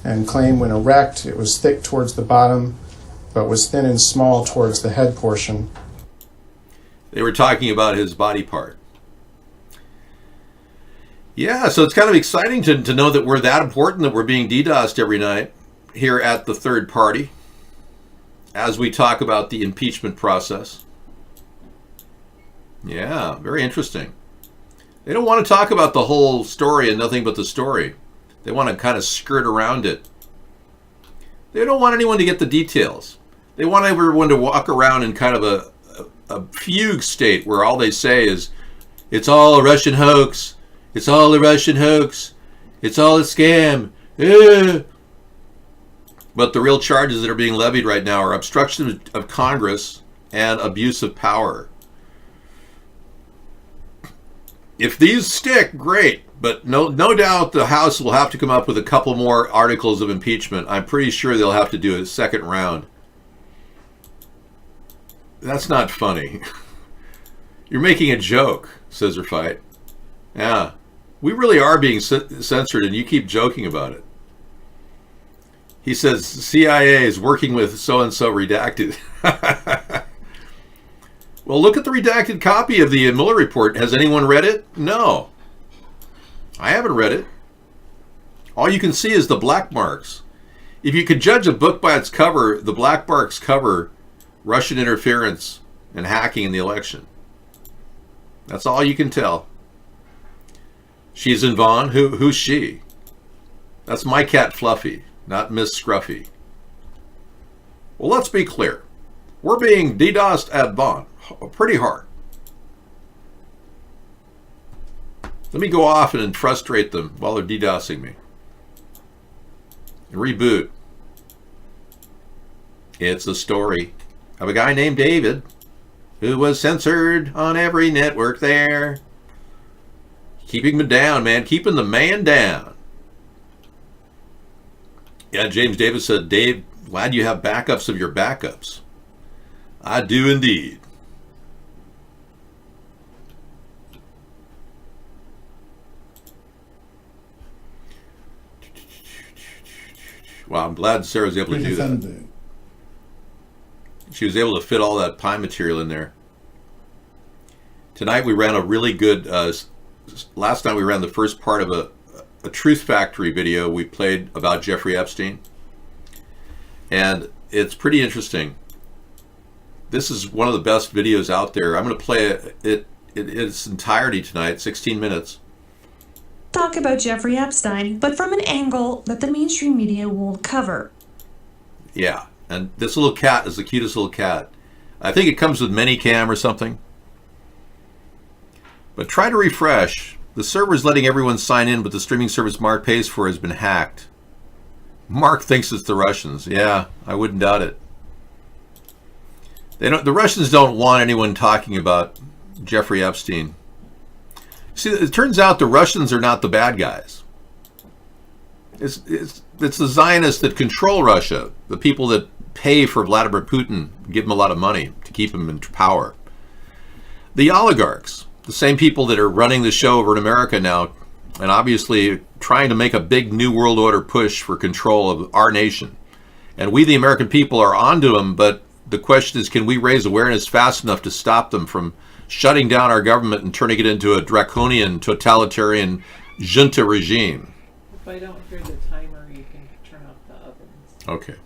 And claim when erect, it was thick towards the bottom, but was thin and small towards the head portion. They were talking about his body part. Yeah, so it's kind of exciting to know that we're that important, that we're being DDoSed every night here at the third party as we talk about the impeachment process. Yeah, very interesting. They don't want to talk about the whole story and nothing but the story. They want to kind of skirt around it. They don't want anyone to get the details. They want everyone to walk around in kind of a fugue state where all they say is, it's all a Russian hoax. It's all a Russian hoax. It's all a scam. But the real charges that are being levied right now are obstruction of Congress and abuse of power. If these stick, great. But no doubt the House will have to come up with a couple more articles of impeachment. I'm pretty sure they'll have to do a second round. That's not funny. You're making a joke, Scissor Fight. Yeah. We really are being censored, and you keep joking about it. He says CIA is working with so-and-so redacted. Well, look at the redacted copy of the Mueller report. Has anyone read it? No. I haven't read it. All you can see is the black marks. If you could judge a book by its cover, the black marks cover Russian interference and hacking in the election. That's all you can tell. She's in Vaughn. Who's she? That's my cat Fluffy, not Miss Scruffy. Well, let's be clear. We're being DDoSed at Vaughn pretty hard. Let me go off and frustrate them while they're DDoSing me. Reboot. It's the story of a guy named David who was censored on every network there. Keeping him down, man. Keeping the man down. Yeah, James Davis said, Dave, glad you have backups of your backups. I do indeed. Wow, I'm glad Sarah was able to do that. She was able to fit all that pie material in there. Tonight we ran a really good, last night we ran the first part of a Truth Factory video we played about Jeffrey Epstein. And it's pretty interesting. This is one of the best videos out there. I'm going to play it in its entirety tonight, 16 minutes. Talk about Jeffrey Epstein, but from an angle that the mainstream media won't cover. Yeah, and this little cat is the cutest little cat. I think it comes with Minicam or something. But try to refresh. The server is letting everyone sign in, but the streaming service Mark pays for has been hacked. Mark thinks it's the Russians. Yeah, I wouldn't doubt it. The Russians don't want anyone talking about Jeffrey Epstein. See, it turns out the Russians are not the bad guys. It's the Zionists that control Russia, the people that pay for Vladimir Putin, give him a lot of money to keep him in power. The oligarchs, the same people that are running the show over in America now, and obviously trying to make a big new world order push for control of our nation. And we, the American people, are onto them, but the question is, can we raise awareness fast enough to stop them from shutting down our government and turning it into a draconian, totalitarian junta regime? If I don't hear the timer, you can turn off the ovens. Okay.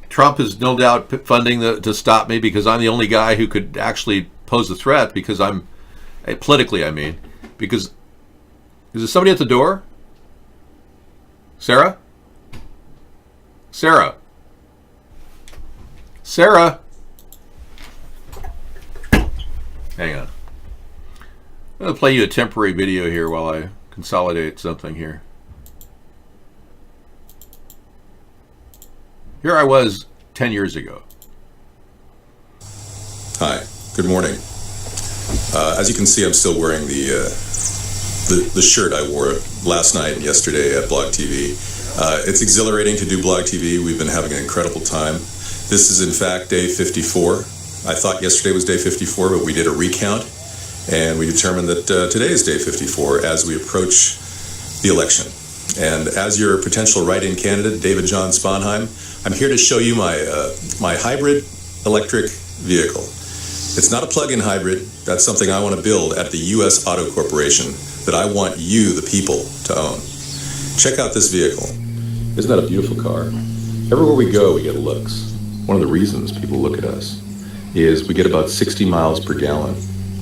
Trump is no doubt funding to stop me because I'm the only guy who could actually pose a threat, because I'm, politically I mean, because, is there somebody at the door? Sarah? Sarah? Sarah? Hang on. I'm going to play you a temporary video here while I consolidate something here. Here I was 10 years ago. Hi, good morning. As you can see, I'm still wearing the shirt I wore last night and yesterday at Blog TV. It's exhilarating to do Blog TV. We've been having an incredible time. This is in fact day 54. I thought yesterday was day 54, but we did a recount, and we determined that today is day 54 as we approach the election. And as your potential write-in candidate, David John Sponheim, I'm here to show you my hybrid electric vehicle. It's not a plug-in hybrid. That's something I want to build at the U.S. Auto Corporation that I want you, the people, to own. Check out this vehicle. Isn't that a beautiful car? Everywhere we go, we get looks. One of the reasons people look at us is we get about 60 miles per gallon,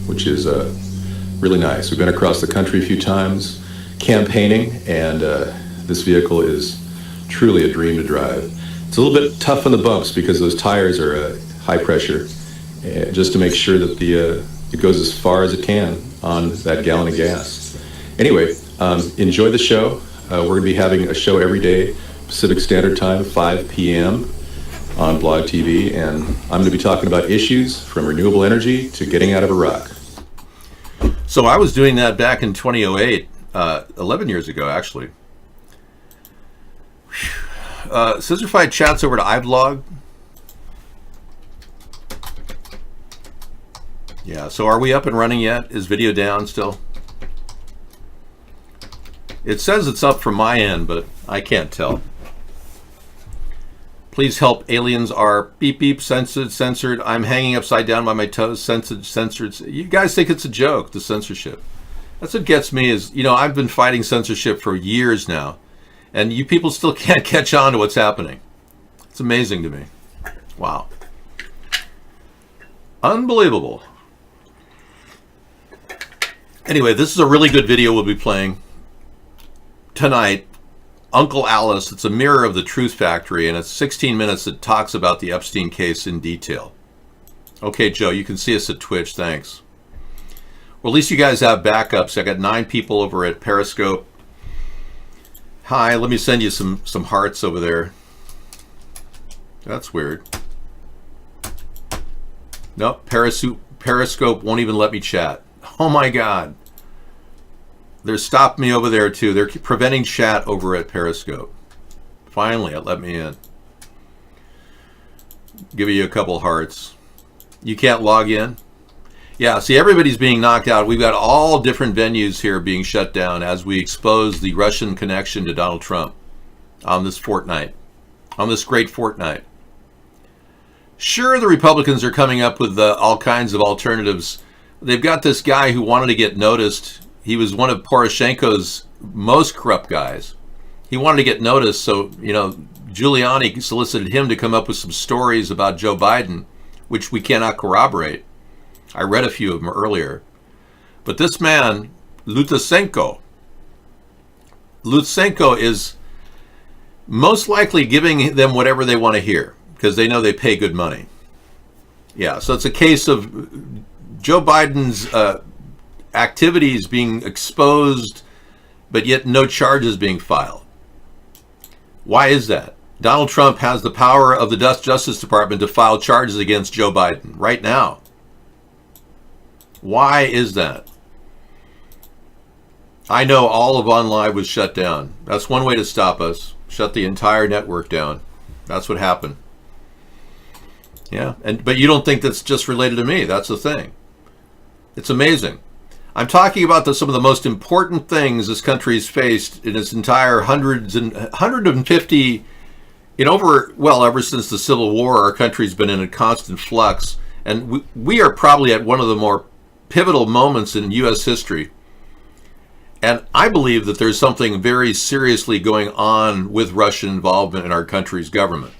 which is really nice. We've been across the country a few times campaigning, and this vehicle is truly a dream to drive. It's a little bit tough on the bumps because those tires are high pressure, just to make sure that it goes as far as it can on that gallon of gas. Anyway, enjoy the show. We're going to be having a show every day, Pacific Standard Time, 5 p.m. on Blog TV, and I'm going to be talking about issues from renewable energy to getting out of Iraq. So I was doing that back in 2008, 11 years ago, actually. Scissorfied chats over to iBlog. Yeah, so are we up and running yet? Is video down still? It says it's up from my end, but I can't tell. Please help. Aliens are beep beep censored. I'm hanging upside down by my toes. Censored. You guys think it's a joke, the censorship. That's what gets me is, I've been fighting censorship for years now, and you people still can't catch on to what's happening. It's amazing to me. Wow. Unbelievable. Anyway, this is a really good video we'll be playing tonight. Uncle Alice, it's a mirror of the Truth Factory, and it's 16 minutes that talks about the Epstein case in detail. Okay, Joe, you can see us at Twitch, thanks. Well, at least you guys have backups. I got 9 people over at Periscope. Hi, let me send you some hearts over there. That's weird. Nope, Periscope won't even let me chat. Oh my God. They're stopping me over there too. They're preventing chat over at Periscope. Finally, it let me in. Give you a couple hearts. You can't log in? Yeah, see, everybody's being knocked out. We've got all different venues here being shut down as we expose the Russian connection to Donald Trump on this fortnight, on this great fortnight. Sure, the Republicans are coming up with all kinds of alternatives. They've got this guy who wanted to get noticed. He was one of Poroshenko's most corrupt guys. He wanted to get noticed, so, Giuliani solicited him to come up with some stories about Joe Biden, which we cannot corroborate. I read a few of them earlier. But this man, Lutsenko is most likely giving them whatever they want to hear, because they know they pay good money. Yeah, so it's a case of Joe Biden's activities being exposed, but yet no charges being filed. Why is that? Donald Trump has the power of the Justice Department to file charges against Joe Biden right now. Why is that? I know all of OnLive was shut down. That's one way to stop us. Shut the entire network down. That's what happened. Yeah, but you don't think that's just related to me. That's the thing. It's amazing. I'm talking about some of the most important things this country's faced in its entire 150, ever since the Civil War, our country's been in a constant flux. And we are probably at one of the more pivotal moments in U.S. history. And I believe that there's something very seriously going on with Russian involvement in our country's government.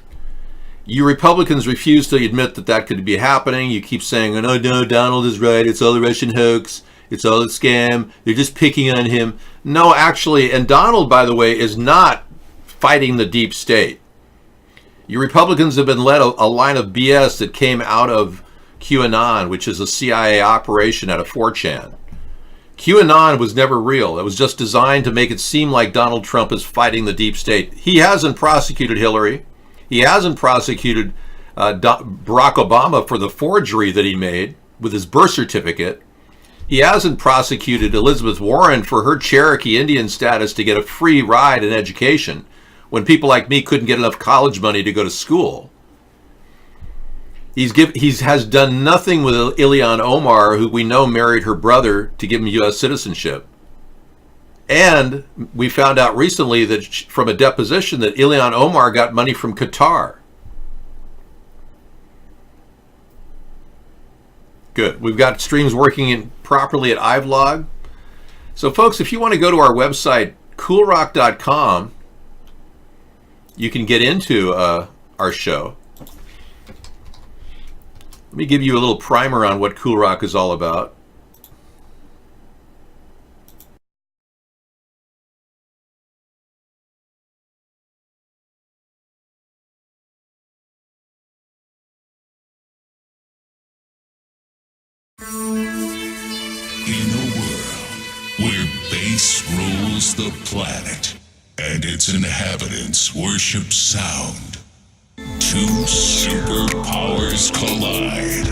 You Republicans refuse to admit that that could be happening. You keep saying, oh, no, Donald is right. It's all a Russian hoax. It's all a scam. They're just picking on him. No, actually, and Donald, by the way, is not fighting the deep state. You Republicans have been led a line of BS that came out of QAnon, which is a CIA operation out of 4chan. QAnon was never real. It was just designed to make it seem like Donald Trump is fighting the deep state. He hasn't prosecuted Hillary. He hasn't prosecuted Barack Obama for the forgery that he made with his birth certificate. He hasn't prosecuted Elizabeth Warren for her Cherokee Indian status to get a free ride in education when people like me couldn't get enough college money to go to school. He has done nothing with Ilhan Omar, who we know married her brother to give him U.S. citizenship. And we found out recently that from a deposition that Ilhan Omar got money from Qatar. Good. We've got streams working properly at iVlog. So folks, if you want to go to our website, coolrock.com, you can get into our show. Let me give you a little primer on what Cool Rock is all about. In a world where bass rules the planet and its inhabitants worship sound, two superpowers collide.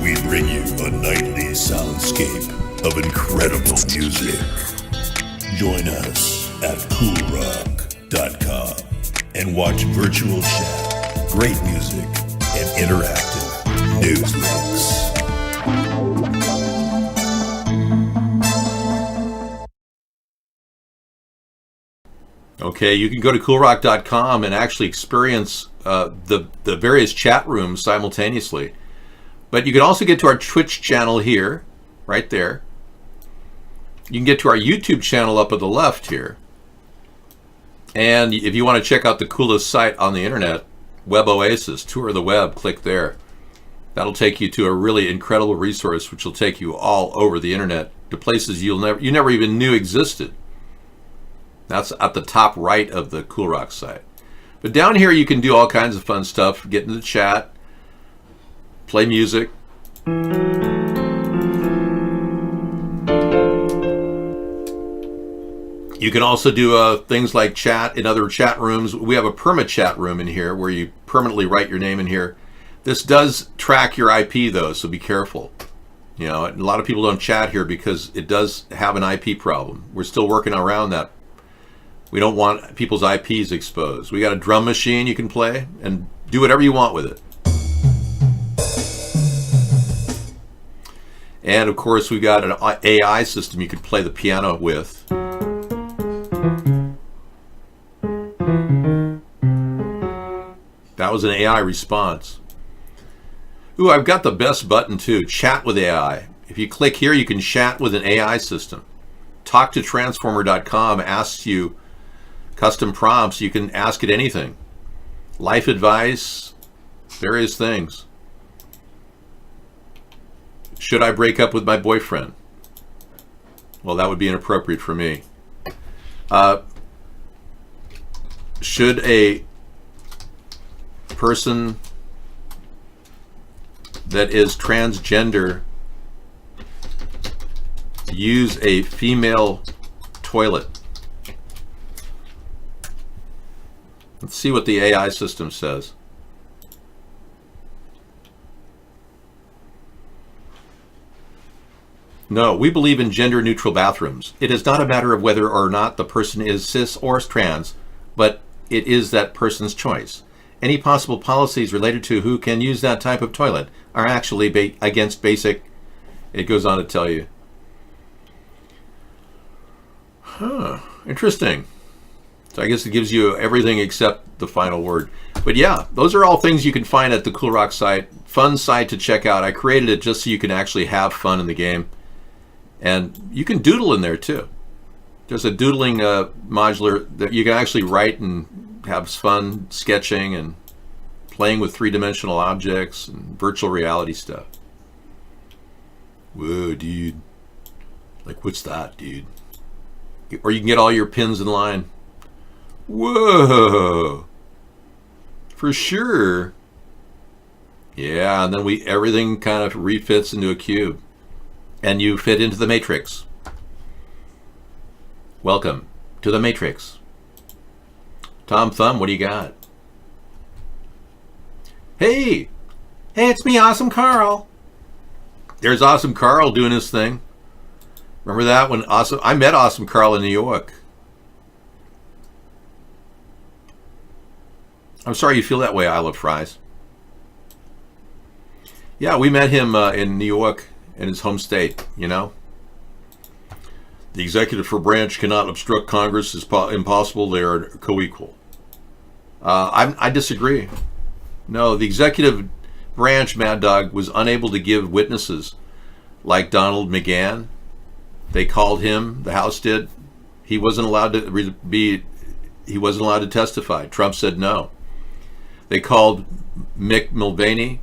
We bring you a nightly soundscape of incredible music. Join us at coolrock.com and watch virtual chat, great music, and interactive news links. Okay, you can go to coolrock.com and actually experience the various chat rooms simultaneously. But you can also get to our Twitch channel here, right there. You can get to our YouTube channel up at the left here. And if you want to check out the coolest site on the internet, Web Oasis, Tour the Web, click there. That'll take you to a really incredible resource which will take you all over the internet to places you never even knew existed. That's at the top right of the Cool Rock site. But down here you can do all kinds of fun stuff. Get into the chat, play music. You can also do things like chat in other chat rooms. We have a perma chat room in here where you permanently write your name in here. This does track your IP though, so be careful. You know, a lot of people don't chat here because it does have an IP problem. We're still working around that. We don't want people's IPs exposed. We got a drum machine you can play and do whatever you want with it. And of course, we've got an AI system you could play the piano with. That was an AI response. Ooh, I've got the best button too, chat with AI. If you click here, you can chat with an AI system. TalkToTransformer.com asks you custom prompts. You can ask it anything. Life advice, various things. Should I break up with my boyfriend? Well, that would be inappropriate for me. Should a person that is transgender use a female toilet? Let's see what the AI system says. No, we believe in gender-neutral bathrooms. It is not a matter of whether or not the person is cis or trans, but it is that person's choice. Any possible policies related to who can use that type of toilet are actually against basic, it goes on to tell you. Huh, interesting. So I guess it gives you everything except the final word. But yeah, those are all things you can find at the Cool Rock site. Fun site to check out. I created it just so you can actually have fun in the game. And you can doodle in there too. There's a doodling modular that you can actually write and have fun sketching and playing with three-dimensional objects and virtual reality stuff. Whoa, dude. Like, what's that, dude? Or you can get all your pins in line. Whoa. For sure. Yeah, and then everything kind of refits into a cube. And you fit into the matrix. Welcome to the matrix. Tom Thumb, what do you got? Hey, it's me, Awesome Carl. There's Awesome Carl doing his thing. Remember that when I met Awesome Carl in New York. I'm sorry you feel that way, Isle of Fries. Yeah, we met him in New York. In his home state, you know. The executive branch cannot obstruct Congress. It's impossible. They are co-equal. I disagree. No, the executive branch, Mad Dog, was unable to give witnesses like Donald McGahn. They called him. The House did. He wasn't allowed to He wasn't allowed to testify. Trump said no. They called Mick Mulvaney.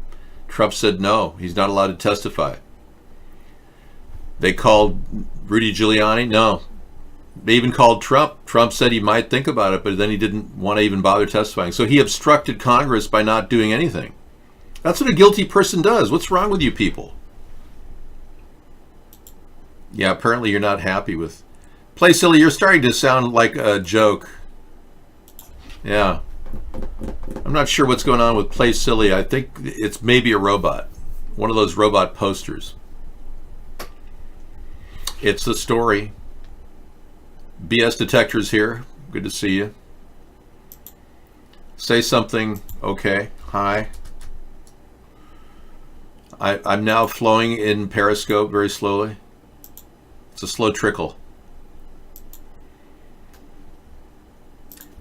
Trump said no. He's not allowed to testify. They called Rudy Giuliani. No. They even called Trump. Trump said he might think about it, but then he didn't want to even bother testifying. So he obstructed Congress by not doing anything. That's what a guilty person does. What's wrong with you people? Yeah, apparently you're not happy with... Play Silly, you're starting to sound like a joke. Yeah. I'm not sure what's going on with Play Silly. I think it's maybe a robot. One of those robot posters. It's the story. BS Detector's here. Good to see you. Say something. Okay. Hi. I'm now flowing in Periscope very slowly. It's a slow trickle.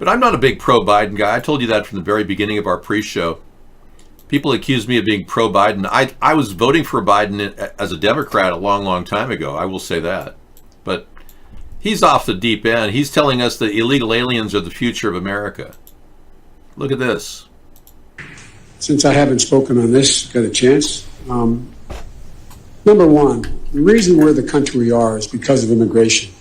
But I'm not a big pro-Biden guy. I told you that from the very beginning of our pre-show. People accuse me of being pro-Biden. I was voting for Biden as a Democrat a long, long time ago. I will say that. But he's off the deep end. He's telling us that illegal aliens are the future of America. Look at this. Since I haven't spoken on this, got a chance. Number one, the reason we're the country we are is because of immigration.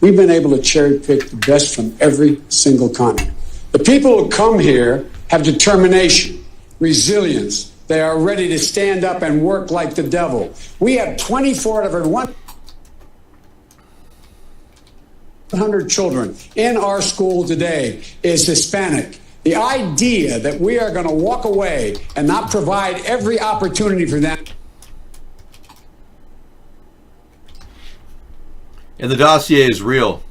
We've been able to cherry pick the best from every single continent. The people who come here have determination. Resilience. They are ready to stand up and work like the devil. We have 24 out of every 100 children in our school today is Hispanic. The idea that we are going to walk away and not provide every opportunity for them. And the dossier is real.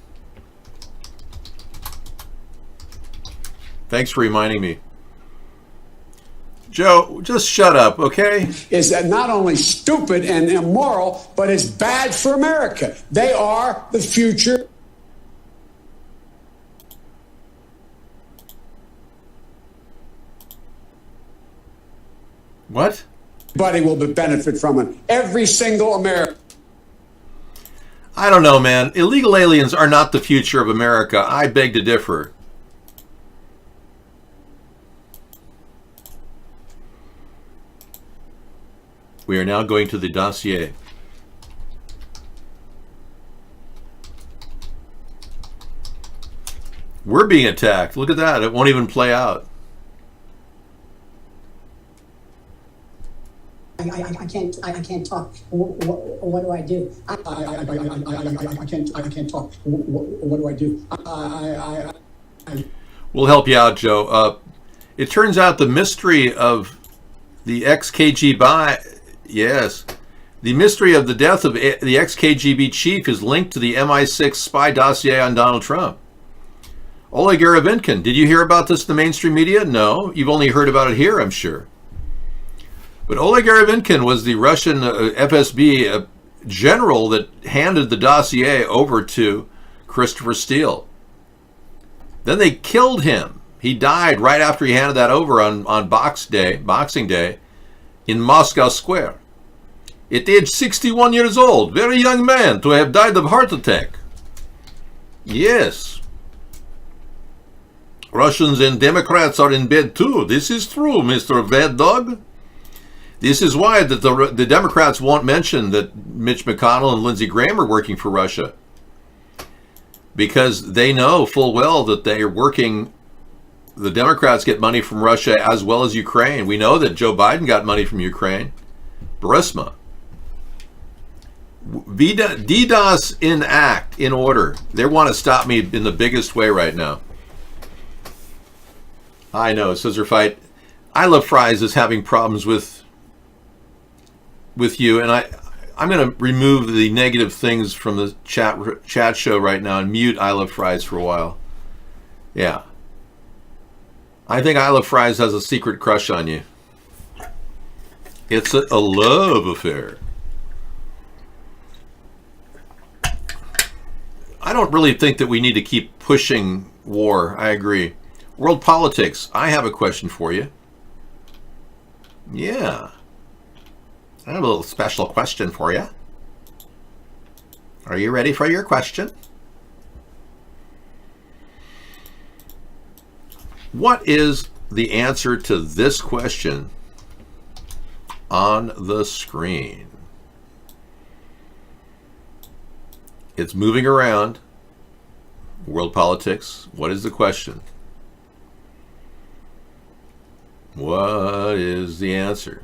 Thanks for reminding me. Joe, just shut up, okay? Is that not only stupid and immoral, but it's bad for America. They are the future. What? Everybody will benefit from it. Every single American. I don't know, man. Illegal aliens are not the future of America. I beg to differ. We are now going to the dossier. We're being attacked. Look at that. It won't even play out. I can't talk. What do I do? I can't talk. What do I do? We'll help you out, Joe. It turns out the mystery of the ex-KGB, yes, the mystery of the death of the ex-KGB chief is linked to the MI6 spy dossier on Donald Trump. Oleg Garavinkin, did you hear about this in the mainstream media? No, you've only heard about it here, I'm sure. But Oleg Garavinkin was the Russian FSB general that handed the dossier over to Christopher Steele. Then they killed him. He died right after he handed that over on Boxing Day in Moscow Square. At age 61 years old, very young man to have died of heart attack. Yes. Russians and Democrats are in bed too. This is true, Mr. Bad Dog. This is why that the Democrats won't mention that Mitch McConnell and Lindsey Graham are working for Russia. Because they know full well that they are working, the Democrats get money from Russia as well as Ukraine. We know that Joe Biden got money from Ukraine. Burisma. DDoS in order. They want to stop me in the biggest way right now. I know, Scissor Fight. I Love Fries is having problems with you, and I'm going to remove the negative things from the chat show right now and mute I Love Fries for a while. Yeah. I think I Love Fries has a secret crush on you. It's a love affair. I don't really think that we need to keep pushing war. I agree. World politics. I have a question for you. Yeah. I have a little special question for you. Are you ready for your question? What is the answer to this question on the screen? It's moving around. World politics. What is the question? What is the answer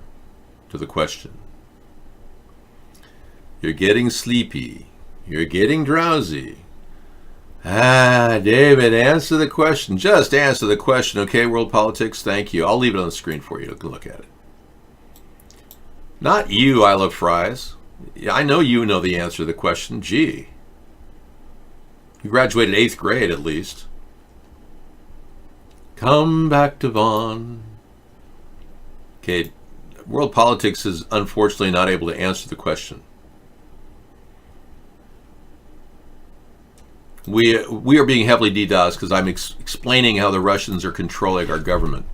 to the question? You're getting sleepy. You're getting drowsy. David, answer the question. Just answer the question, okay, World Politics? Thank you. I'll leave it on the screen for you to look at it. Not you, I Love Fries. I know you know the answer to the question. Gee. You graduated 8th grade, at least. Come back to Vaughn. Okay, World Politics is unfortunately not able to answer the question. We are being heavily DDoSed because I'm explaining how the Russians are controlling our government.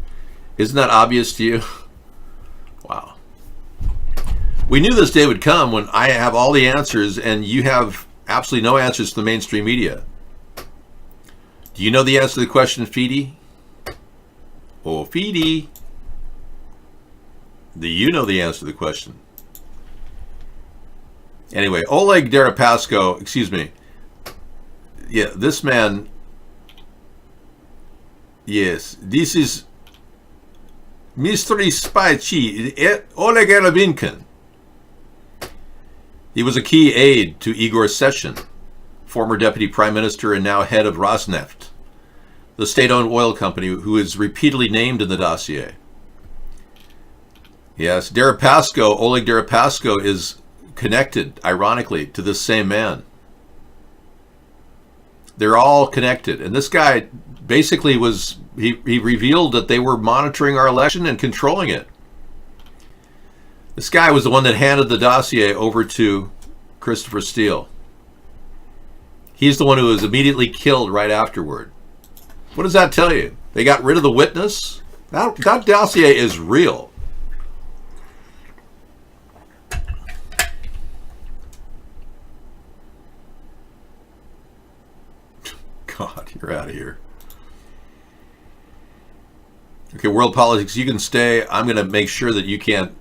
Isn't that obvious to you? Wow. We knew this day would come when I have all the answers and you have absolutely no answers to the mainstream media. Do you know the answer to the question, Feedy? Oh, Feedy. Do you know the answer to the question? Anyway, Oleg Deripaska, excuse me. Yeah, this man, yes, this is Mystery Spy Chief, Oleg Garavinkin. He was a key aide to Igor Sechin, former deputy prime minister and now head of Rosneft, the state-owned oil company who is repeatedly named in the dossier. Yes, Deripaska, Oleg Deripaska is connected, ironically, to this same man. They're all connected. And this guy basically was, he revealed that they were monitoring our election and controlling it. This guy was the one that handed the dossier over to Christopher Steele. He's the one who was immediately killed right afterward. What does that tell you? They got rid of the witness? That dossier is real. God, you're out of here. Okay, World Politics, you can stay. I'm going to make sure that you can't.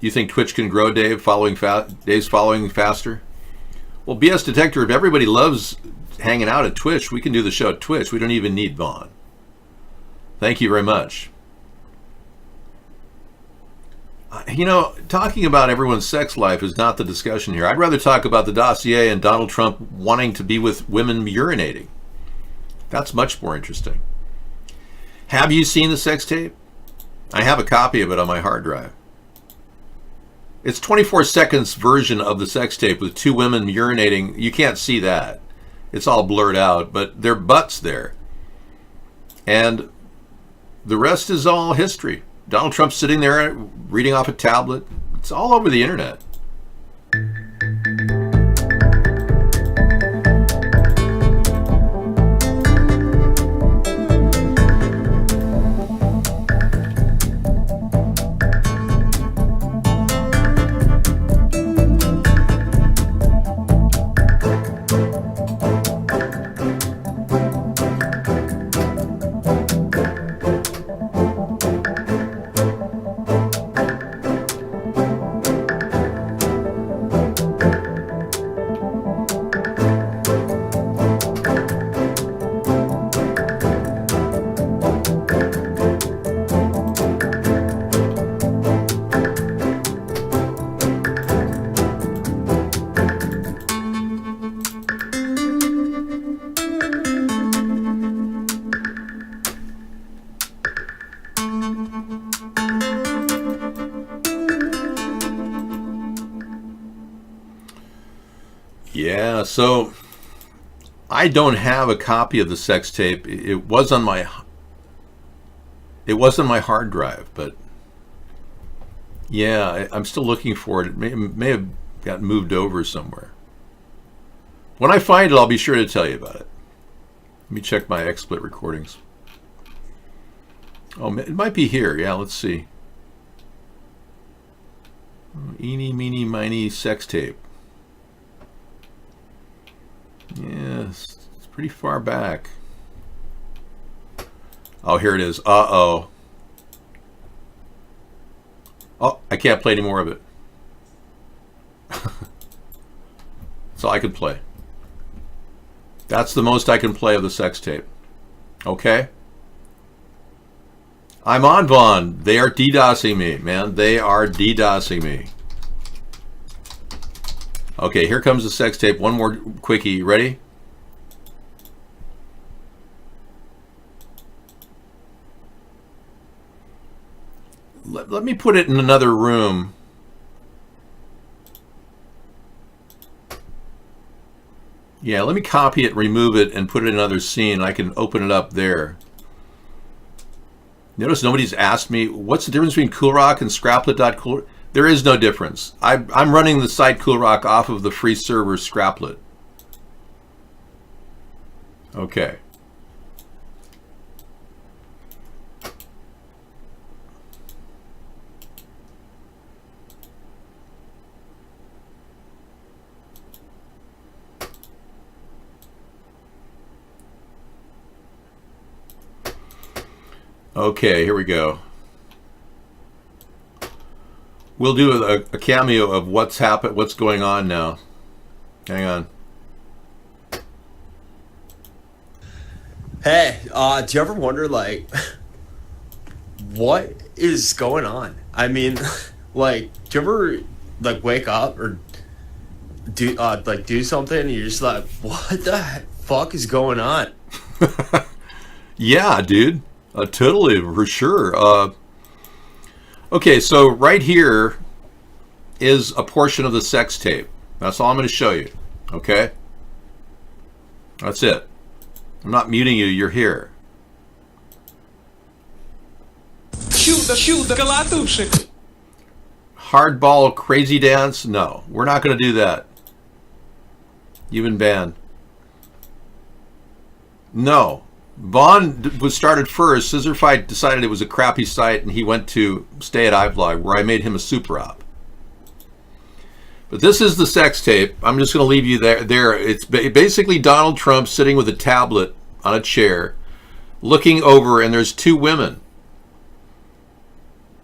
You think Twitch can grow, Dave, days following faster? Well, BS Detector, if everybody loves hanging out at Twitch, we can do the show at Twitch. We don't even need Vaughn. Thank you very much. You know, talking about everyone's sex life is not the discussion here. I'd rather talk about the dossier and Donald Trump wanting to be with women urinating. That's much more interesting. Have you seen the sex tape? I have a copy of it on my hard drive. It's 24 seconds version of the sex tape with two women urinating. You can't see that. It's all blurred out, but their butts there. And the rest is all history. Donald Trump's sitting there reading off a tablet. It's all over the internet. Yeah, so I don't have a copy of the sex tape. It was on my hard drive, but yeah, I'm still looking for it. It may have gotten moved over somewhere. When I find it, I'll be sure to tell you about it. Let me check my XSplit recordings. Oh, it might be here. Yeah, let's see. Eeny, meeny, miny sex tape. Yes, it's pretty far back. Oh, here it is. Uh-oh. Oh, I can't play any more of it. That's all I can play. That's the most I can play of the sex tape. Okay? I'm on Vaughn. They are DDoSing me, man. They are DDoSing me. Okay, here comes the sex tape. One more quickie. Ready? Let me put it in another room. Yeah, let me copy it, remove it, and put it in another scene. I can open it up there. Notice nobody's asked me, what's the difference between CoolRock and Scraplet.cool? There is no difference. I'm running the site CoolRock off of the free server Scraplet. Okay. Okay, here we go. We'll do a cameo of what's happened, what's going on now. Hang on. Hey, do you ever wonder, like, what is going on? I mean, like, do you ever, like, wake up or do something and you're just like, what the fuck is going on? Yeah, dude. Totally, for sure. Okay, so right here is a portion of the sex tape. That's all I'm going to show you. Okay? That's it. I'm not muting you. You're here. Hardball crazy dance? No, we're not going to do that. You've been banned. No. Vaughn was started first. Scissor Fight decided it was a crappy site, and he went to stay at iVlog, where I made him a super op. But this is the sex tape. I'm just going to leave you there. It's basically Donald Trump sitting with a tablet on a chair, looking over, and there's two women,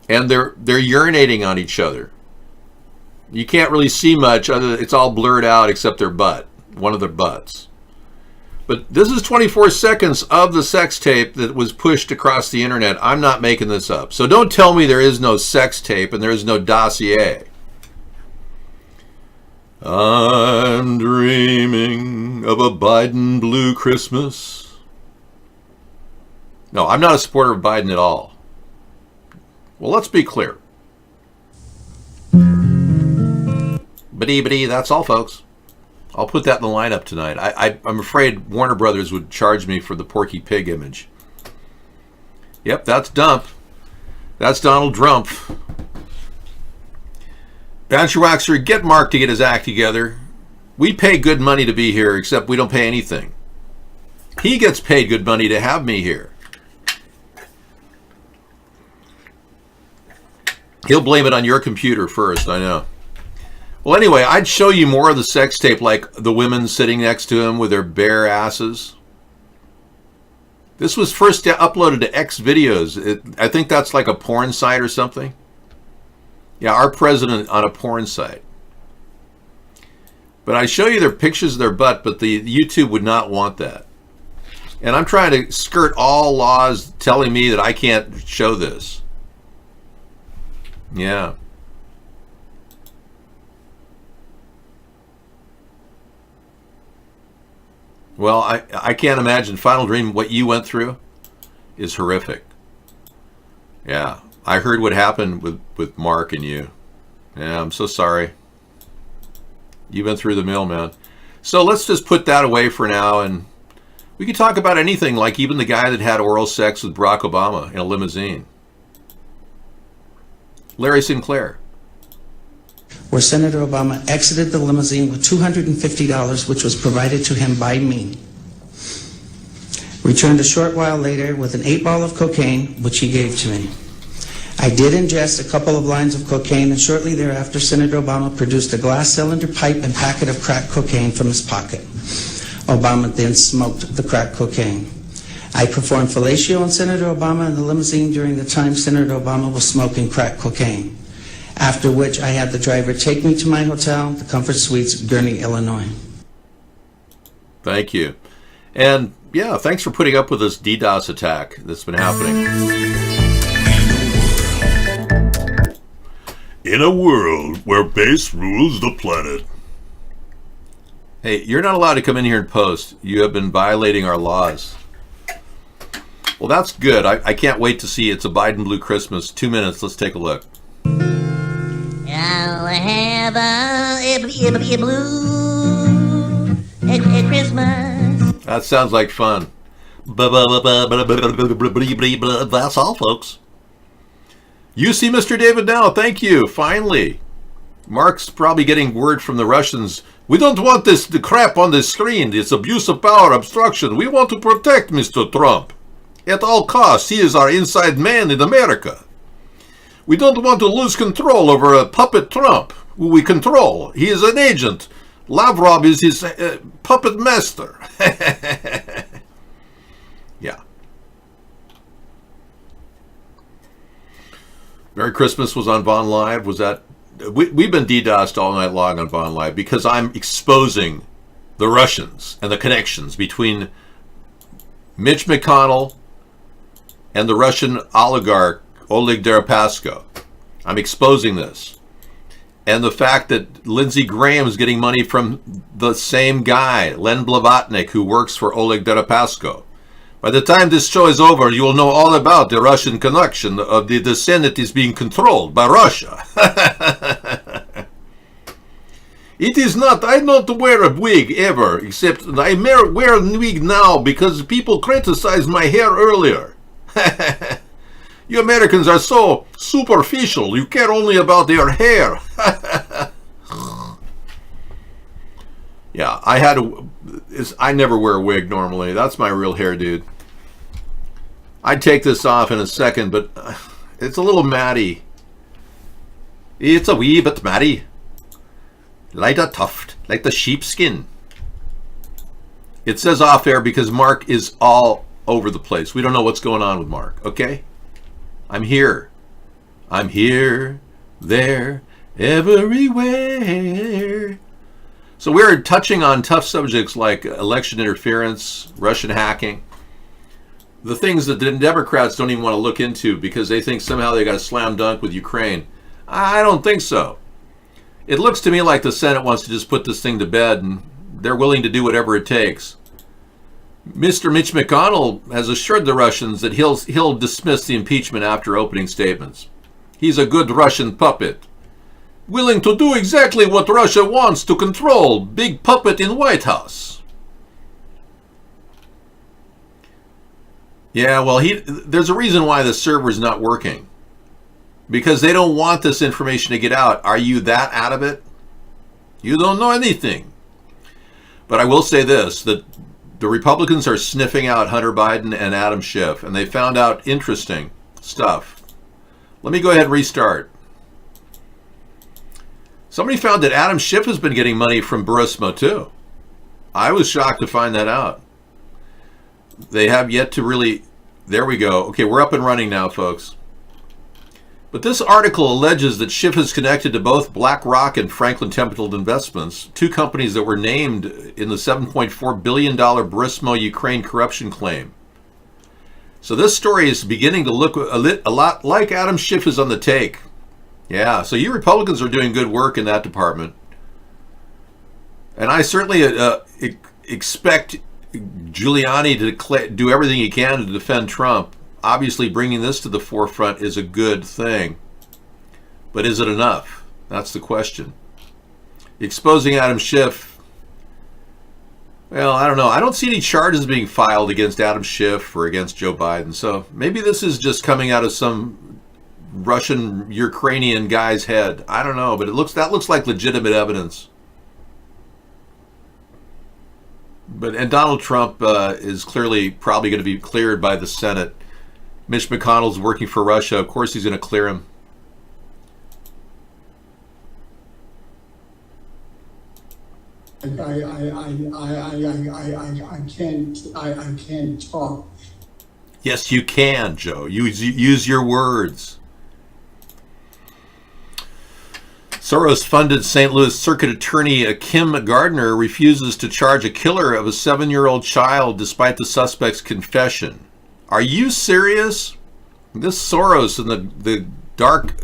and they're urinating on each other. You can't really see much. It's all blurred out except their butt, one of their butts. But this is 24 seconds of the sex tape that was pushed across the internet. I'm not making this up. So don't tell me there is no sex tape and there is no dossier. I'm dreaming of a Biden blue Christmas. No, I'm not a supporter of Biden at all. Well, let's be clear. Bitty, that's all, folks. I'll put that in the lineup tonight. I'm afraid Warner Brothers would charge me for the Porky Pig image. Yep, that's Dump. That's Donald Trump. Bouncer Waxer, get Mark to get his act together. We pay good money to be here, except we don't pay anything. He gets paid good money to have me here. He'll blame it on your computer first, I know. Well, anyway, I'd show you more of the sex tape, like the women sitting next to him with their bare asses. This was first uploaded to X videos. I think that's like a porn site or something. Yeah, our president on a porn site. But I show you their pictures of their butt, but the YouTube would not want that. And I'm trying to skirt all laws telling me that I can't show this. Yeah. Well, I can't imagine. Final Dream, what you went through is horrific. Yeah. I heard what happened with Mark and you. Yeah, I'm so sorry. You've been through the mill, man. So let's just put that away for now, and we can talk about anything, like even the guy that had oral sex with Barack Obama in a limousine. Larry Sinclair. Where Senator Obama exited the limousine with $250, which was provided to him by me. Returned a short while later with an 8-ball of cocaine, which he gave to me. I did ingest a couple of lines of cocaine, and shortly thereafter, Senator Obama produced a glass cylinder pipe and packet of crack cocaine from his pocket. Obama then smoked the crack cocaine. I performed fellatio on Senator Obama in the limousine during the time Senator Obama was smoking crack cocaine. After which I had the driver take me to my hotel, the Comfort Suites, Gurnee, Illinois. Thank you. And yeah, thanks for putting up with this DDoS attack that's been happening. In a world where bass rules the planet. Hey, you're not allowed to come in here and post. You have been violating our laws. Well, that's good. I can't wait to see It's a Biden Blue Christmas. 2 minutes. Let's take a look. I'll have a blue at Christmas. That sounds like fun. That's all, folks. You see Mr. David now. Thank you. Finally. Mark's probably getting word from the Russians. We don't want the crap on the screen. It's abuse of power, obstruction. We want to protect Mr. Trump. At all costs, he is our inside man in America. We don't want to lose control over a puppet Trump who we control. He is an agent. Lavrov is his puppet master. Yeah. Merry Christmas was on Vaughn Live. Was that? We've been DDoSed all night long on Vaughn Live because I'm exposing the Russians and the connections between Mitch McConnell and the Russian oligarch Oleg Deripaska. I'm exposing this. And the fact that Lindsey Graham is getting money from the same guy, Len Blavatnik, who works for Oleg Deripaska. By the time this show is over, you will know all about the Russian connection of the Senate is being controlled by Russia. It is not, I don't wear a wig ever, except I wear a wig now because people criticized my hair earlier. You Americans are so superficial. You care only about your hair. Yeah, I never wear a wig normally. That's my real hair, dude. I'd take this off in a second, but it's a little matty. It's a wee bit matty. Like a tuft, like the sheepskin. It says off air because Mark is all over the place. We don't know what's going on with Mark, okay? I'm here. I'm here, there, everywhere. So we're touching on tough subjects like election interference, Russian hacking, the things that the Democrats don't even want to look into because they think somehow they got a slam dunk with Ukraine. I don't think so. It looks to me like the Senate wants to just put this thing to bed, and they're willing to do whatever it takes. Mr. Mitch McConnell has assured the Russians that he'll dismiss the impeachment after opening statements. He's a good Russian puppet, willing to do exactly what Russia wants to control. Big puppet in White House. Yeah, well, there's a reason why the server's not working. Because they don't want this information to get out. Are you that out of it? You don't know anything. But I will say this, that the Republicans are sniffing out Hunter Biden and Adam Schiff, and they found out interesting stuff. Let me go ahead and restart. Somebody found that Adam Schiff has been getting money from Burisma too. I was shocked to find that out. They have yet to really... There we go. Okay, we're up and running now, folks. But this article alleges that Schiff is connected to both BlackRock and Franklin Templeton Investments, two companies that were named in the $7.4 billion Burisma Ukraine corruption claim. So this story is beginning to look a lot like Adam Schiff is on the take. Yeah, so you Republicans are doing good work in that department. And I certainly expect Giuliani to do everything he can to defend Trump. Obviously, bringing this to the forefront is a good thing. But is it enough? That's the question. Exposing Adam Schiff, well, I don't know. I don't see any charges being filed against Adam Schiff or against Joe Biden. So maybe this is just coming out of some Russian Ukrainian guy's head. I don't know, but that looks like legitimate evidence. And Donald Trump is clearly probably going to be cleared by the Senate. Mitch McConnell's working for Russia. Of course he's going to clear him. I can't talk. Yes, you can, Joe. Use your words. Soros-funded St. Louis Circuit Attorney Kim Gardner refuses to charge a killer of a 7-year-old child despite the suspect's confession. Are you serious? This Soros and the dark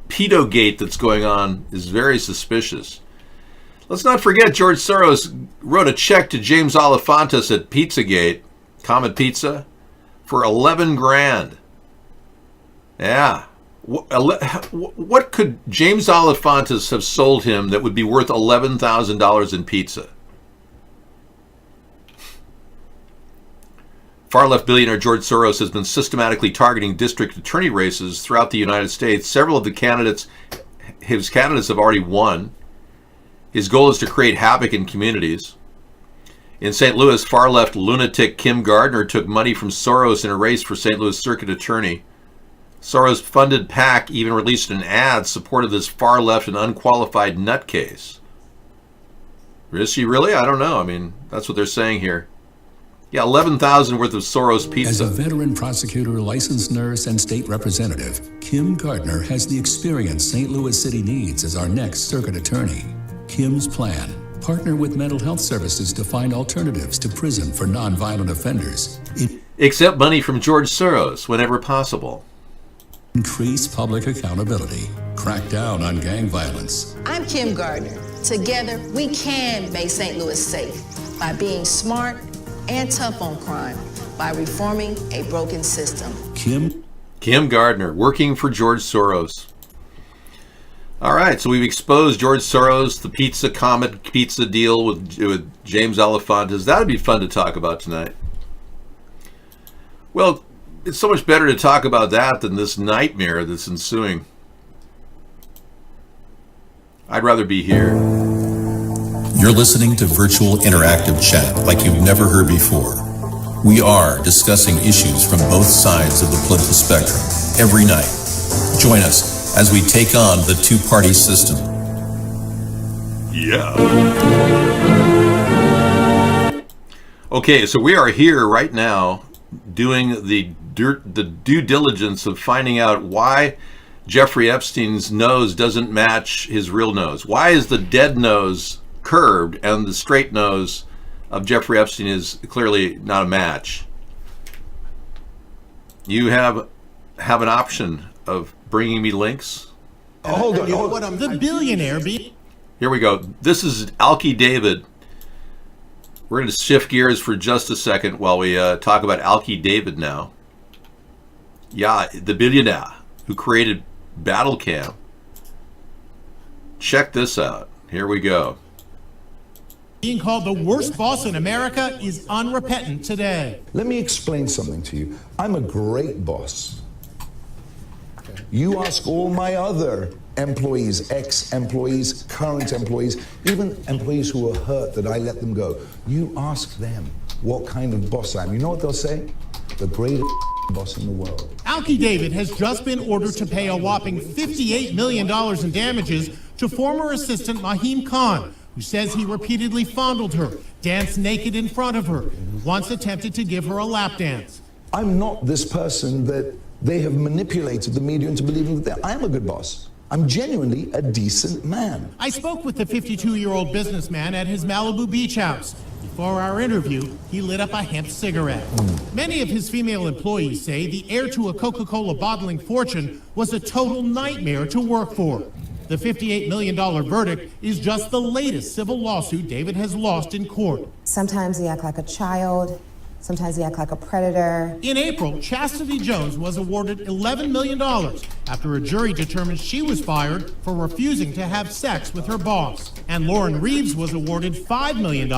pedogate that's going on is very suspicious. Let's not forget George Soros wrote a check to James Alefantis at Pizzagate, Comet Pizza, for $11,000. Yeah. What could James Alefantis have sold him that would be worth $11,000 in pizza? Far-left billionaire George Soros has been systematically targeting district attorney races throughout the United States. Several of his candidates have already won. His goal is to create havoc in communities. In St. Louis, far-left lunatic Kim Gardner took money from Soros in a race for St. Louis Circuit Attorney. Soros-funded PAC even released an ad supporting this far-left and unqualified nutcase. Is she really? I don't know. I mean, that's what they're saying here. Yeah, $11,000 worth of Soros pizza. As a veteran prosecutor, licensed nurse, and state representative, Kim Gardner has the experience St. Louis City needs as our next circuit attorney. Kim's plan: partner with mental health services to find alternatives to prison for nonviolent offenders. Accept money from George Soros whenever possible. Increase public accountability. Crack down on gang violence. I'm Kim Gardner. Together, we can make St. Louis safe by being smart and tough on crime, by reforming a broken system. Kim Gardner, working for George Soros. All right, so we've exposed George Soros, the Comet Pizza deal with James Alefantis. That'd be fun to talk about tonight. Well, it's so much better to talk about that than this nightmare that's ensuing. I'd rather be here. You're listening to virtual interactive chat like you've never heard before. We are discussing issues from both sides of the political spectrum every night. Join us as we take on the two-party system. Yeah. Okay, so we are here right now doing the due diligence of finding out why Jeffrey Epstein's nose doesn't match his real nose. Why is the dead nose curved, and the straight nose of Jeffrey Epstein is clearly not a match. You have an option of bringing me links. Hold on. The billionaire Here we go. This is Alki David. We're going to shift gears for just a second while we talk about Alki David now. Yeah, the billionaire who created Battlecam. Check this out. Here we go. being called the worst boss in America is unrepentant today. Let me explain something to you. I'm a great boss. You ask all my other employees, ex-employees, current employees, even employees who are hurt that I let them go. You ask them what kind of boss I am. You know what they'll say? The greatest boss in the world. Alki David has just been ordered to pay a whopping $58 million in damages to former assistant Mahim Khan, who says he repeatedly fondled her, danced naked in front of her, once attempted to give her a lap dance. I'm not this person that they have manipulated the media into believing that I am a good boss. I'm genuinely a decent man. I spoke with the 52-year-old businessman at his Malibu beach house. Before our interview, he lit up a hemp cigarette. Many of his female employees say the heir to a Coca-Cola bottling fortune was a total nightmare to work for. The $58 million verdict is just the latest civil lawsuit David has lost in court. Sometimes they act like a child. Sometimes they act like a predator. In April, Chastity Jones was awarded $11 million after a jury determined she was fired for refusing to have sex with her boss. And Lauren Reeves was awarded $5 million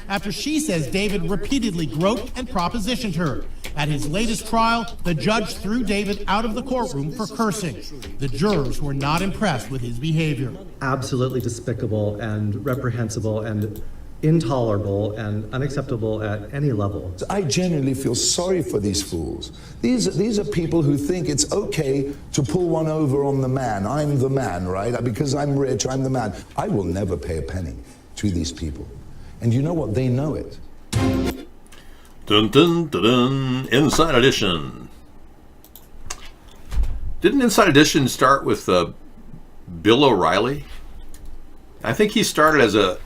after she says David repeatedly groped and propositioned her. At his latest trial, the judge threw David out of the courtroom for cursing. The jurors were not impressed with his behavior. Absolutely despicable and reprehensible and intolerable and unacceptable at any level. I genuinely feel sorry for these fools. These are people who think it's okay to pull one over on the man. I'm the man, right? Because I'm rich, I'm the man. I will never pay a penny to these people. And you know what? They know it. Dun dun dun dun. Inside Edition. Didn't Inside Edition start with Bill O'Reilly? I think he started as an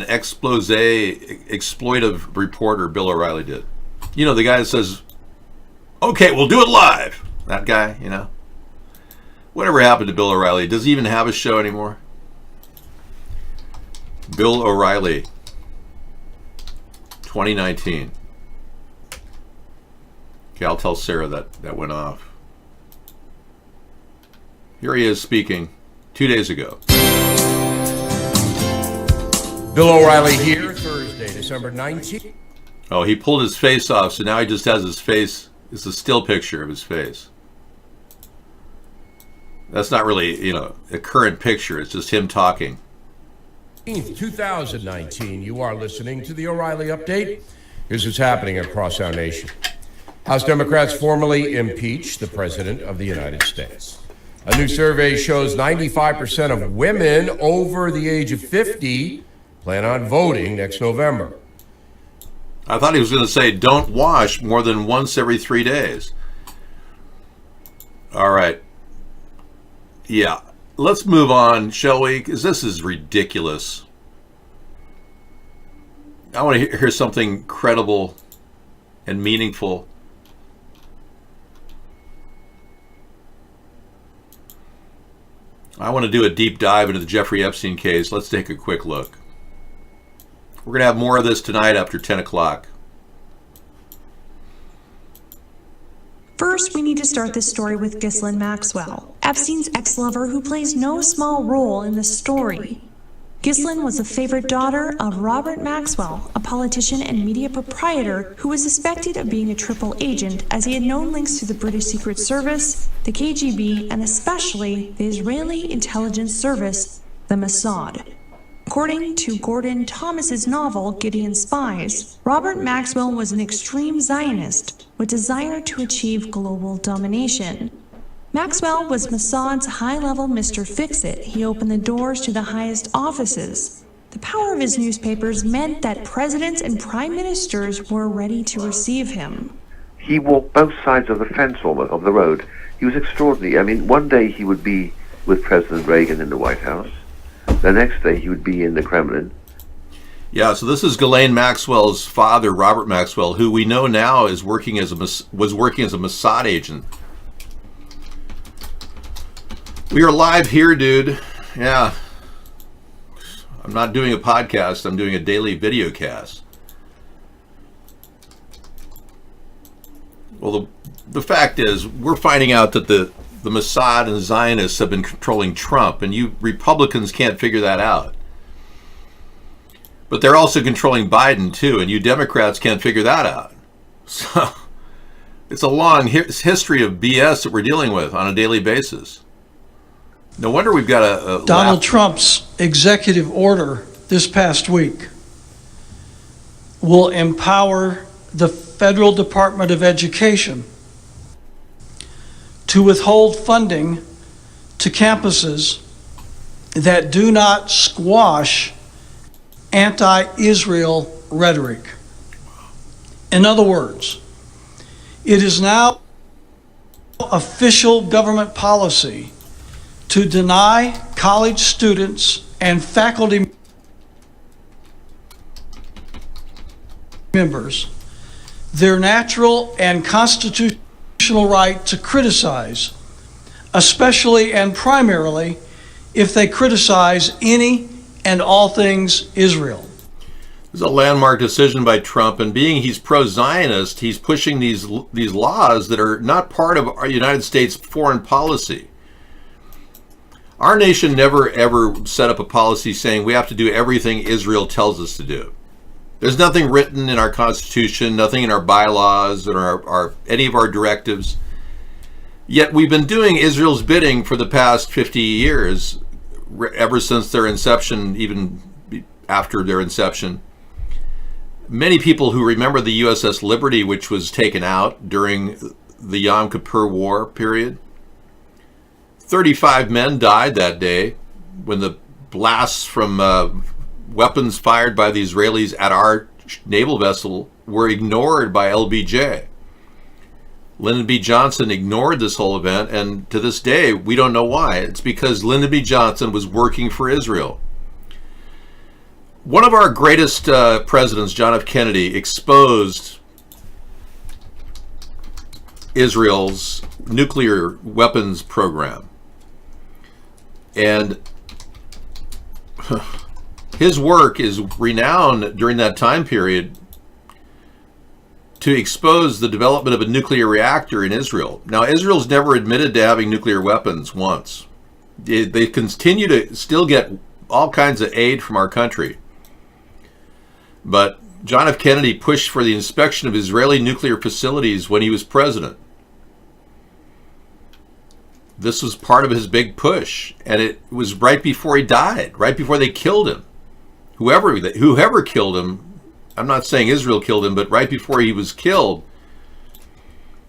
exploitive reporter. Bill O'Reilly did. You know, the guy that says, okay, we'll do it live. That guy, you know. Whatever happened to Bill O'Reilly? Does he even have a show anymore? Bill O'Reilly, 2019. Okay, I'll tell Sarah that went off. Here he is speaking 2 days ago. Bill O'Reilly here, Thursday, December 19th. Oh, he pulled his face off, so now he just has his face. It's a still picture of his face. That's not really, you know, a current picture. It's just him talking. 2019, you are listening to the O'Reilly Update. Here's what's happening across our nation. House Democrats formally impeached the President of the United States. A new survey shows 95% of women over the age of 50 plan on voting next November. I thought he was going to say, don't wash more than once every 3 days. All right. Yeah. Let's move on, shall we? Because this is ridiculous. I want to hear something credible and meaningful. I want to do a deep dive into the Jeffrey Epstein case. Let's take a quick look. We're going to have more of this tonight after 10 o'clock. First, we need to start this story with Ghislaine Maxwell, Epstein's ex-lover who plays no small role in the story. Ghislaine was a favorite daughter of Robert Maxwell, a politician and media proprietor who was suspected of being a triple agent as he had known links to the British Secret Service, the KGB, and especially the Israeli intelligence service, the Mossad. According to Gordon Thomas's novel, Gideon's Spies, Robert Maxwell was an extreme Zionist with desire to achieve global domination. Maxwell was Mossad's high-level Mr. Fix-It. He opened the doors to the highest offices. The power of his newspapers meant that presidents and prime ministers were ready to receive him. He walked both sides of the fence almost, of the road. He was extraordinary. I mean, one day he would be with President Reagan in the White House. The next day he would be in the Kremlin. Yeah, so this is Ghislaine Maxwell's father, Robert Maxwell, who we know now is working as was working as a Mossad agent. We are live here, dude. Yeah. I'm not doing a podcast. I'm doing a daily video cast. Well, the fact is, we're finding out that the Mossad and Zionists have been controlling Trump, and you Republicans can't figure that out. But they're also controlling Biden, too, and you Democrats can't figure that out. So it's a long history of BS that we're dealing with on a daily basis. No wonder we've got a Donald Trump's executive order this past week will empower the Federal Department of Education to withhold funding to campuses that do not squash anti-Israel rhetoric. In other words, it is now official government policy to deny college students and faculty members their natural and constitutional right to criticize, especially and primarily if they criticize any and all things Israel. This is a landmark decision by Trump, and being he's pro-Zionist, he's pushing these laws that are not part of our United States foreign policy. Our nation never ever set up a policy saying we have to do everything Israel tells us to do. There's nothing written in our Constitution, nothing in our bylaws, or any of our directives. Yet we've been doing Israel's bidding for the past 50 years, ever since their inception, even after their inception. Many people who remember the USS Liberty, which was taken out during the Yom Kippur War period, 35 men died that day when the blasts from weapons fired by the Israelis at our naval vessel were ignored by LBJ. Lyndon B. Johnson ignored this whole event, and to this day, we don't know why. It's because Lyndon B. Johnson was working for Israel. One of our greatest presidents, John F. Kennedy, exposed Israel's nuclear weapons program. And his work is renowned during that time period to expose the development of a nuclear reactor in Israel. Now, Israel's never admitted to having nuclear weapons once. They continue to still get all kinds of aid from our country. But John F. Kennedy pushed for the inspection of Israeli nuclear facilities when he was president. This was part of his big push, and it was right before he died, right before they killed him. Whoever killed him, I'm not saying Israel killed him, but right before he was killed,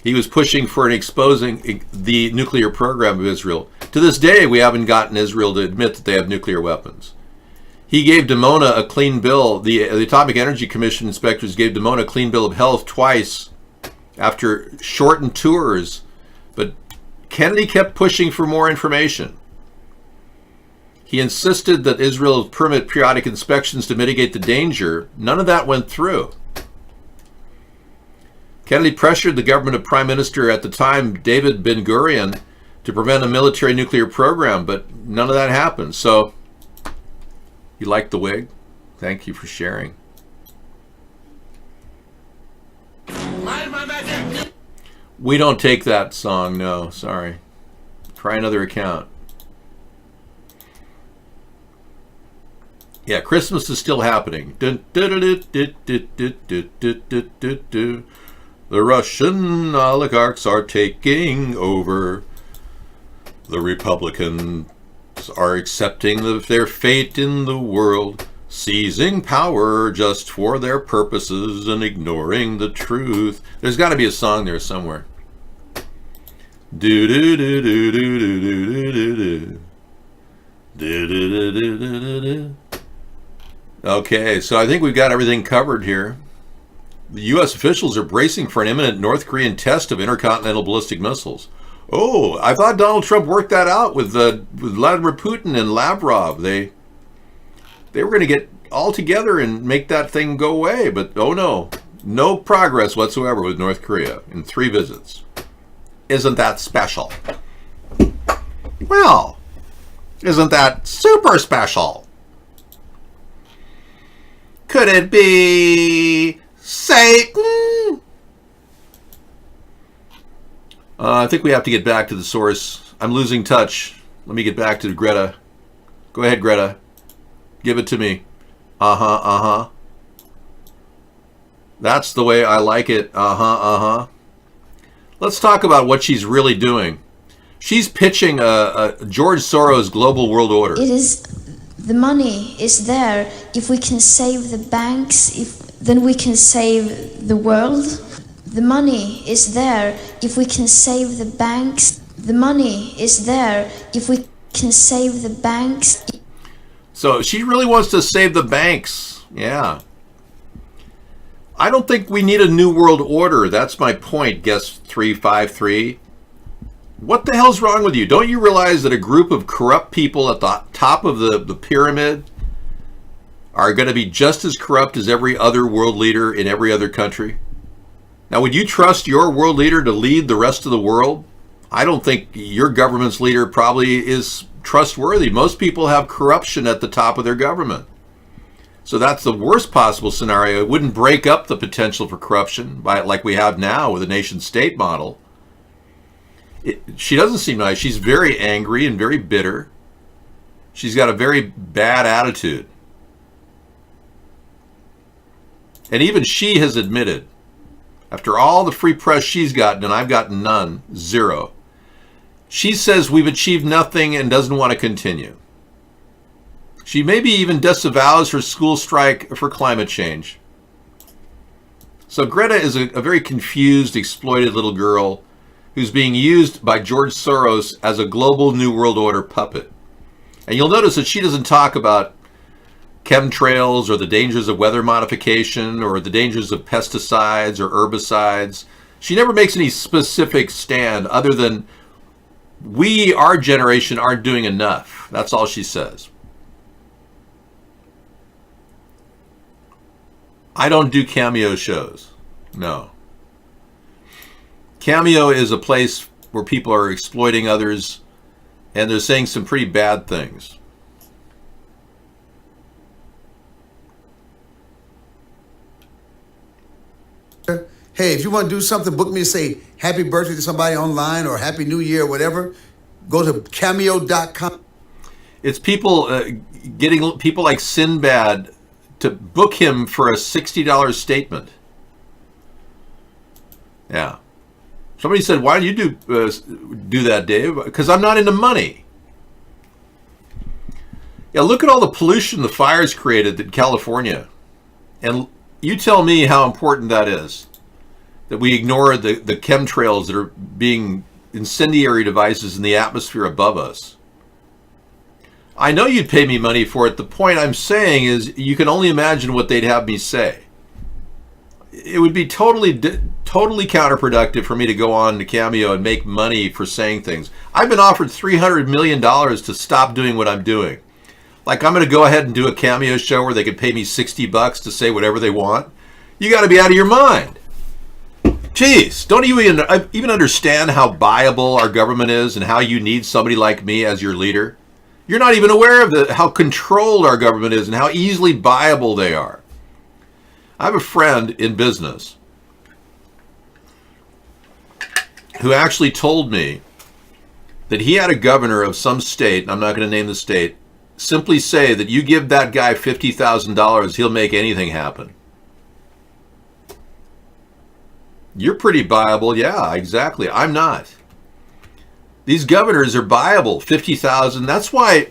he was pushing for exposing the nuclear program of Israel. To this day, we haven't gotten Israel to admit that they have nuclear weapons. He gave Dimona a clean bill. The Atomic Energy Commission inspectors gave Dimona a clean bill of health twice after shortened tours, but Kennedy kept pushing for more information. He insisted that Israel permit periodic inspections to mitigate the danger. None of that went through. Kennedy pressured the government of Prime Minister at the time, David Ben-Gurion, to prevent a military nuclear program, but none of that happened. So, you like the wig? Thank you for sharing. We don't take that song, no, sorry. Try another account. Yeah, Christmas is still happening. The Russian oligarchs are taking over. The Republicans are accepting their fate in the world, seizing power just for their purposes and ignoring the truth. There's got to be a song there somewhere. Do do do do do do do do do do do do do do. Okay, so I think we've got everything covered here. The U.S. officials are bracing for an imminent North Korean test of intercontinental ballistic missiles. Oh, I thought Donald Trump worked that out with Vladimir Putin and Lavrov. They They were going to get all together and make that thing go away. But oh no, no progress whatsoever with North Korea in 3 visits. Isn't that special? Well, isn't that super special? Could it be Satan? I think we have to get back to the source. I'm losing touch. Let me get back to Greta. Go ahead, Greta. Give it to me. Uh-huh. That's the way I like it. Uh-huh. Let's talk about what she's really doing. She's pitching a George Soros global world order. It is, the money is there. If we can save the banks, then we can save the world. The money is there. If we can save the banks, the money is there. If we can save the banks. So she really wants to save the banks. Yeah. I don't think we need a new world order. That's my point, guest 353. What the hell's wrong with you? Don't you realize that a group of corrupt people at the top of the pyramid are going to be just as corrupt as every other world leader in every other country? Now, would you trust your world leader to lead the rest of the world? I don't think your government's leader probably is trustworthy. Most people have corruption at the top of their government. So that's the worst possible scenario. It wouldn't break up the potential for corruption like we have now with a nation-state model. She doesn't seem nice. She's very angry and very bitter. She's got a very bad attitude. And even she has admitted, after all the free press she's gotten, and I've gotten none, 0, she says we've achieved nothing and doesn't want to continue. She maybe even disavows her school strike for climate change. So Greta is a very confused, exploited little girl who's being used by George Soros as a global New World Order puppet. And you'll notice that she doesn't talk about chemtrails or the dangers of weather modification or the dangers of pesticides or herbicides. She never makes any specific stand other than we, our generation, aren't doing enough. That's all she says. I don't do Cameo shows. No. Cameo is a place where people are exploiting others and they're saying some pretty bad things. Hey, if you want to do something, book me and say happy birthday to somebody online or happy new year or whatever, go to cameo.com. It's people getting people like Sinbad to book him for a $60 statement. Yeah. Somebody said, why do you do that, Dave? Because I'm not into money. Yeah, look at all the pollution the fires created in California. And you tell me how important that is. That we ignore the chemtrails that are being incendiary devices in the atmosphere above us. I know you'd pay me money for it. The point I'm saying is you can only imagine what they'd have me say. It would be totally counterproductive for me to go on to Cameo and make money for saying things. I've been offered $300 million to stop doing what I'm doing. Like I'm going to go ahead and do a Cameo show where they could pay me $60 to say whatever they want. You got to be out of your mind. Jeez, don't you even understand how buyable our government is and how you need somebody like me as your leader? You're not even aware of how controlled our government is and how easily buyable they are. I have a friend in business who actually told me that he had a governor of some state, and I'm not going to name the state, simply say that you give that guy $50,000, he'll make anything happen. You're pretty buyable. Yeah, exactly. I'm not. These governors are buyable. 50,000. That's why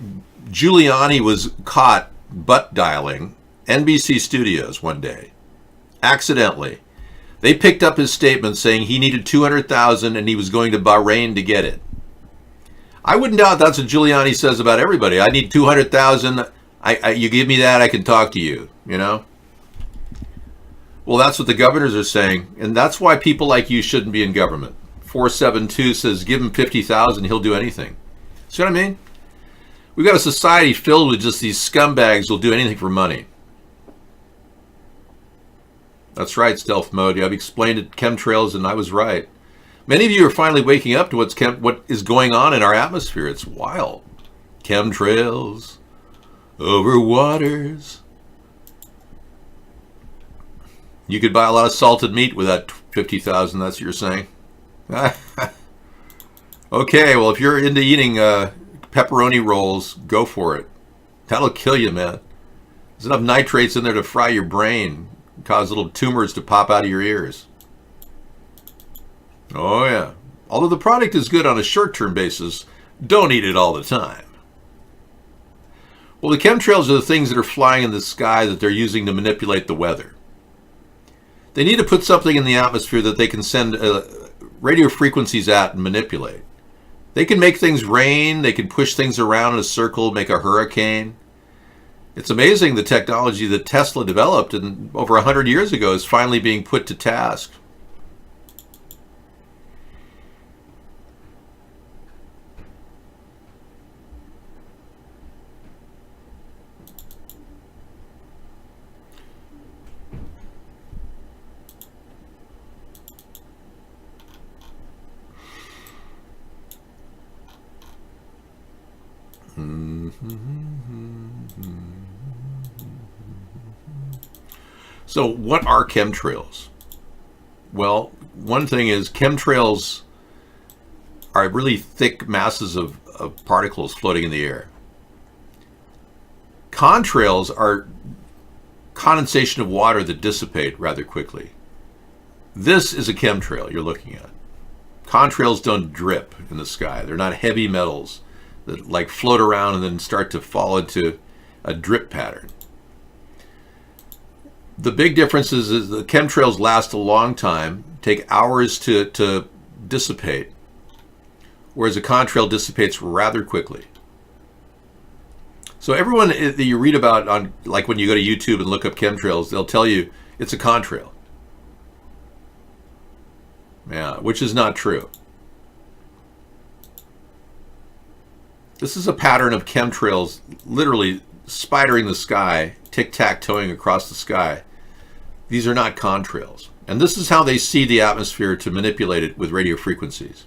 Giuliani was caught butt dialing NBC Studios one day. Accidentally. They picked up his statement saying he needed 200,000 and he was going to Bahrain to get it. I wouldn't doubt that's what Giuliani says about everybody. I need 200,000. You give me that, I can talk to you, you know? Well, that's what the governors are saying, and that's why people like you shouldn't be in government. 472 says give him 50,000, he'll do anything. See what I mean? We've got a society filled with just these scumbags who'll do anything for money. That's right, Stealth Mode. I've explained it, chemtrails, and I was right. Many of you are finally waking up to what is going on in our atmosphere. It's wild. Chemtrails over waters. You could buy a lot of salted meat with that 50,000. That's what you're saying. Okay, well, if you're into eating pepperoni rolls, go for it. That'll kill you, man. There's enough nitrates in there to fry your brain, cause little tumors to pop out of your ears. Oh yeah. Although the product is good on a short-term basis, don't eat it all the time. Well, the chemtrails are the things that are flying in the sky that they're using to manipulate the weather. They need to put something in the atmosphere that they can send radio frequencies at and manipulate. They can make things rain, they can push things around in a circle, make a hurricane. It's amazing the technology that Tesla developed over 100 years ago is finally being put to task. So what are chemtrails? Well, one thing is chemtrails are really thick masses of particles floating in the air. Contrails are condensation of water that dissipate rather quickly. This is a chemtrail you're looking at. Contrails don't drip in the sky. They're not heavy metals that like float around and then start to fall into a drip pattern. The big difference is the chemtrails last a long time, take hours to dissipate, whereas a contrail dissipates rather quickly. So everyone that you read about on, like when you go to YouTube and look up chemtrails, they'll tell you it's a contrail. Yeah, which is not true. This is a pattern of chemtrails literally spidering the sky, tic-tac-toeing across the sky. These are not contrails. And this is how they see the atmosphere to manipulate it with radio frequencies.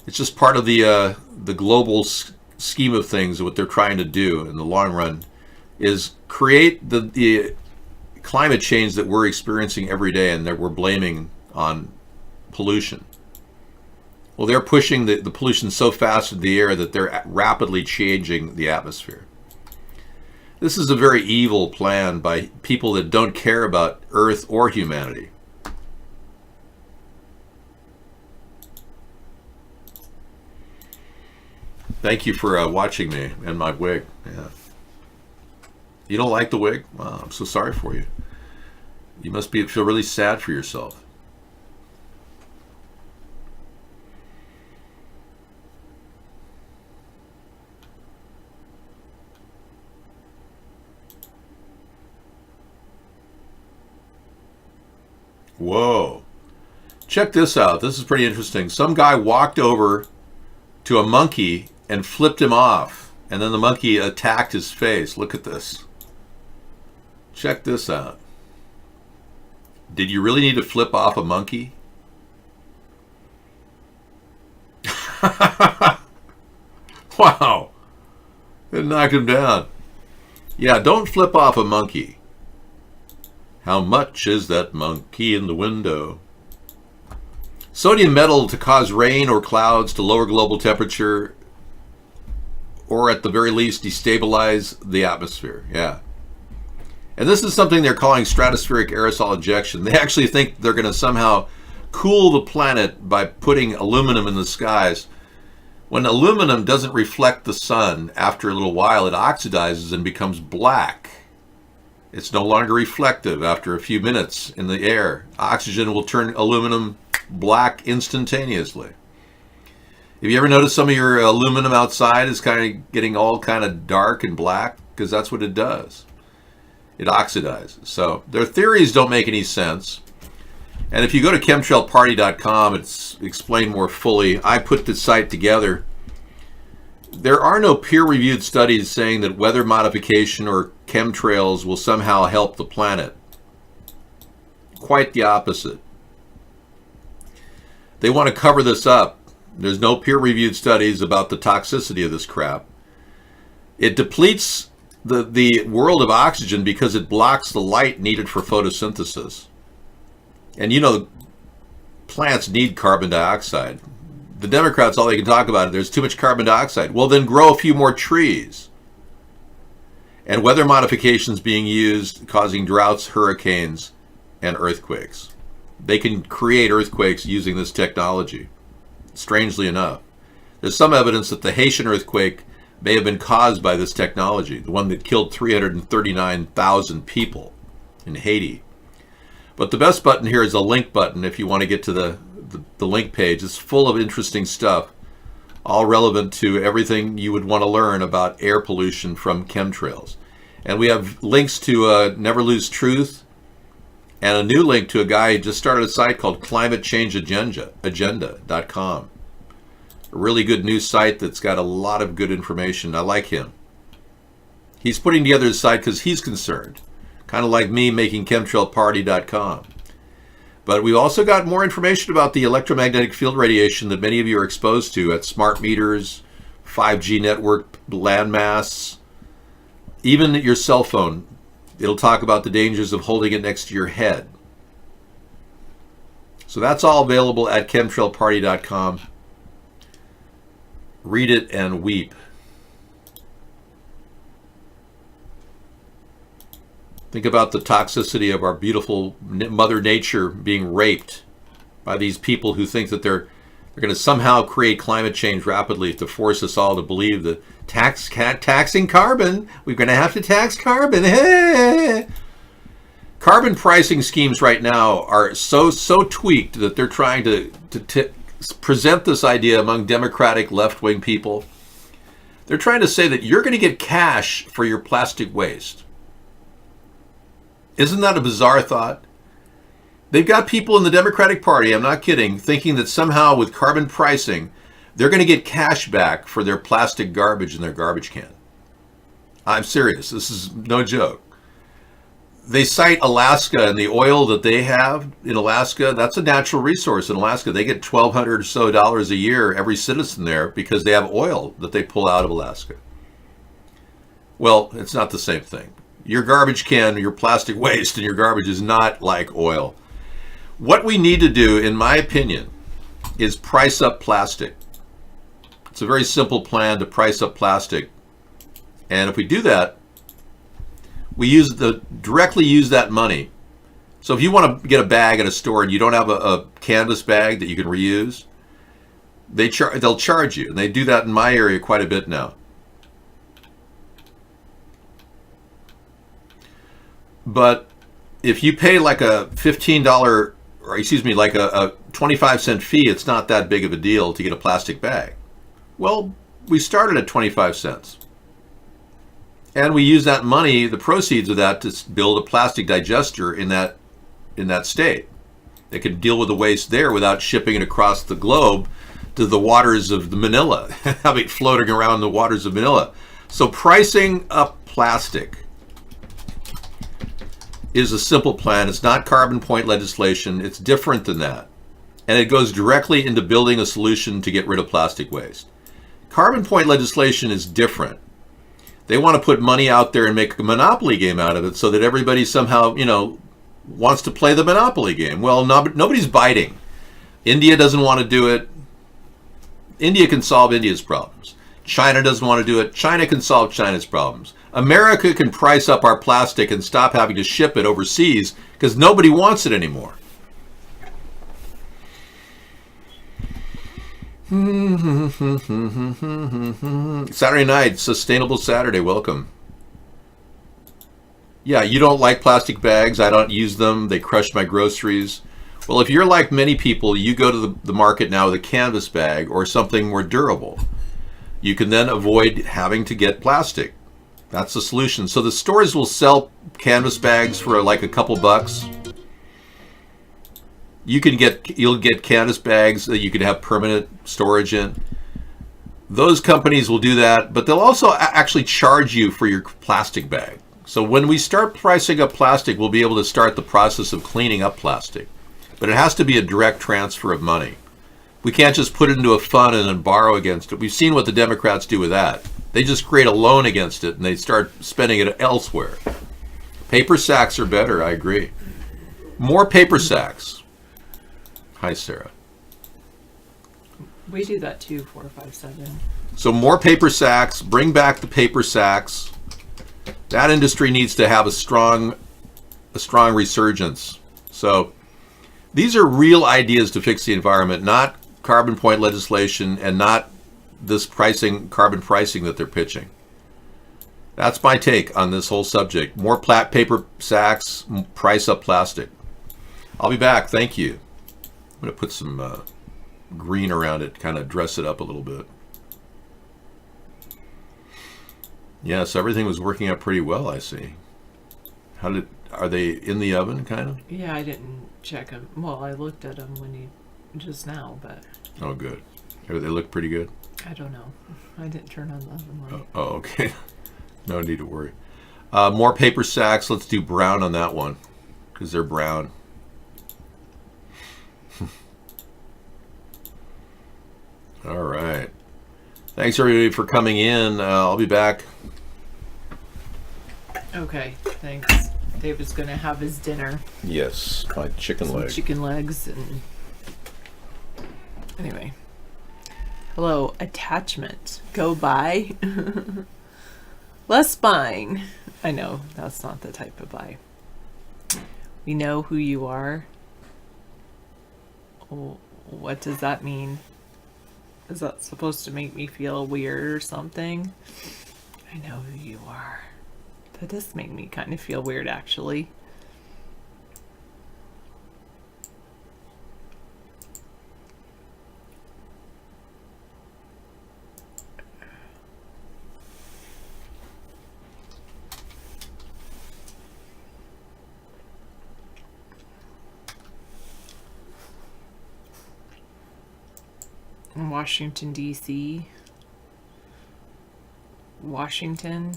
It's just part of the global scheme of things. What they're trying to do in the long run is create the climate change that we're experiencing every day and that we're blaming on pollution. Well, they're pushing the pollution so fast in the air that they're rapidly changing the atmosphere. This is a very evil plan by people that don't care about Earth or humanity. Thank you for watching me and my wig. Yeah. You don't like the wig? Wow, I'm so sorry for you. You must feel really sad for yourself. Whoa. Check this out. This is pretty interesting. Some guy walked over to a monkey and flipped him off, and then the monkey attacked his face. Look at this. Check this out. Did you really need to flip off a monkey? Wow. It knocked him down. Yeah, don't flip off a monkey. How much is that monkey in the window? Sodium metal to cause rain or clouds, to lower global temperature, or at the very least destabilize the atmosphere. Yeah. And this is something they're calling stratospheric aerosol ejection. They actually think they're going to somehow cool the planet by putting aluminum in the skies. When aluminum doesn't reflect the sun, after a little while it oxidizes and becomes black. It's no longer reflective after a few minutes in the air. Oxygen will turn aluminum black instantaneously. Have you ever noticed some of your aluminum outside is kind of getting all kind of dark and black? Because that's what it does. It oxidizes. So their theories don't make any sense. And if you go to chemtrailparty.com, it's explained more fully. I put the site together There are no peer-reviewed studies saying that weather modification or chemtrails will somehow help the planet. Quite the opposite. They want to cover this up. There's no peer-reviewed studies about the toxicity of this crap. It depletes the world of oxygen because it blocks the light needed for photosynthesis. And you know, plants need carbon dioxide. The Democrats, all they can talk about is there's too much carbon dioxide. Well, then grow a few more trees. And weather modifications being used, causing droughts, hurricanes, and earthquakes. They can create earthquakes using this technology, strangely enough. There's some evidence that the Haitian earthquake may have been caused by this technology, the one that killed 339,000 people in Haiti. But the best button here is a link button if you want to get to the link page. It's full of interesting stuff, all relevant to everything you would want to learn about air pollution from chemtrails. And we have links to Never Lose Truth, and a new link to a guy who just started a site called climatechangeagenda.com. A really good news site that's got a lot of good information. I like him. He's putting together a site because he's concerned, kind of like me making chemtrailparty.com. But we've also got more information about the electromagnetic field radiation that many of you are exposed to at smart meters, 5G network landmass, even your cell phone. It'll talk about the dangers of holding it next to your head. So that's all available at chemtrailparty.com. Read it and weep. Think about the toxicity of our beautiful Mother Nature being raped by these people who think that they're going to somehow create climate change rapidly to force us all to believe that taxing carbon, we're going to have to tax carbon. Carbon pricing schemes right now are so tweaked that they're trying to present this idea among Democratic left-wing people. They're trying to say that you're going to get cash for your plastic waste. Isn't that a bizarre thought? They've got people in the Democratic Party, I'm not kidding, thinking that somehow with carbon pricing, they're going to get cash back for their plastic garbage in their garbage can. I'm serious. This is no joke. They cite Alaska and the oil that they have in Alaska. That's a natural resource in Alaska. They get $1,200 or so a year, every citizen there, because they have oil that they pull out of Alaska. Well, it's not the same thing. Your garbage can, your plastic waste and your garbage is not like oil. What we need to do, in my opinion, is price up plastic. It's a very simple plan to price up plastic. And if we do that, we directly use that money. So if you want to get a bag at a store and you don't have a canvas bag that you can reuse, they'll charge you. And they do that in my area quite a bit now. But if you pay like a $15, or excuse me, like a 25-cent fee, it's not that big of a deal to get a plastic bag. Well, we started at 25 cents. And we use that money, the proceeds of that, to build a plastic digester in that state. They can deal with the waste there without shipping it across the globe to the waters of Manila, having it floating around the waters of Manila. So pricing up plastic is a simple plan. It's not carbon point legislation. It's different than that. And it goes directly into building a solution to get rid of plastic waste. Carbon point legislation is different. They want to put money out there and make a monopoly game out of it so that everybody somehow, wants to play the monopoly game. Well, nobody's biting. India doesn't want to do it. India can solve India's problems. China doesn't want to do it. China can solve China's problems. America can price up our plastic and stop having to ship it overseas because nobody wants it anymore. Saturday night, Sustainable Saturday, welcome. Yeah, you don't like plastic bags. I don't use them. They crush my groceries. Well, if you're like many people, you go to the market now with a canvas bag or something more durable. You can then avoid having to get plastic. That's the solution. So the stores will sell canvas bags for like a couple bucks. You'll get canvas bags that you can have permanent storage in. those companies will do that, but they'll also actually charge you for your plastic bag. So when we start pricing up plastic, we'll be able to start the process of cleaning up plastic. But it has to be a direct transfer of money. We can't just put it into a fund and then borrow against it. We've seen what the Democrats do with that. They just create a loan against it and they start spending it elsewhere. Paper sacks are better, I agree. More paper sacks. Hi, Sarah. We do that too, 457. So more paper sacks, bring back the paper sacks. That industry needs to have a strong resurgence. So these are real ideas to fix the environment, not carbon point legislation and not this carbon pricing that they're pitching. That's my take on this whole subject. More paper sacks, price up plastic. I'll be back. Thank you. I'm going to put some green around it, kind of dress it up a little bit. Yes, everything was working out pretty well, I see. Are they in the oven, kind of? Yeah, I didn't check them. Well, I looked at them just now, but... Oh, good. They look pretty good? I don't know. I didn't turn on the oven light. Oh, okay. No need to worry. More paper sacks. Let's do brown on that one, because they're brown. All right. Thanks, everybody, for coming in. I'll be back. Okay, thanks. David's going to have his dinner. Yes, my chicken legs. Chicken legs and... Anyway. Hello, attachment. Go buy. Less buying. I know, that's not the type of buy. We know who you are. What does that mean? Is that supposed to make me feel weird or something? I know who you are. That does make me kind of feel weird, actually. In Washington, D.C. Washington.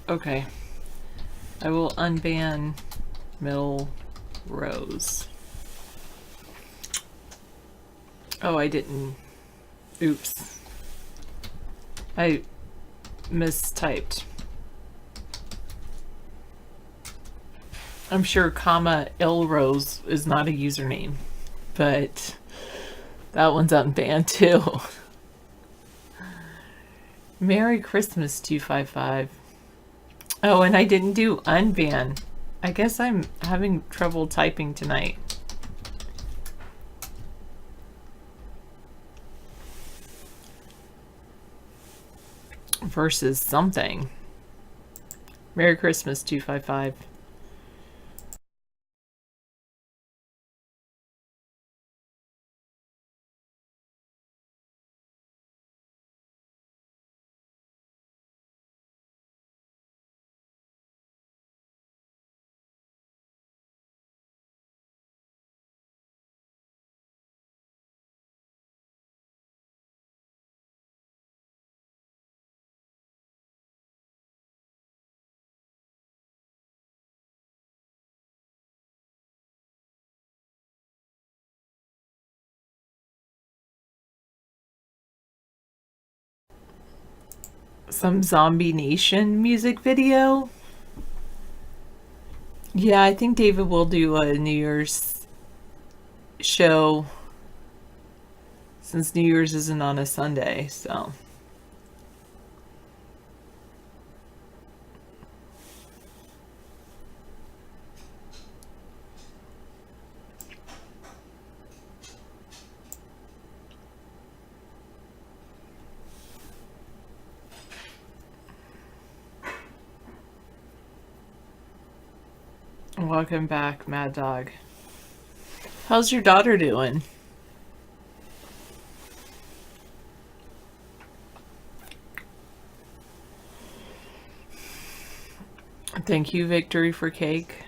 Okay. I will unban middle rows. Oh, I didn't. Oops. I mistyped. I'm sure comma Ilrose is not a username, but that one's unbanned too. Merry Christmas 255. Oh, and I didn't do unban. I guess I'm having trouble typing tonight. Versus something. Merry Christmas 255. Some Zombie Nation music video. Yeah, I think David will do a New Year's show since New Year's isn't on a Sunday, so. Welcome back, Mad Dog. How's your daughter doing? Thank you, Victory for Cake.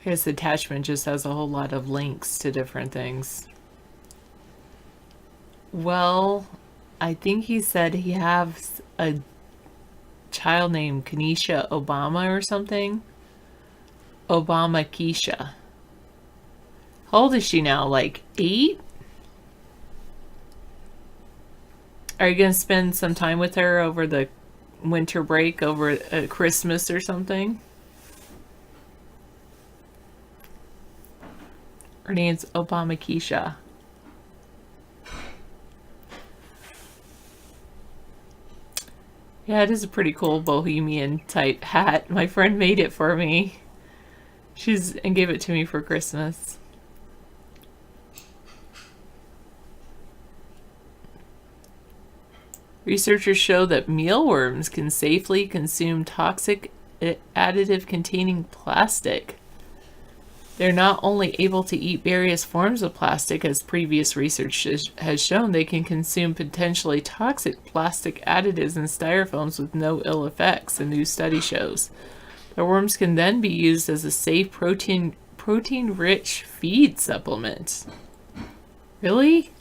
His attachment just has a whole lot of links to different things. Well, I think he said he has a child named Kenesha Obama or something. Obama Keisha. How old is she now? Like 8? Are you going to spend some time with her over the winter break, over Christmas or something? Her name's Obama Keisha. Yeah, it is a pretty cool bohemian type hat. My friend made it for me. And gave it to me for Christmas. Researchers show that mealworms can safely consume toxic additive containing plastic. They're not only able to eat various forms of plastic, as previous research has shown, they can consume potentially toxic plastic additives and styrofoams with no ill effects, a new study shows. The worms can then be used as a safe protein-rich feed supplement. Really?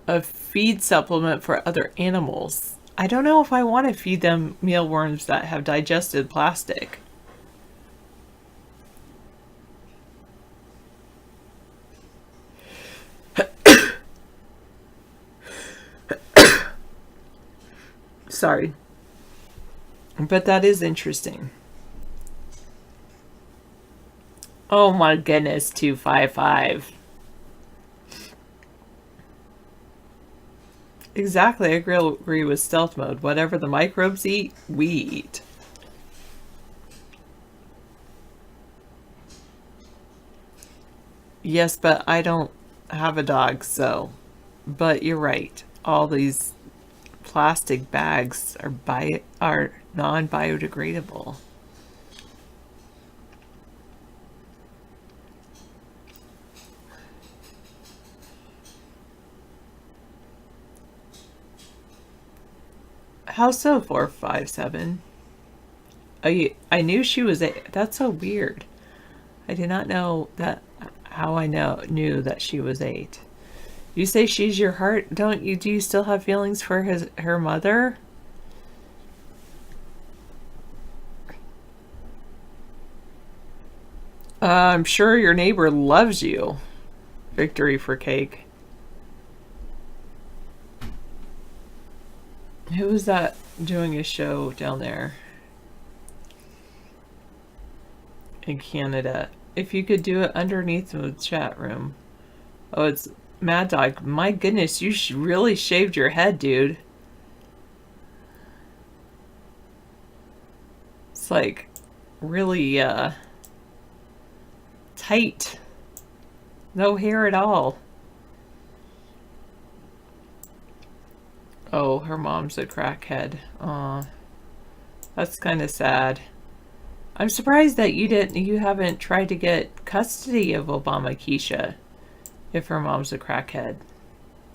A feed supplement for other animals. I don't know if I want to feed them mealworms that have digested plastic. Sorry. But that is interesting. Oh my goodness, 255. Exactly, I agree with stealth mode. Whatever the microbes eat, we eat. Yes, but I don't have a dog, so. But you're right. All these plastic bags are non-biodegradable. How so, 457? I knew she was 8. That's so weird. I did not know that. How I knew that she was 8. You say she's your heart, don't you? Do you still have feelings for her mother? I'm sure your neighbor loves you. Victory for cake. Who was that doing a show down there in Canada? If you could do it underneath the chat room. Oh, it's Mad Dog. My goodness, you really shaved your head, dude. It's like really tight. No hair at all. Oh, her mom's a crackhead. Aw. That's kind of sad. I'm surprised that you haven't tried to get custody of Obama Keisha if her mom's a crackhead.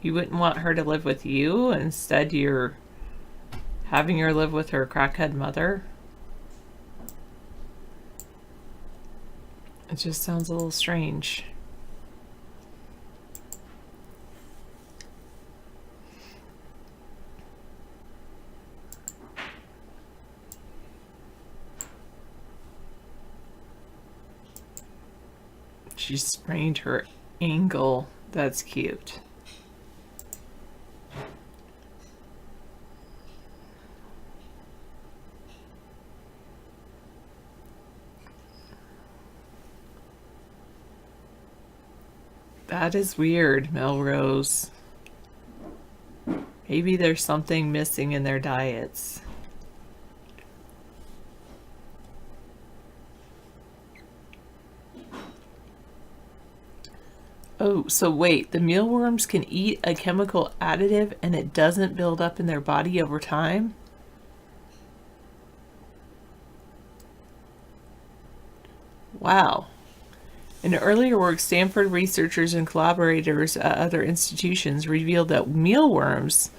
You wouldn't want her to live with you, instead you're having her live with her crackhead mother? It just sounds a little strange. She sprained her ankle. That's cute. That is weird, Melrose. Maybe there's something missing in their diets. Oh, so wait, the mealworms can eat a chemical additive and it doesn't build up in their body over time? Wow. In earlier work, Stanford researchers and collaborators at other institutions revealed that mealworms,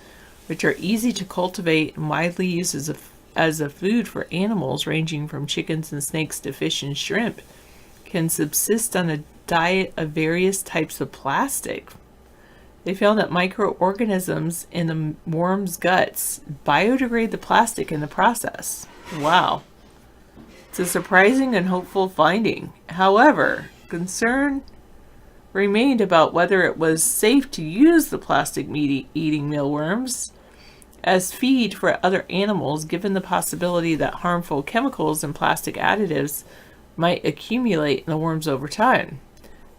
which are easy to cultivate and widely used as a food for animals ranging from chickens and snakes to fish and shrimp, can subsist on a diet of various types of plastic. They found that microorganisms in the worm's guts biodegrade the plastic in the process. Wow. It's a surprising and hopeful finding. However, concern remained about whether it was safe to use the plastic meat-eating mealworms as feed for other animals, given the possibility that harmful chemicals and plastic additives might accumulate in the worms over time.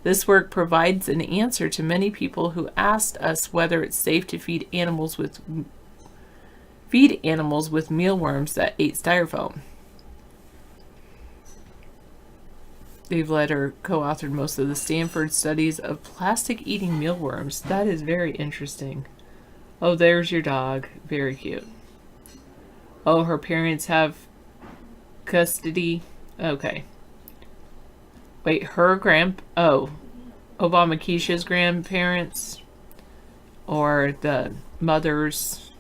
This work provides an answer to many people who asked us whether it's safe to feed animals with mealworms that ate styrofoam. Dave Letter co-authored most of the Stanford studies of plastic-eating mealworms. That is very interesting. Oh, there's your dog. Very cute. Oh, her parents have custody. Okay. Wait, Obama Keisha's grandparents, or the mother's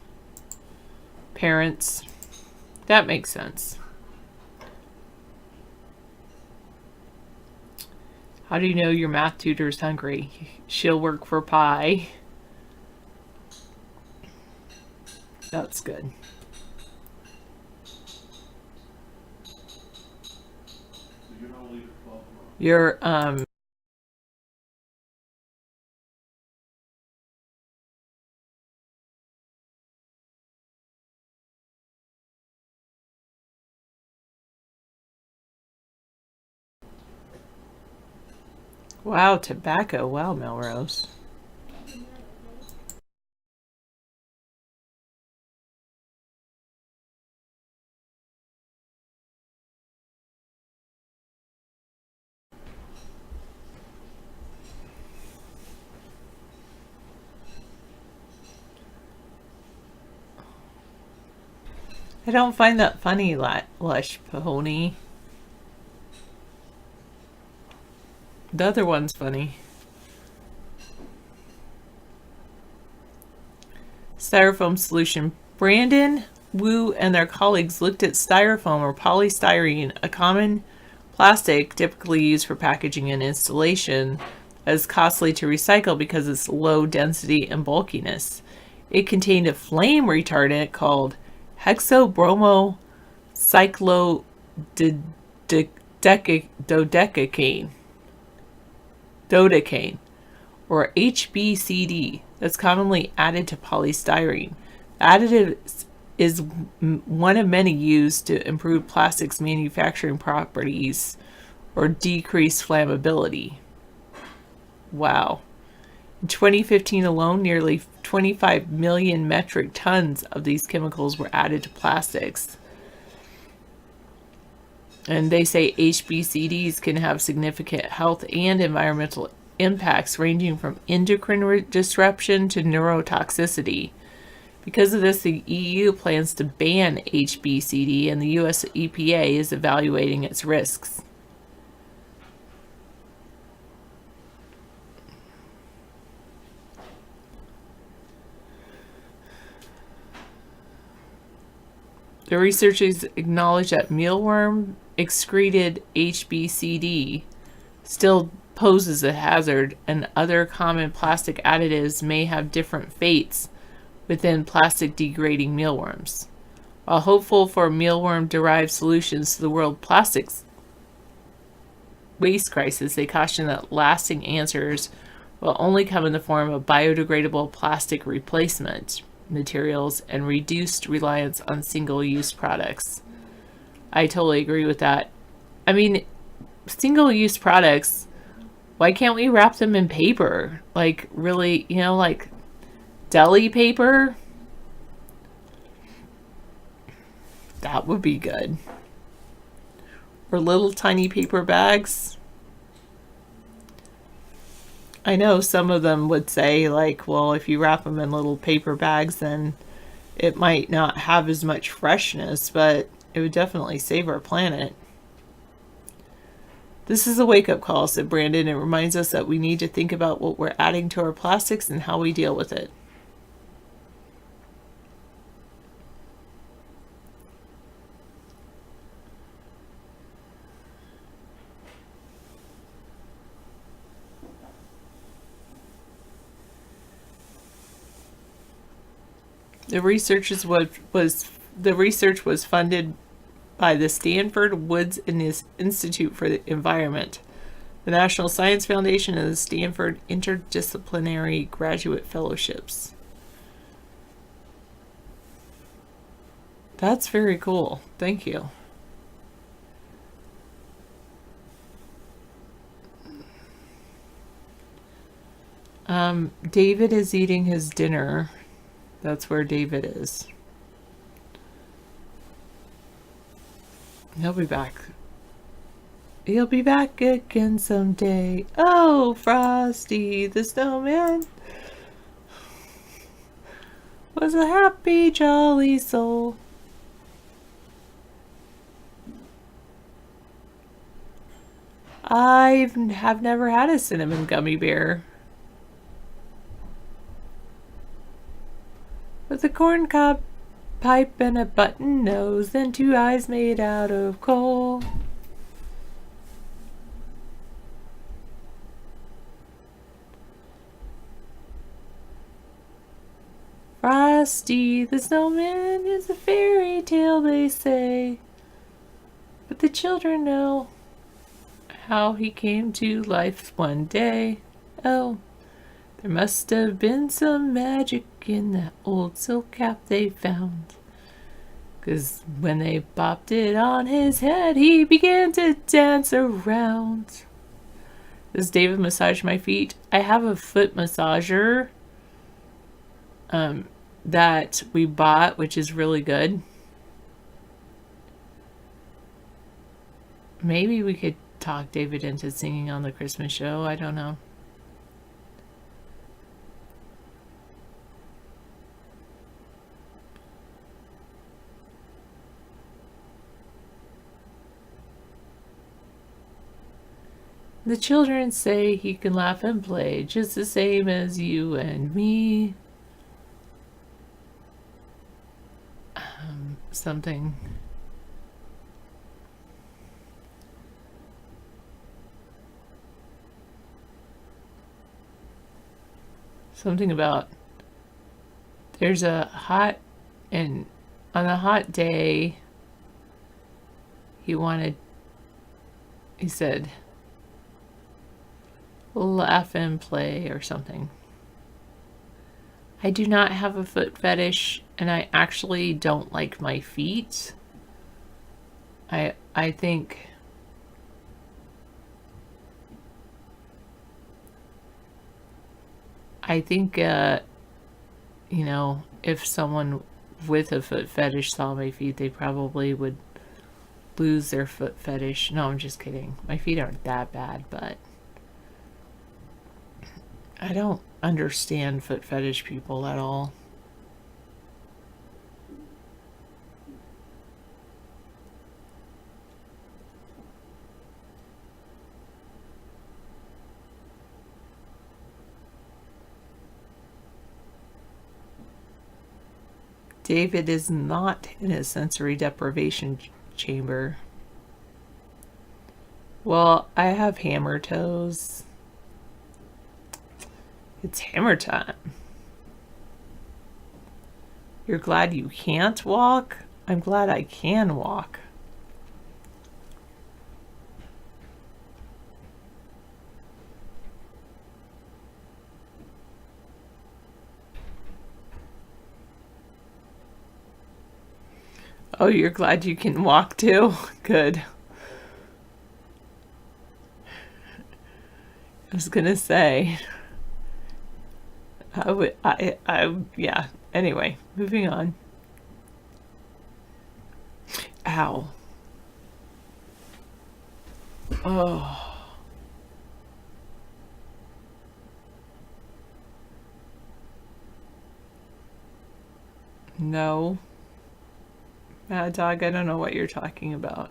parents. That makes sense. How do you know your math tutor's hungry? She'll work for pie. That's good. Your wow, tobacco. Wow, Melrose. I don't find that funny, Lush Pony. The other one's funny. Styrofoam solution. Brandon Wu and their colleagues looked at styrofoam or polystyrene, a common plastic typically used for packaging and installation, as costly to recycle because of its low density and bulkiness. It contained a flame retardant called hexabromocyclododecane, or HBCD, that's commonly added to polystyrene. The additive is one of many used to improve plastics manufacturing properties or decrease flammability. Wow. In 2015 alone, nearly 25 million metric tons of these chemicals were added to plastics. And they say HBCDs can have significant health and environmental impacts ranging from endocrine disruption to neurotoxicity. Because of this, the EU plans to ban HBCD, and the US EPA is evaluating its risks. The researchers acknowledge that mealworm excreted HBCD still poses a hazard, and other common plastic additives may have different fates within plastic degrading mealworms. While hopeful for mealworm-derived solutions to the world plastics waste crisis, they caution that lasting answers will only come in the form of biodegradable plastic replacement materials and reduced reliance on single-use products. I totally agree with that. I mean, single-use products, why can't we wrap them in paper? Like, really, you know, like deli paper? That would be good. Or little tiny paper bags. I know some of them would say, like, well, if you wrap them in little paper bags, then it might not have as much freshness, but it would definitely save our planet. This is a wake-up call, said Brandon. It reminds us that we need to think about what we're adding to our plastics and how we deal with it. The research was funded by the Stanford Woods Institute for the Environment, the National Science Foundation, and the Stanford Interdisciplinary Graduate Fellowships. That's very cool. Thank you. David is eating his dinner. That's where David is. He'll be back. He'll be back again someday. Oh, Frosty the Snowman was a happy, jolly soul. I have never had a cinnamon gummy bear. With a corncob pipe and a button nose and 2 eyes made out of coal. Frosty the Snowman is a fairy tale, they say, but the children know how he came to life one day. Oh, there must have been some magic in that old silk cap they found, 'cause when they bopped it on his head, he began to dance around. Does David massage my feet? I have a foot massager that we bought, which is really good. Maybe we could talk David into singing on the Christmas show. I don't know. The children say he can laugh and play just the same as you and me. Something. Something about there's a hot, and on a hot day he said laugh and play or something. I do not have a foot fetish, and I actually don't like my feet. I think you know, if someone with a foot fetish saw my feet, they probably would lose their foot fetish. No, I'm just kidding. My feet aren't that bad, but I don't understand foot fetish people at all. David is not in a sensory deprivation chamber. Well, I have hammer toes. It's hammer time. You're glad you can't walk? I'm glad I can walk. Oh, you're glad you can walk too? Good. I was gonna say, yeah. Anyway, moving on. Ow. Oh. No. Mad Dog, I don't know what you're talking about.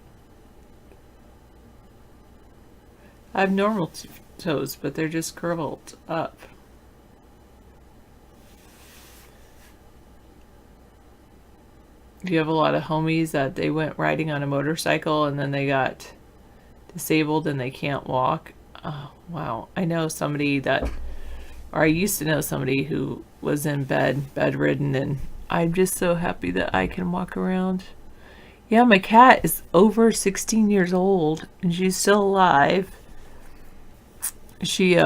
I have normal toes, but they're just curled up. Do you have a lot of homies that they went riding on a motorcycle and then they got disabled and they can't walk? Oh, wow. I know somebody that, or I used to know somebody who was in bedridden, and I'm just so happy that I can walk around. Yeah, my cat is over 16 years old and she's still alive. She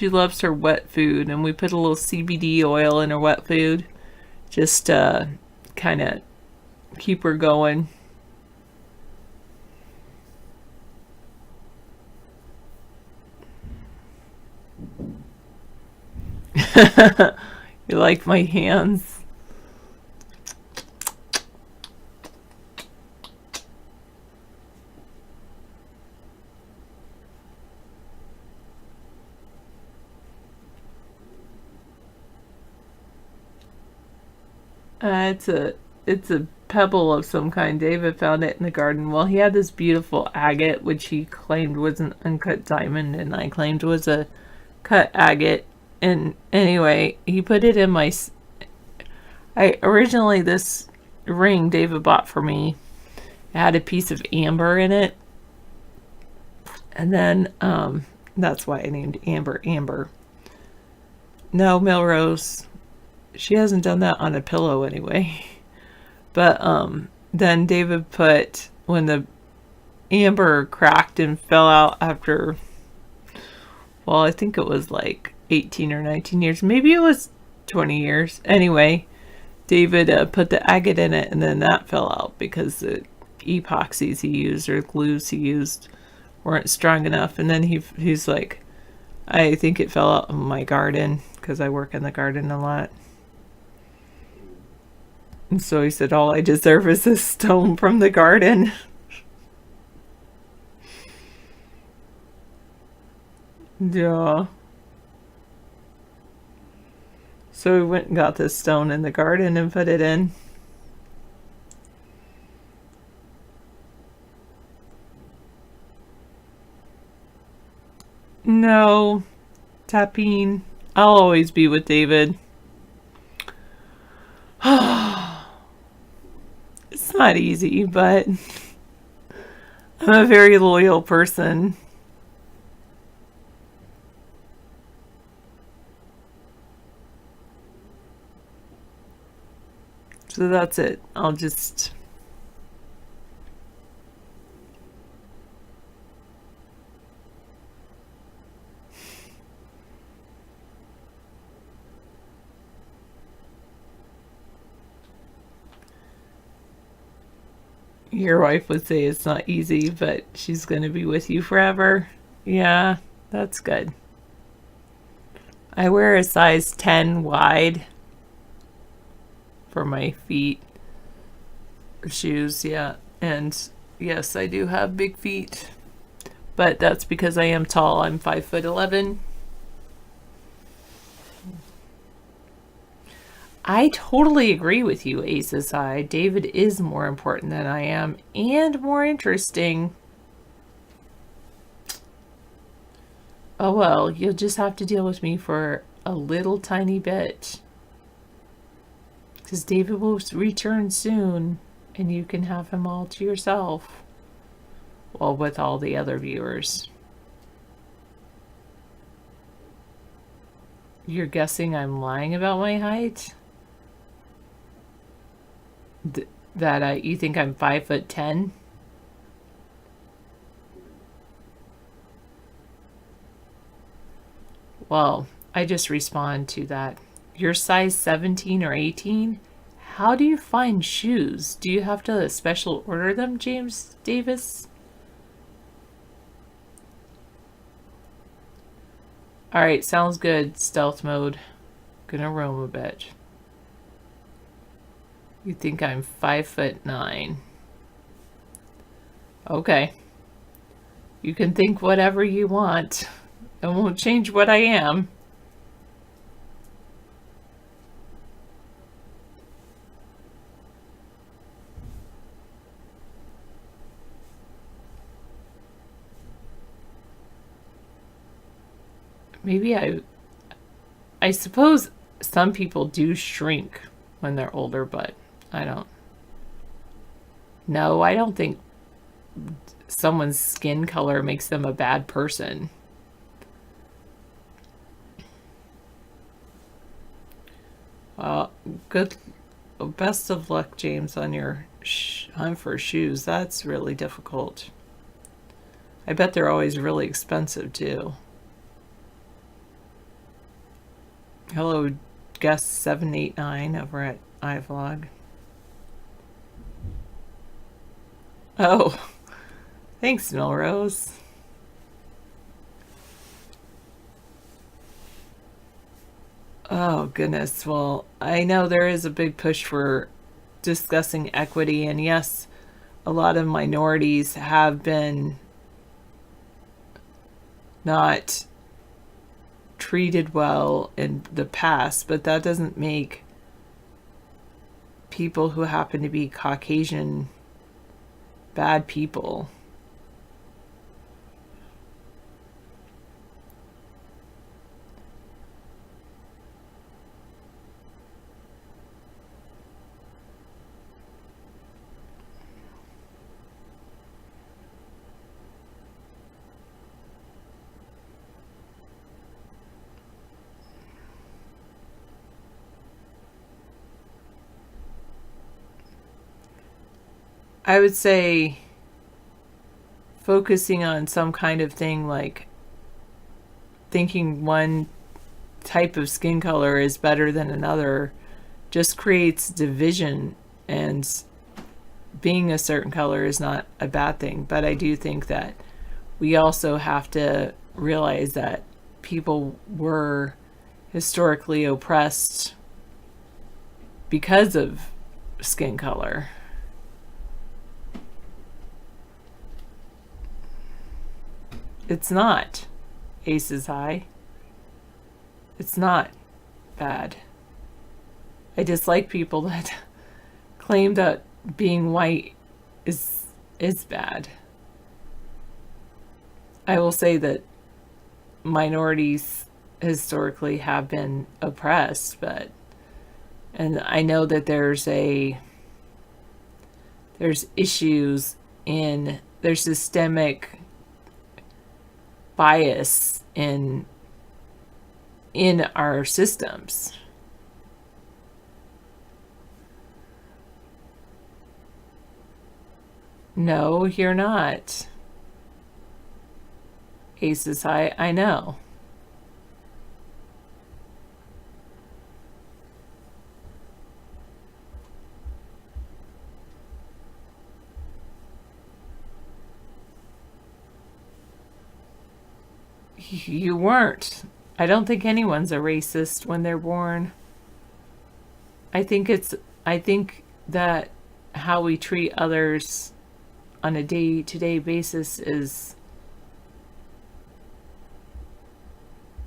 loves her wet food, and we put a little CBD oil in her wet food just to kind of keep her going. You like my hands? It's a pebble of some kind. David found it in the garden. Well, he had this beautiful agate, which he claimed was an uncut diamond, and I claimed was a cut agate. And anyway, he put it in my... originally, this ring David bought for me, it had a piece of amber in it. And then, that's why I named Amber. No, Melrose. She hasn't done that on a pillow anyway. But then David put, when the amber cracked and fell out after, well, I think it was like 18 or 19 years. Maybe it was 20 years. Anyway, David put the agate in it, and then that fell out because the epoxies he used or glues he used weren't strong enough. And then he's like, I think it fell out in my garden because I work in the garden a lot. And so he said, all I deserve is this stone from the garden. Yeah. So we went and got this stone in the garden and put it in. No, Tapine. I'll always be with David. It's not easy, but I'm a very loyal person. So that's it. I'll just... Your wife would say it's not easy, but she's going to be with you forever. Yeah, that's good. I wear a size 10 wide for my feet shoes, yeah. And yes, I do have big feet, but that's because I am tall. I'm 5'11". I totally agree with you, Aces High. David is more important than I am, and more interesting. Oh well, you'll just have to deal with me for a little tiny bit. Because David will return soon, and you can have him all to yourself. Well, with all the other viewers. You're guessing I'm lying about my height? That you think I'm 5'10"? Well, I just respond to that. You're size 17 or 18? How do you find shoes? Do you have to special order them, James Davis? Alright, sounds good. Stealth mode. Gonna roam a bit. You think I'm 5'9". Okay. You can think whatever you want. It won't change what I am. maybe I suppose some people do shrink when they're older, but I don't. No, I don't think someone's skin color makes them a bad person. Well, best of luck, James, on your hunt for shoes. That's really difficult. I bet they're always really expensive too. Hello, guest 789 over at iVlog. Oh, thanks, Melrose. Oh, goodness. Well, I know there is a big push for discussing equity, and yes, a lot of minorities have been not treated well in the past, but that doesn't make people who happen to be Caucasian bad people. I would say focusing on some kind of thing like thinking one type of skin color is better than another just creates division, and being a certain color is not a bad thing. But I do think that we also have to realize that people were historically oppressed because of skin color. It's not Aces High. It's not bad. I dislike people that claim that being white is bad. I will say that minorities historically have been oppressed, and I know that there's issues there's systemic bias in our systems. No, you're not. Aces High, I know. You weren't. I don't think anyone's a racist when they're born. I think that how we treat others on a day-to-day basis is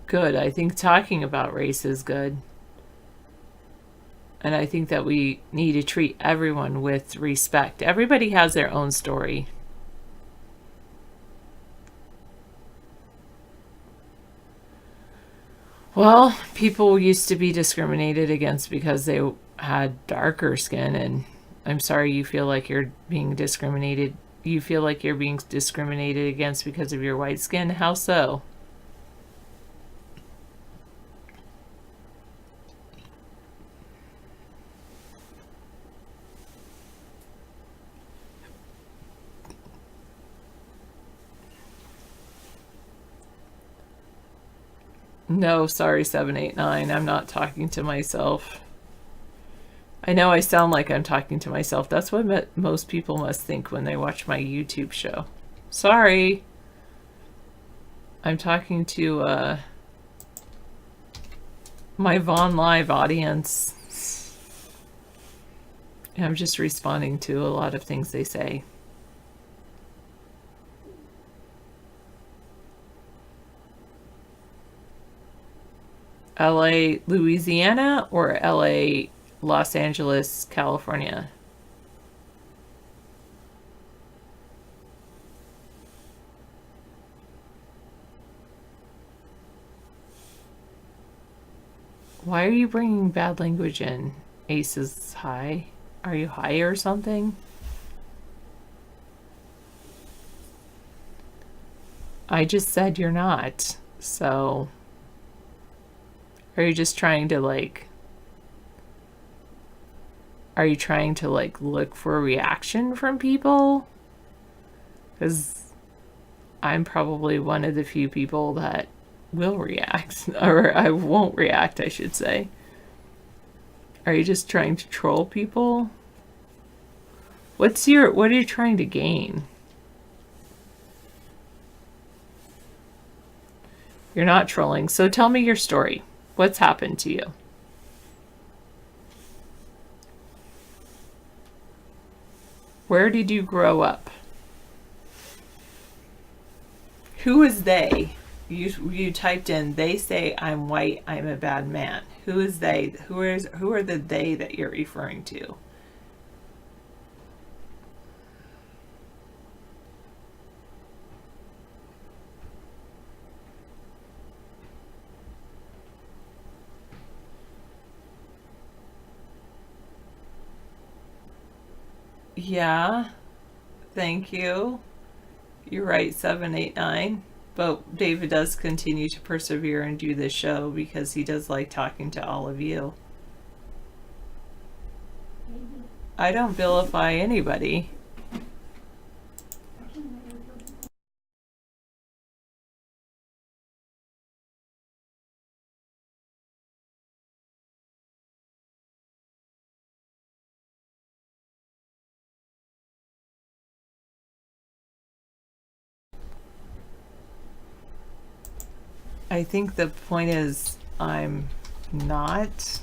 good. I think talking about race is good. And I think that we need to treat everyone with respect. Everybody has their own story. Well, people used to be discriminated against because they had darker skin, and I'm sorry you feel like you're being discriminated. You feel like you're being discriminated against because of your white skin? How so? No, sorry, 789. I'm not talking to myself. I know I sound like I'm talking to myself. That's what most people must think when they watch my YouTube show. Sorry. I'm talking to my Vaughn Live audience. And I'm just responding to a lot of things they say. LA, Louisiana, or LA, Los Angeles, California? Why are you bringing bad language in? Ace is high. Are you high or something? I just said you're not. So, are you just trying to like... Are you trying to like look for a reaction from people? Because I'm probably one of the few people that will react. Or I won't react, I should say. Are you just trying to troll people? What are you trying to gain? You're not trolling, so tell me your story. What's happened to you? Where did you grow up? Who is they? You typed in, they say I'm white, I'm a bad man. Who is they? Who are the they that you're referring to? Yeah, thank you. You're right, 789. But David does continue to persevere and do this show because he does like talking to all of you. I don't vilify anybody. I think the point is I'm not.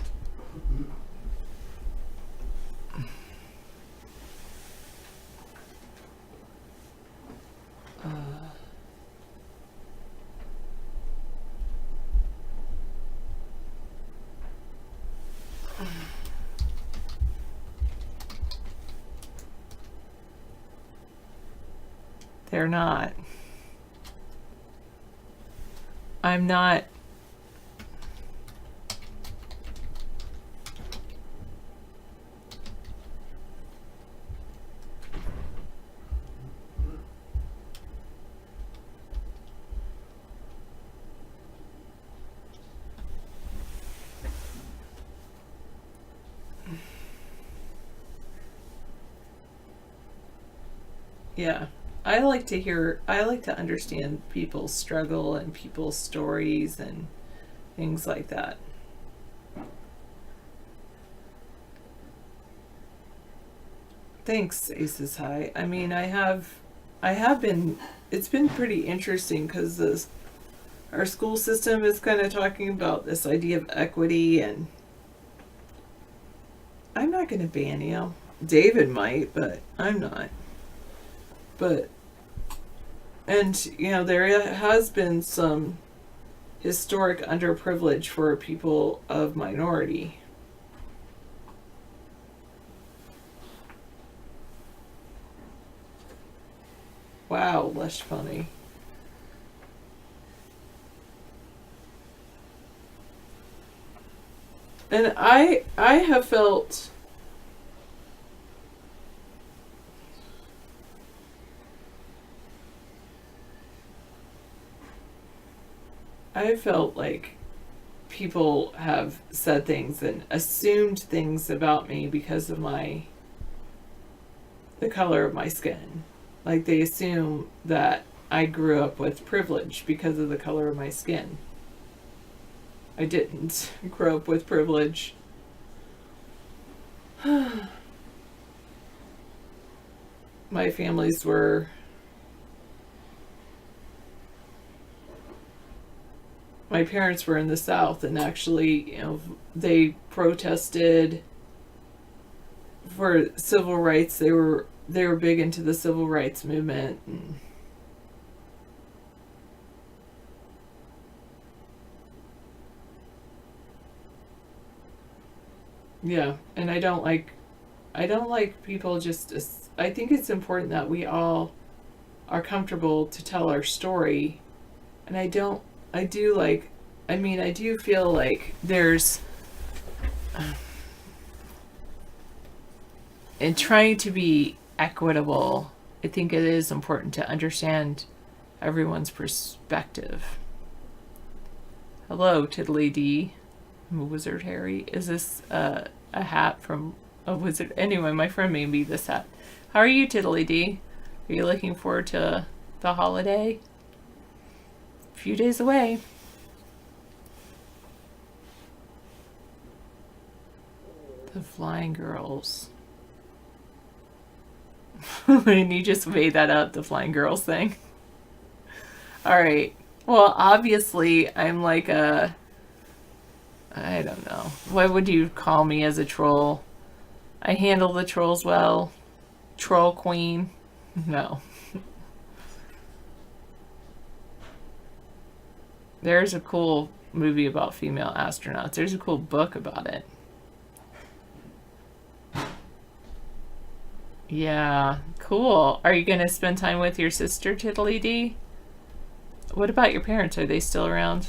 They're not. I'm not. Yeah. I like to understand people's struggle and people's stories and things like that. Thanks, Aces High. I mean, I have been, it's been pretty interesting because our school system is kind of talking about this idea of equity, and I'm not going to ban you. David might, but I'm not. And, you know, there has been some historic underprivilege for people of minority. Wow, less funny. And I have felt... I felt like people have said things and assumed things about me because of the color of my skin. Like they assume that I grew up with privilege because of the color of my skin. I didn't grow up with privilege. My families were... My parents were in the South, and actually, you know, they protested for civil rights. They were big into the civil rights movement. And yeah, and I don't like people just... I think it's important that we all are comfortable to tell our story, and I do feel like there's in trying to be equitable, I think it is important to understand everyone's perspective. Hello, Tiddly D. I'm a Wizard Harry. Is this a hat from a wizard? Anyway, my friend made me this hat. How are you, Tiddly D? Are you looking forward to the holiday? A few days away. The Flying Girls. And you just made that up, the Flying Girls thing. Alright. Well, obviously, I'm like I don't know. What would you call me as a troll? I handle the trolls well. Troll queen? No. There's a cool movie about female astronauts. There's a cool book about it. Yeah, cool. Are you going to spend time with your sister, Tiddly D? What about your parents? Are they still around?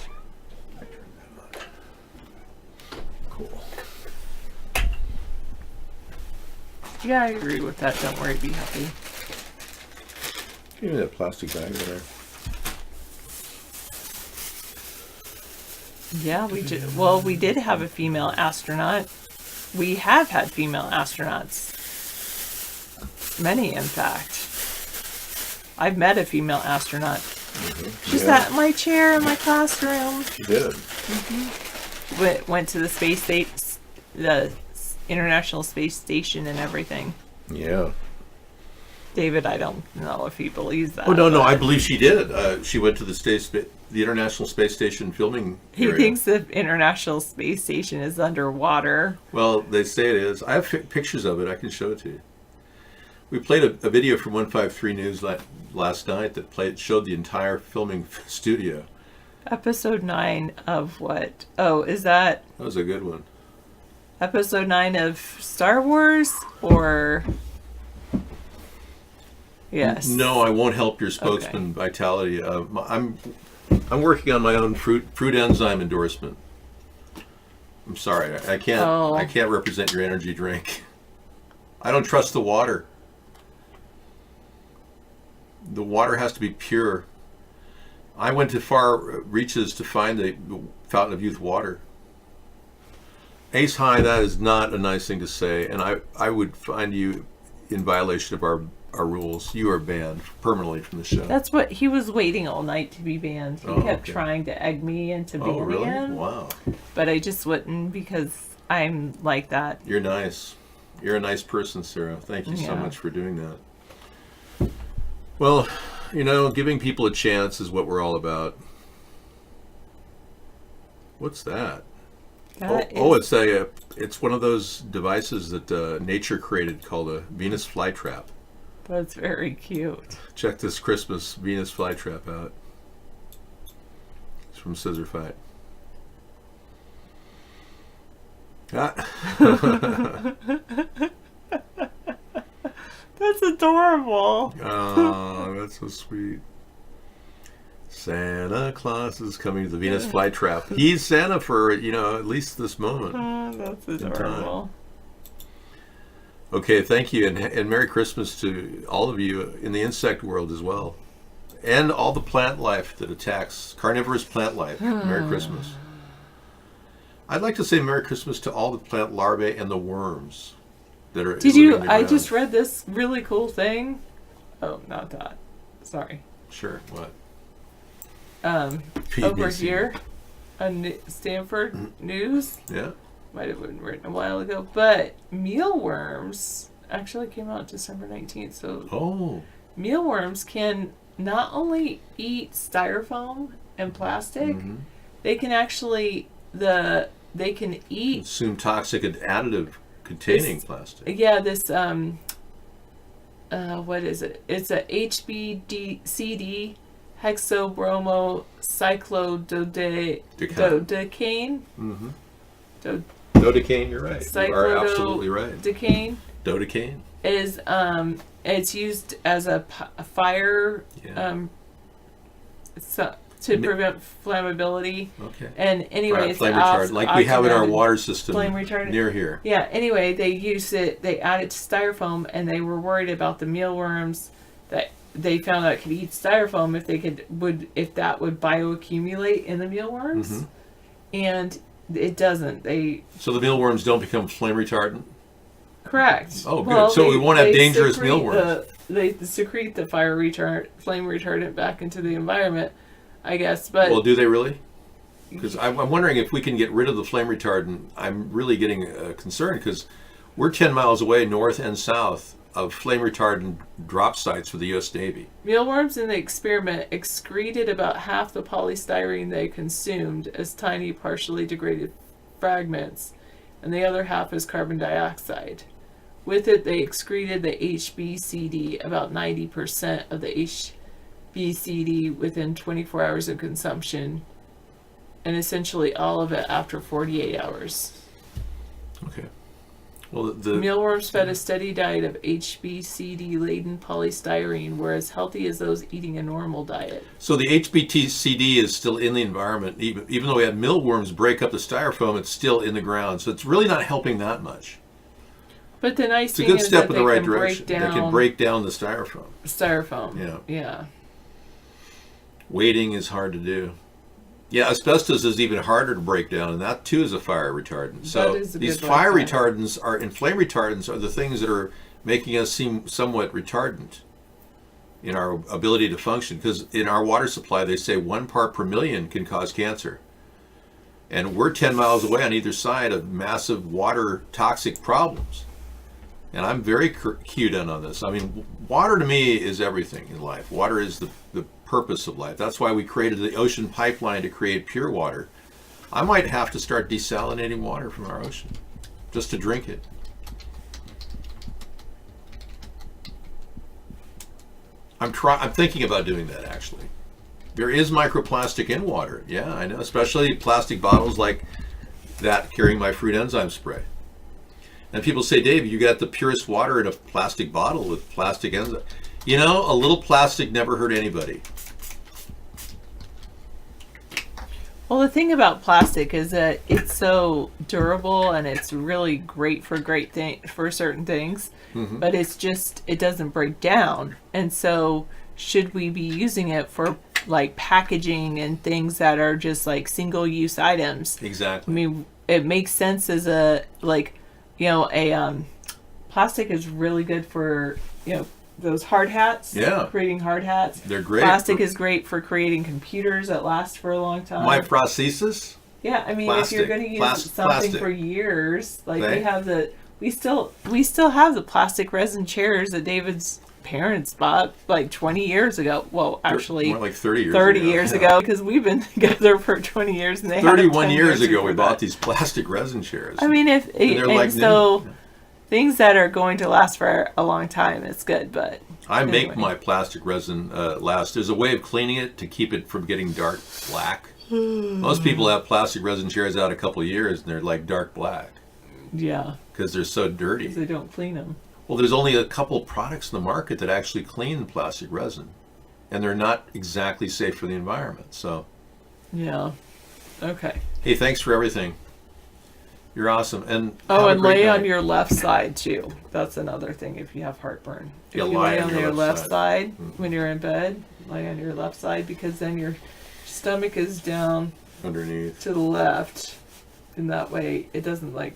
Cool. Yeah, I agree with that. Don't worry, be happy. Give me that plastic bag over there. Yeah, we did. Well, we did have a female astronaut. We have had female astronauts. Many, in fact. I've met a female astronaut. Mm-hmm. She sat in my chair in my classroom. She did. Mm-hmm. Went to the the International Space Station and everything. Yeah. David, I don't know if he believes that. Oh, no, I believe she did. She went to the International Space Station filming He area. thinks the International Space Station is underwater. Well, they say it is. I have pictures of it. I can show it to you. We played a video from 153 News last night that showed the entire filming studio. Episode 9 of what? Oh, is that... That was a good one. Episode 9 of Star Wars, or... Yes. No, I won't help your spokesman, Vitality. I'm working on my own fruit enzyme endorsement. I'm sorry, I can't represent your energy drink. I don't trust the water. The water has to be pure. I went to far reaches to find the Fountain of Youth water. Ace High, that is not a nice thing to say, and I would find you in violation of our rules. You are banned permanently from the show. That's what he was waiting all night to be banned. He kept trying to egg me into banning really? him. Wow. But I just wouldn't, because I'm like that. You're nice. You're a nice person, Sarah. Thank you so much for doing that. Well, giving people a chance is what we're all about. What's that? It's one of those devices that nature created called a Venus flytrap. That's very cute. Check this Christmas Venus flytrap out. It's from Scissor Fight. That's adorable. Oh, that's so sweet. Santa Claus is coming to the Venus flytrap. He's Santa for, at least this moment. That's adorable. Okay, thank you, and Merry Christmas to all of you in the insect world as well. And all the plant life that attacks, carnivorous plant life. Merry Christmas. I'd like to say Merry Christmas to all the plant larvae and the worms that are I just read this really cool thing. Oh, not that. Sorry. Sure, what? Over here on Stanford News. Yeah. Might have been written a while ago, but mealworms actually came out December 19th. So mealworms can not only eat styrofoam and plastic, they can actually they can eat consume toxic and additive containing plastic. Yeah, this what is it? It's a HBCD hexabromocyclododecane. Mm-hmm. Dodecane, you're right. You are absolutely right. Dodecane. Dodecane is it's used as a fire to prevent flammability. Okay. And anyways, flame retardant, like we have in our water system flame retardant near here. Yeah. Anyway, they add it to styrofoam, and they were worried about the mealworms that they found out could eat styrofoam if that would bioaccumulate in the mealworms, and it doesn't. So the mealworms don't become flame retardant. Correct. Oh, good. Well, so we won't have dangerous mealworms. They secrete the flame retardant back into the environment, I guess. But well, do they really? Because I'm wondering if we can get rid of the flame retardant. I'm really getting concerned because we're 10 miles away, north and south, of flame retardant drop sites for the U.S. Navy. Mealworms in the experiment excreted about half the polystyrene they consumed as tiny, partially degraded fragments, and the other half as carbon dioxide. With it, they excreted the HBCD, about 90% of the HBCD within 24 hours of consumption, and essentially all of it after 48 hours. Okay. Well, the mealworms fed a steady diet of HBCD-laden polystyrene were as healthy as those eating a normal diet. So the HBCD is still in the environment. Even though we had mealworms break up the styrofoam, it's still in the ground. So it's really not helping that much. But the nice thing is that they right can direction. break down. They can break down the styrofoam. Yeah. Weighting is hard to do. Yeah, asbestos is even harder to break down, and that too is a fire retardant. So these fire retardants and flame retardants are the things that are making us seem somewhat retardant in our ability to function. Because in our water supply, they say 1 part per million can cause cancer. And we're 10 miles away on either side of massive water toxic problems. And I'm very keyed in on this. I mean, water to me is everything in life. Water is the purpose of life. That's why we created the ocean pipeline to create pure water. I might have to start desalinating water from our ocean just to drink it. I'm thinking about doing that, actually. There is microplastic in water. Yeah, I know, especially plastic bottles like that carrying my fruit enzyme spray. And people say, Dave, you got the purest water in a plastic bottle with plastic enzyme. You know, a little plastic never hurt anybody. Well, the thing about plastic is that it's so durable and it's really great for certain things, but it doesn't break down. And so should we be using it for like packaging and things that are just like single-use items? Exactly. I mean, it makes sense as plastic is really good for, those hard hats. Yeah. Creating hard hats. They're great. Plastic is great for creating computers that last for a long time. My prosthesis? Yeah, I mean, plastic. If you're going to use something for years, like we still have the plastic resin chairs that David's parents bought like 20 years ago. Well, actually, more like 30 years 30 years ago, because we've been together for 20 years, and they 31 years ago we bought these plastic resin chairs. I mean, things that are going to last for a long time, it's good, but I make my plastic resin last. There's a way of cleaning it to keep it from getting dark black. Most people have plastic resin chairs out a couple of years and they're like dark black. Yeah. Because they're so dirty. Because they don't clean them. Well, there's only a couple products in the market that actually clean plastic resin. And they're not exactly safe for the environment, so. Yeah. Okay. Hey, thanks for everything. You're awesome. And lay on your left side too. That's another thing if you have heartburn. If you lay on your left side when you're in bed, lay on your left side, because then your stomach is down underneath to the left, and that way it doesn't like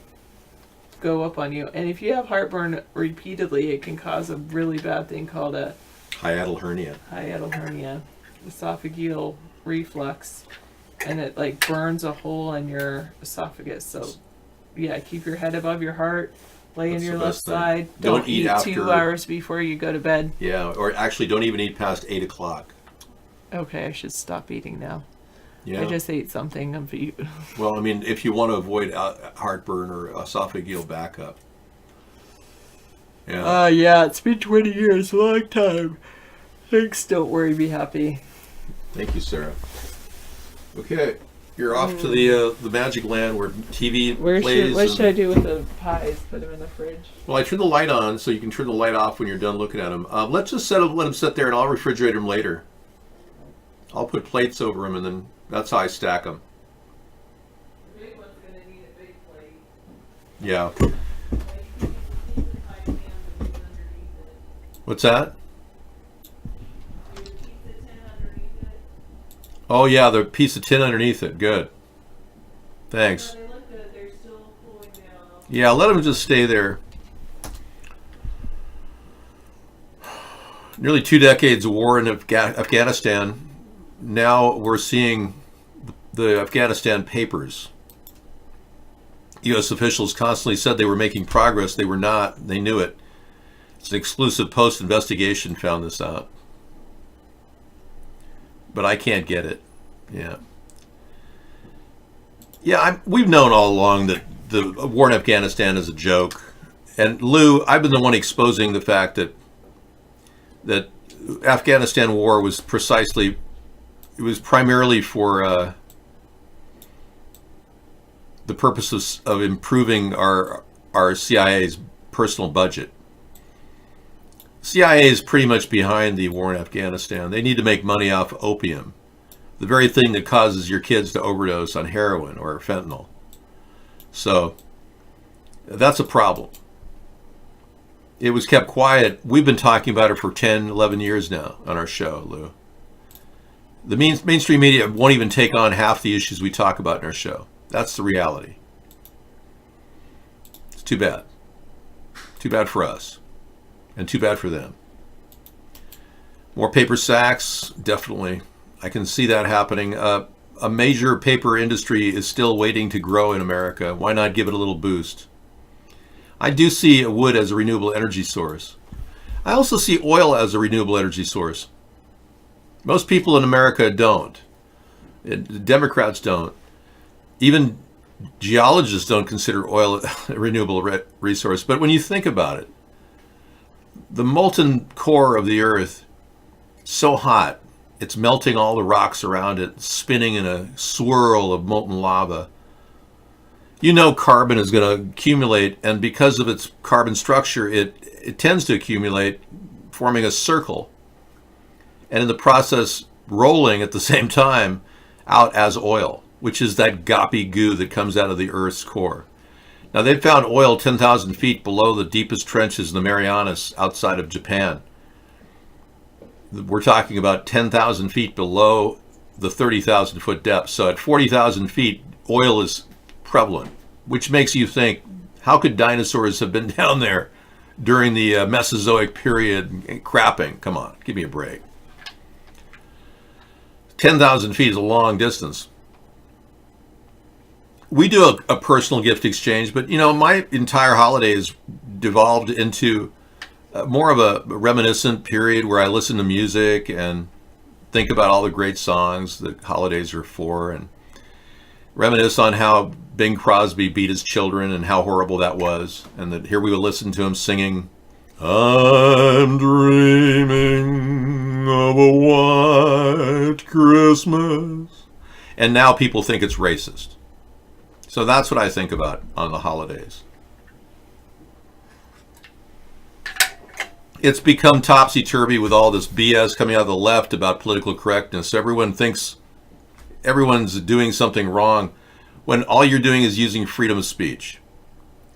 go up on you. And if you have heartburn repeatedly, it can cause a really bad thing called a hiatal hernia, esophageal reflux, and it like burns a hole in your esophagus. So yeah, keep your head above your heart. Lay on your left side. Don't eat after 2 hours before you go to bed. Yeah, or actually don't even eat past 8 o'clock. Okay, I should stop eating now. Yeah. I just ate something. Well, I mean, if you want to avoid heartburn or esophageal backup. Yeah. Yeah, it's been 20 years, a long time. Thanks, don't worry, be happy. Thank you, Sarah. Okay. You're off to the magic land where TV plays. What should I do with the pies? Put them in the fridge? Well, I turn the light on, so you can turn the light off when you're done looking at them. Let's just let them sit there, and I'll refrigerate them later. I'll put plates over them, and then that's how I stack them. The big one's going to need a big plate. Yeah. What's that? Oh yeah, the piece of tin underneath it. Good. Thanks. Yeah, let them just stay there. Nearly 2 decades of war in Afghanistan. Now we're seeing the Afghanistan papers. U.S. officials constantly said they were making progress. They were not. They knew it. It's an exclusive Post investigation found this out. But I can't get it. Yeah. Yeah, we've known all along that the war in Afghanistan is a joke. And Lou, I've been the one exposing the fact that Afghanistan war was primarily for the purpose of improving our CIA's personal budget. CIA is pretty much behind the war in Afghanistan. They need to make money off opium, the very thing that causes your kids to overdose on heroin or fentanyl. So that's a problem. It was kept quiet. We've been talking about it for 10, 11 years now on our show, Lou. The mainstream media won't even take on half the issues we talk about in our show. That's the reality. It's too bad. Too bad for us. And too bad for them. More paper sacks, definitely. I can see that happening. A major paper industry is still waiting to grow in America. Why not give it a little boost? I do see wood as a renewable energy source. I also see oil as a renewable energy source. Most people in America don't. Democrats don't. Even geologists don't consider oil a renewable resource. But when you think about it, the molten core of the earth, so hot, it's melting all the rocks around it, spinning in a swirl of molten lava. You know carbon is going to accumulate, and because of its carbon structure, it tends to accumulate, forming a circle, and in the process rolling at the same time out as oil, which is that goppy goo that comes out of the Earth's core. Now, they've found oil 10,000 feet below the deepest trenches in the Marianas outside of Japan. We're talking about 10,000 feet below the 30,000 foot depth. So at 40,000 feet, oil is prevalent, which makes you think, how could dinosaurs have been down there during the Mesozoic period crapping? Come on, give me a break. 10,000 feet is a long distance. We do a personal gift exchange, but my entire holiday is devolved into more of a reminiscent period where I listen to music and think about all the great songs that holidays are for, and reminisce on how Bing Crosby beat his children and how horrible that was, and that here we would listen to him singing, "I'm dreaming of a white Christmas," and now people think it's racist. So that's what I think about on the holidays. It's become topsy-turvy with all this BS coming out of the left about political correctness. Everyone thinks everyone's doing something wrong when all you're doing is using freedom of speech.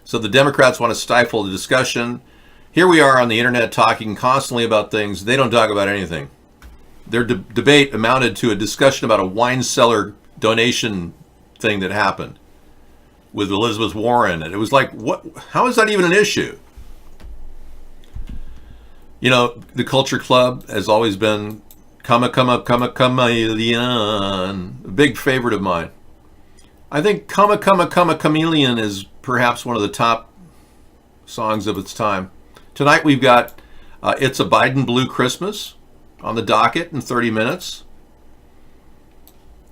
So the Democrats want to stifle the discussion. Here we are on the internet talking constantly about things. They don't talk about anything. Their debate amounted to a discussion about a wine cellar donation thing that happened with Elizabeth Warren. And it was like, what? How is that even an issue? The Culture Club has always been chameleon, a big favorite of mine. I think chameleon is perhaps one of the top songs of its time. Tonight we've got It's a Biden Blue Christmas on the docket in 30 minutes.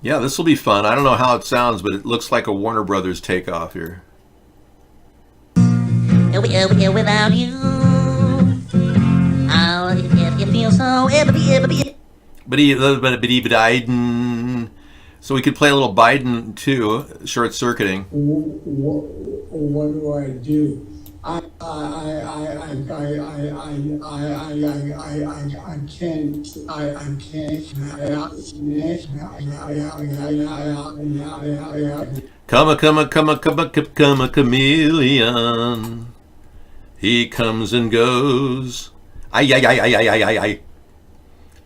Yeah, this will be fun. I don't know how it sounds, but it looks like a Warner Brothers takeoff here. Without you, you feel so Biden. So we could play a little Biden too, short circuiting. What do I do? I can't. Come a chameleon. He comes and goes. Ay.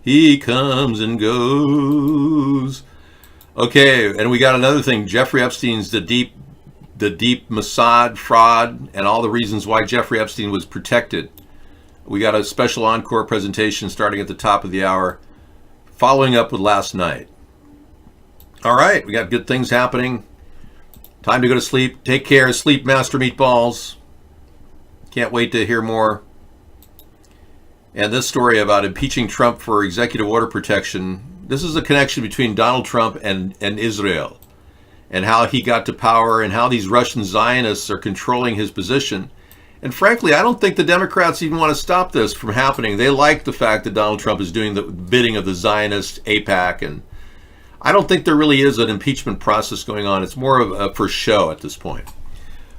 He comes and goes. Okay, and we got another thing. Jeffrey Epstein's the deep Mossad fraud and all the reasons why Jeffrey Epstein was protected. We got a special encore presentation starting at the top of the hour, following up with last night. All right, we got good things happening. Time to go to sleep. Take care. Sleep, Master Meatballs. Can't wait to hear more. And this story about impeaching Trump for executive order protection, this is a connection between Donald Trump and Israel, and how he got to power and how these Russian Zionists are controlling his position. And frankly, I don't think the Democrats even want to stop this from happening. They like the fact that Donald Trump is doing the bidding of the Zionist AIPAC, and I don't think there really is an impeachment process going on. It's more of a for show at this point.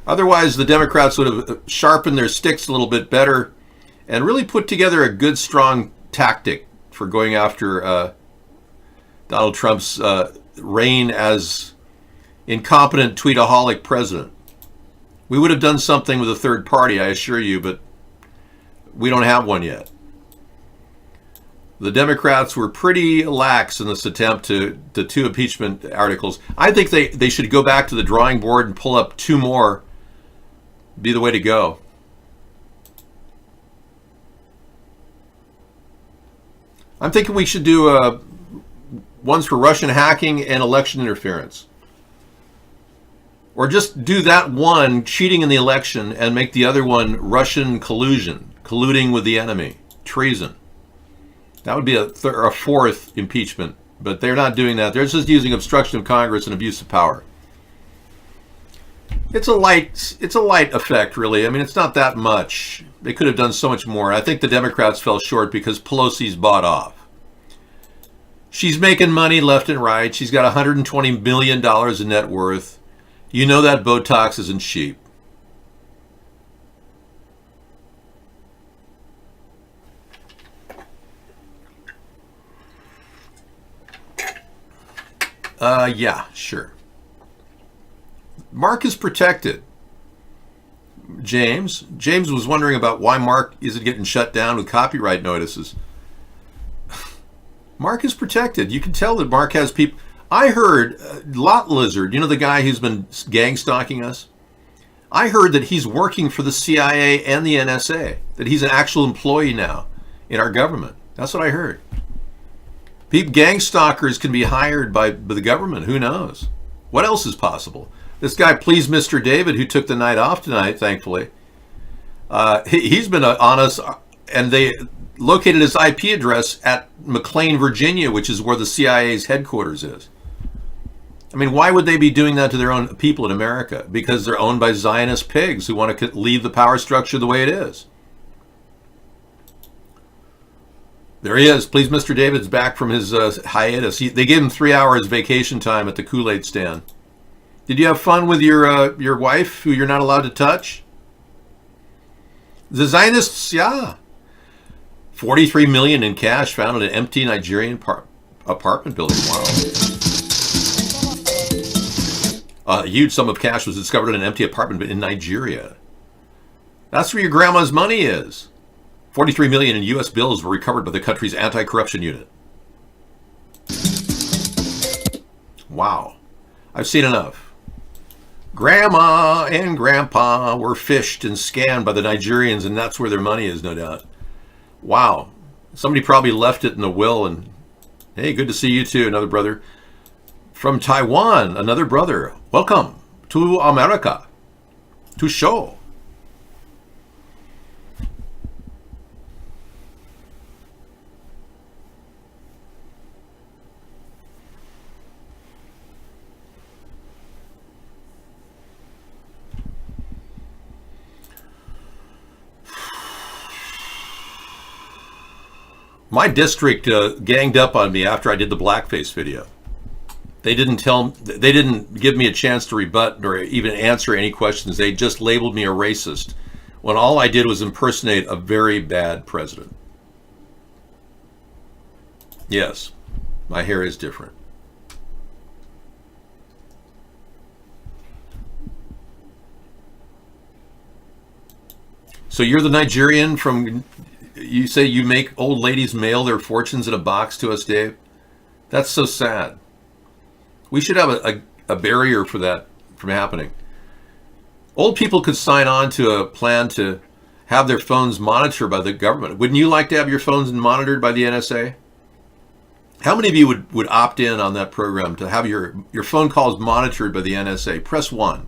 Otherwise, the Democrats would have sharpened their sticks a little bit better and really put together a good, strong tactic for going after Donald Trump's reign as incompetent tweetaholic president. We would have done something with a third party, I assure you, but we don't have one yet. The Democrats were pretty lax in this attempt to two impeachment articles. I think they should go back to the drawing board and pull up two more. Be the way to go. I'm thinking we should do ones for Russian hacking and election interference. Or just do that one, cheating in the election, and make the other one Russian collusion, colluding with the enemy, treason. That would be a fourth impeachment, but they're not doing that. They're just using obstruction of Congress and abuse of power. It's a light effect, really. I mean, it's not that much. They could have done so much more. I think the Democrats fell short because Pelosi's bought off. She's making money left and right. She's got $120 million in net worth. You know that Botox isn't cheap. Yeah, sure. Mark is protected. James was wondering about why Mark isn't getting shut down with copyright notices. Mark is protected. You can tell that Mark has people. I heard Lot Lizard, you know the guy who's been gang stalking us? I heard that he's working for the CIA and the NSA, that he's an actual employee now in our government. That's what I heard. Gang stalkers can be hired by the government. Who knows? What else is possible? This guy, Please Mr. David, who took the night off tonight, thankfully, he's been on us, and they located his IP address at McLean, Virginia, which is where the CIA's headquarters is. I mean, why would they be doing that to their own people in America? Because they're owned by Zionist pigs who want to leave the power structure the way it is. There he is. Please, Mr. David's back from his hiatus. They gave him 3 hours vacation time at the Kool-Aid stand. Did you have fun with your wife, who you're not allowed to touch? The Zionists, yeah. $43 million in cash found in an empty Nigerian apartment building. Wow. A huge sum of cash was discovered in an empty apartment in Nigeria. That's where your grandma's money is. $43 million in U.S. bills were recovered by the country's anti-corruption unit. Wow. I've seen enough. Grandma and Grandpa were fished and scanned by the Nigerians, and that's where their money is, no doubt. Wow. Somebody probably left it in the will, and hey, good to see you too, another brother. From Taiwan, another brother. Welcome to America, to show. My district ganged up on me after I did the blackface video. They didn't give me a chance to rebut or even answer any questions. They just labeled me a racist when all I did was impersonate a very bad president. Yes, my hair is different. So you're the Nigerian from, you say you make old ladies mail their fortunes in a box to us, Dave? That's so sad. We should have a barrier for that from happening. Old people could sign on to a plan to have their phones monitored by the government. Wouldn't you like to have your phones monitored by the NSA? How many of you would opt in on that program to have your phone calls monitored by the NSA? Press 1.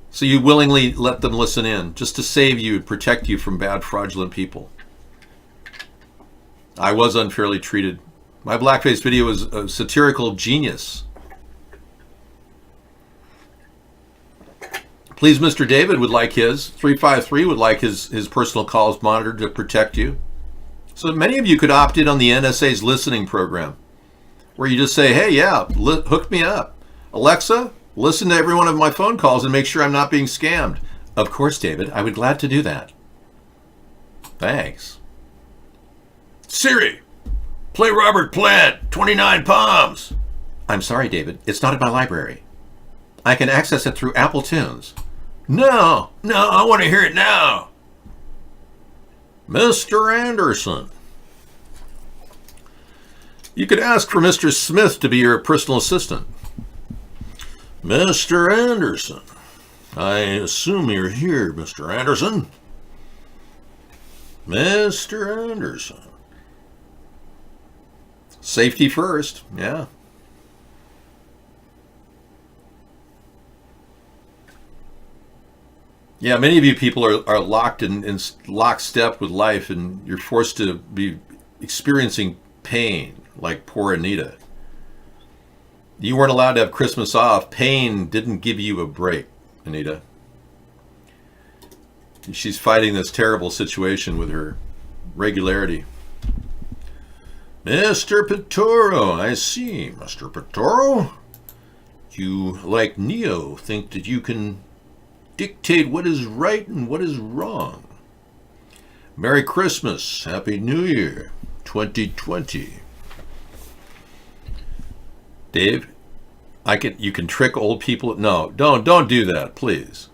So you willingly let them listen in just to save you and protect you from bad, fraudulent people. I was unfairly treated. My blackface video was a satirical genius. Please, Mr. David would like his. 353 would like his personal calls monitored to protect you. So many of you could opt in on the NSA's listening program, where you just say, hey, yeah, hook me up. Alexa, listen to every one of my phone calls and make sure I'm not being scammed. Of course, David, I would glad to do that. Thanks. Siri, play Robert Plant, 29 Palms. I'm sorry, David, it's not in my library. I can access it through Apple Tunes. No, I want to hear it now. Mr. Anderson. You could ask for Mr. Smith to be your personal assistant. Mr. Anderson. I assume you're here, Mr. Anderson. Mr. Anderson. Safety first, yeah. Yeah, many of you people are locked in lockstep with life, and you're forced to be experiencing pain, like poor Anita. You weren't allowed to have Christmas off. Pain didn't give you a break, Anita. She's fighting this terrible situation with her regularity. Mr. Pittoro, I see. Mr. Pittoro, you, like Neo, think that you can dictate what is right and what is wrong. Merry Christmas, Happy New Year, 2020. Dave, you can trick old people. No, don't do that, please.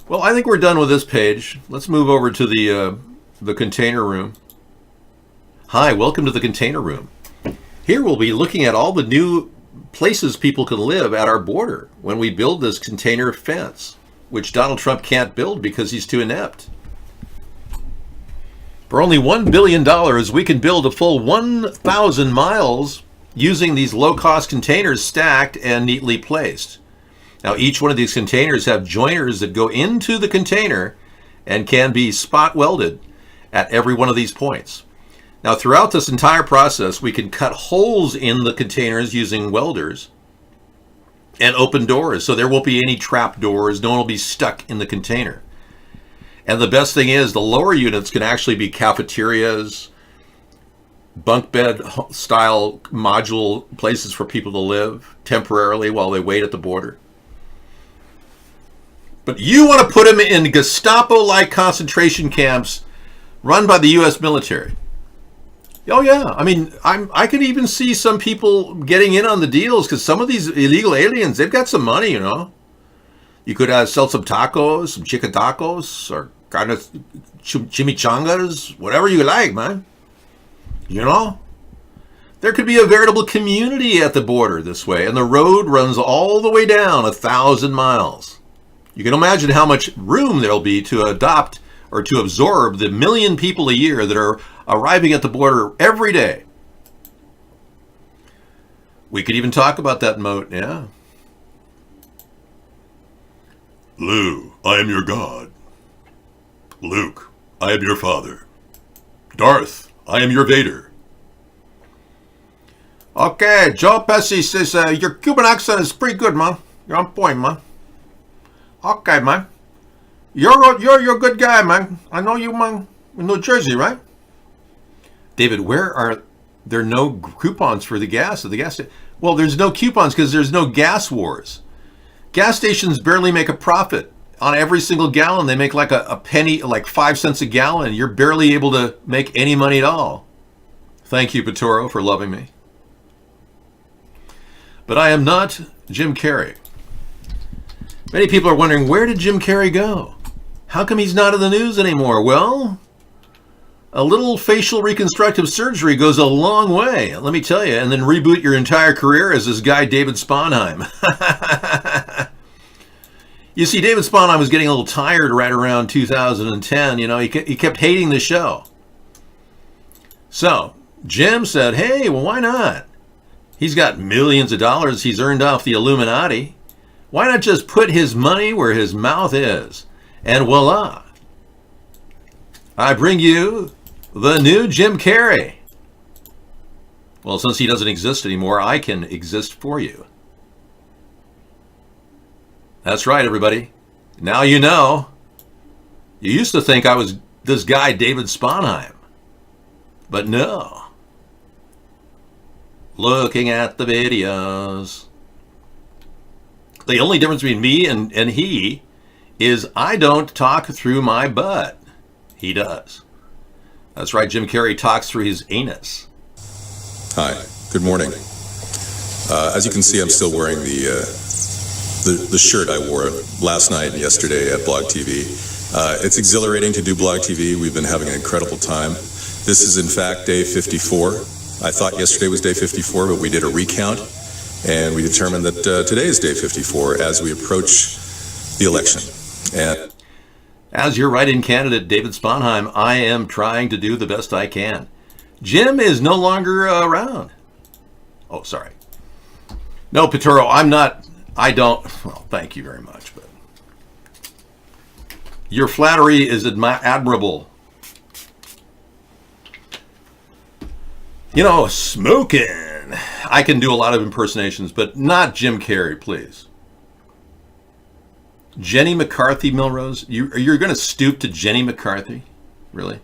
Well, I think we're done with this page. Let's move over to the container room. Hi, welcome to the container room. Here we'll be looking at all the new places people can live at our border when we build this container fence, which Donald Trump can't build because he's too inept. For only $1 billion, we can build a full 1,000 miles using these low-cost containers stacked and neatly placed. Now, each one of these containers have joiners that go into the container and can be spot welded at every one of these points. Now, throughout this entire process, we can cut holes in the containers using welders and open doors, so there won't be any trap doors. No one will be stuck in the container. And the best thing is the lower units can actually be cafeterias, bunk bed style module places for people to live temporarily while they wait at the border. But you want to put them in Gestapo-like concentration camps run by the U.S. military. Oh yeah, I mean, I could even see some people getting in on the deals because some of these illegal aliens, they've got some money, you know. You could sell some tacos, some chicken tacos, or kind of chimichangas, whatever you like, man. You know, there could be a veritable community at the border this way, and the road runs all the way down 1,000 miles. You can imagine how much room there'll be to adopt or to absorb the 1 million people a year that are arriving at the border every day. We could even talk about that moat, yeah. Lou, I am your god. Luke, I am your father. Darth, I am your Vader. Okay, Joe Pesci says your Cuban accent is pretty good, man. You're on point, man. Okay, man. You're a good guy, man. I know you, man. In New Jersey, right? David, where are there no coupons for the gas at the gas station? Well, there's no coupons because there's no gas wars. Gas stations barely make a profit. On every single gallon, they make like a penny, like 5 cents a gallon. You're barely able to make any money at all. Thank you, Petoro, for loving me. But I am not Jim Carrey. Many people are wondering, where did Jim Carrey go? How come he's not in the news anymore? Well, a little facial reconstructive surgery goes a long way, let me tell you, and then reboot your entire career as this guy, David Sponheim. You see, David Sponheim was getting a little tired right around 2010. You know, he kept hating the show. So Jim said, hey, well, why not? He's got millions of dollars he's earned off the Illuminati. Why not just put his money where his mouth is? And voila. I bring you the new Jim Carrey. Well, since he doesn't exist anymore, I can exist for you. That's right, everybody. Now you know. You used to think I was this guy, David Sponheim. But no. Looking at the videos. The only difference between me and he is I don't talk through my butt. He does. That's right, Jim Carrey talks through his anus. Hi, good morning. As you can see, I'm still wearing the shirt I wore last night and yesterday at Blog TV. It's exhilarating to do Blog TV. We've been having an incredible time. This is in fact day 54. I thought yesterday was day 54, but we did a recount and we determined that today is day 54 as we approach the election. And as your write-in candidate, David Sponheim, I am trying to do the best I can. Jim is no longer around. Oh, sorry. No, Petoro, well, thank you very much, but your flattery is admirable. You know, smoking. I can do a lot of impersonations, but not Jim Carrey, please. Jenny McCarthy, Milrose? You're going to stoop to Jenny McCarthy? Really?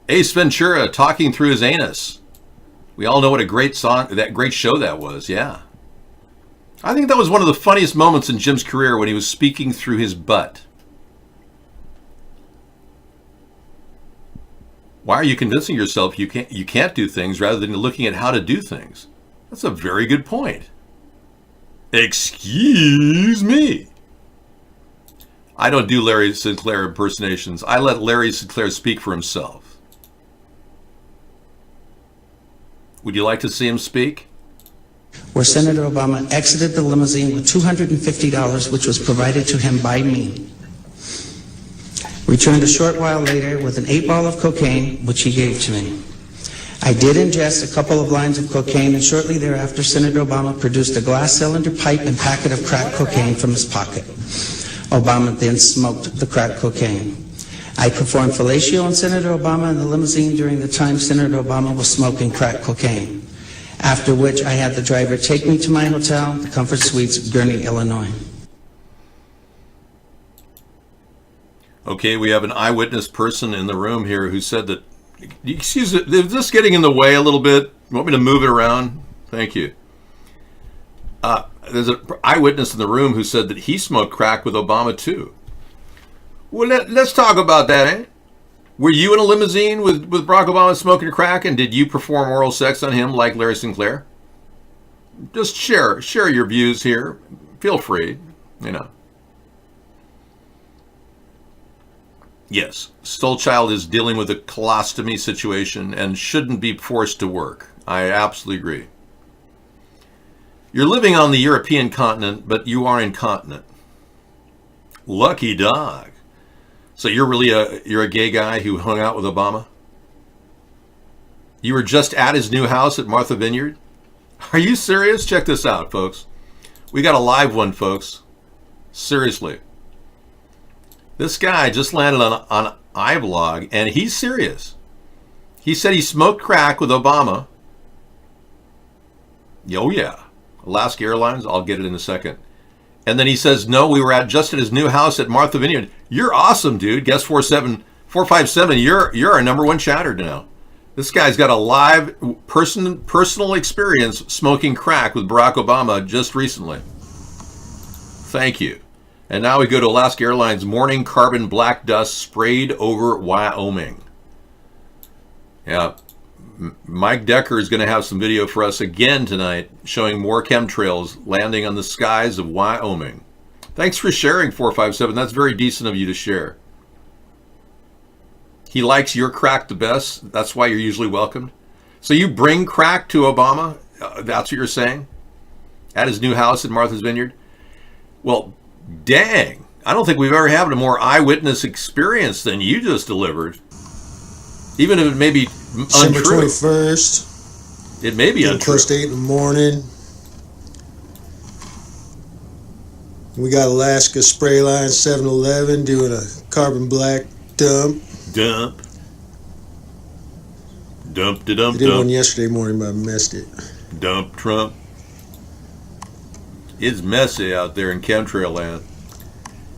Ace Ventura talking through his anus. We all know what a great song, that great show that was, yeah. I think that was one of the funniest moments in Jim's career when he was speaking through his butt. Why are you convincing yourself you can't do things rather than looking at how to do things? That's a very good point. Excuse me. I don't do Larry Sinclair impersonations. I let Larry Sinclair speak for himself. Would you like to see him speak? Where Senator Obama exited the limousine with $250, which was provided to him by me. Returned a short while later with an 8-ball of cocaine, which he gave to me. I did ingest a couple of lines of cocaine, and shortly thereafter, Senator Obama produced a glass cylinder pipe and packet of crack cocaine from his pocket. Obama then smoked the crack cocaine. I performed fellatio on Senator Obama in the limousine during the time Senator Obama was smoking crack cocaine, after which I had the driver take me to my hotel, the Comfort Suites, Gurnee, Illinois. Okay, we have an eyewitness person in the room here who said that, excuse me, is this getting in the way a little bit? You want me to move it around? Thank you. There's an eyewitness in the room who said that he smoked crack with Obama too. Well, let's talk about that, eh? Were you in a limousine with Barack Obama smoking crack, and did you perform oral sex on him like Larry Sinclair? Just share your views here. Feel free, you know. Yes, Stolchild is dealing with a colostomy situation and shouldn't be forced to work. I absolutely agree. You're living on the European continent, but you are incontinent. Lucky dog. So you're a gay guy who hung out with Obama? You were just at his new house at Martha Vineyard? Are you serious? Check this out, folks. We got a live one, folks. Seriously. This guy just landed on iVlog, and he's serious. He said he smoked crack with Obama. Oh, yeah. Alaska Airlines, I'll get it in a second. And then he says, no, we were just at his new house at Martha Vineyard. You're awesome, dude. Guest 457, you're our number one chatter now. This guy's got a live personal experience smoking crack with Barack Obama just recently. Thank you. And now we go to Alaska Airlines morning carbon black dust sprayed over Wyoming. Yeah. Mike Decker is going to have some video for us again tonight showing more chemtrails landing on the skies of Wyoming. Thanks for sharing, 457. That's very decent of you to share. He likes your crack the best. That's why you're usually welcomed. So you bring crack to Obama? That's what you're saying? At his new house in Martha's Vineyard? Well, dang. I don't think we've ever had a more eyewitness experience than you just delivered. Even if it may be December untrue. 21st. It may be untrue. Close to 8 in the morning. We got Alaska Spray Line 7-Eleven doing a carbon black dump. Dump. Dump to dump. I did one yesterday morning, but I missed it. Dump Trump. It's messy out there in chemtrail land.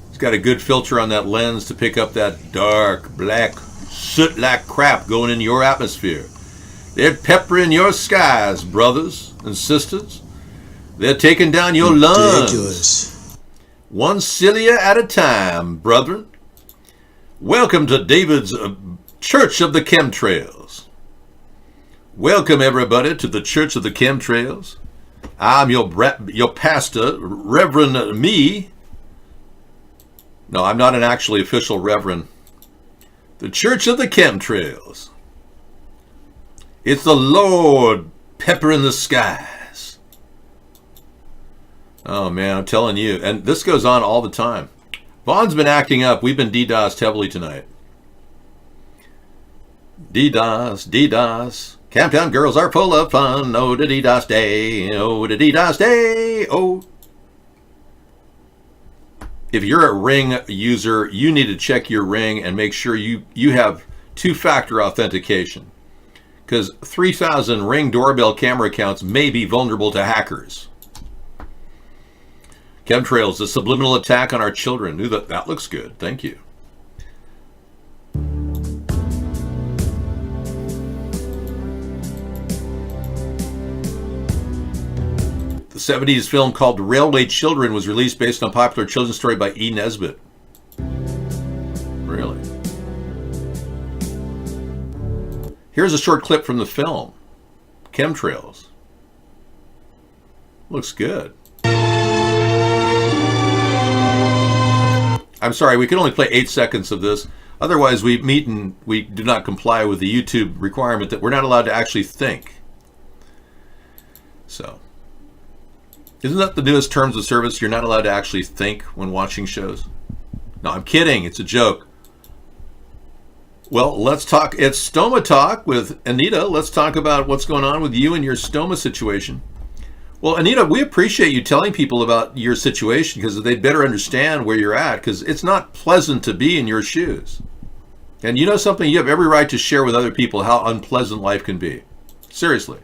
He's got a good filter on that lens to pick up that dark, black, soot-like crap going into your atmosphere. They're peppering your skies, brothers and sisters. They're taking down your lungs. One cilia at a time, brethren. Welcome to David's Church of the Chemtrails. Welcome, everybody, to the Church of the Chemtrails. I'm your pastor, Reverend Me. No, I'm not an actually official reverend. The Church of the Chemtrails. It's the Lord peppering the skies. Oh, man, I'm telling you. And this goes on all the time. Vaughn's been acting up. We've been DDoSed heavily tonight. DDoS, DDoS. Camptown girls are full of fun. Oh, the DDoS day. Oh, the DDoS day. Oh. If you're a Ring user, you need to check your Ring and make sure you have two-factor authentication. Because 3,000 Ring doorbell camera accounts may be vulnerable to hackers. Chemtrails, a subliminal attack on our children. Ooh, that looks good. Thank you. The 70s film called Railway Children was released based on a popular children's story by E. Nesbitt. Really? Here's a short clip from the film. Chemtrails. Looks good. I'm sorry, we can only play 8 seconds of this. Otherwise, we meet and we do not comply with the YouTube requirement that we're not allowed to actually think. So, isn't that the newest terms of service? You're not allowed to actually think when watching shows? No, I'm kidding. It's a joke. Well, let's talk. It's Stoma Talk with Anita. Let's talk about what's going on with you and your stoma situation. Well, Anita, we appreciate you telling people about your situation because they'd better understand where you're at, because it's not pleasant to be in your shoes. And you know something? You have every right to share with other people how unpleasant life can be. Seriously.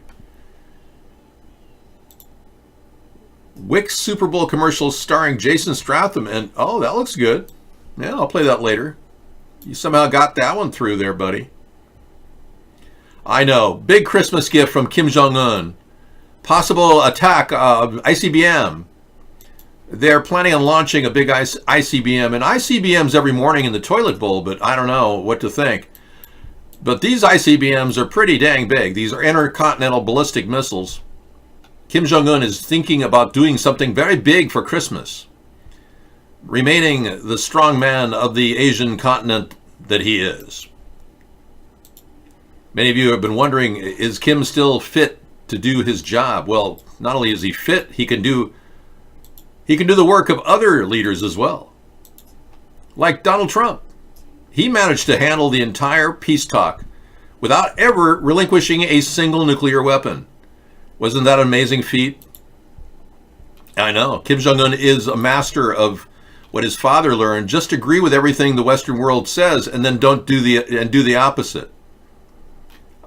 Wix Super Bowl commercial starring Jason Statham, and oh, that looks good. Yeah, I'll play that later. You somehow got that one through there, buddy. I know. Big Christmas gift from Kim Jong-un. Possible attack of ICBM. They're planning on launching a big ICBM, and ICBMs every morning in the toilet bowl, but I don't know what to think. But these ICBMs are pretty dang big. These are intercontinental ballistic missiles. Kim Jong-un is thinking about doing something very big for Christmas, remaining the strong man of the Asian continent that he is. Many of you have been wondering, is Kim still fit to do his job? Well, not only is he fit, he can do the work of other leaders as well. Like Donald Trump. He managed to handle the entire peace talk without ever relinquishing a single nuclear weapon. Wasn't that an amazing feat? I know. Kim Jong-un is a master of what his father learned. Just agree with everything the Western world says and then don't do the opposite.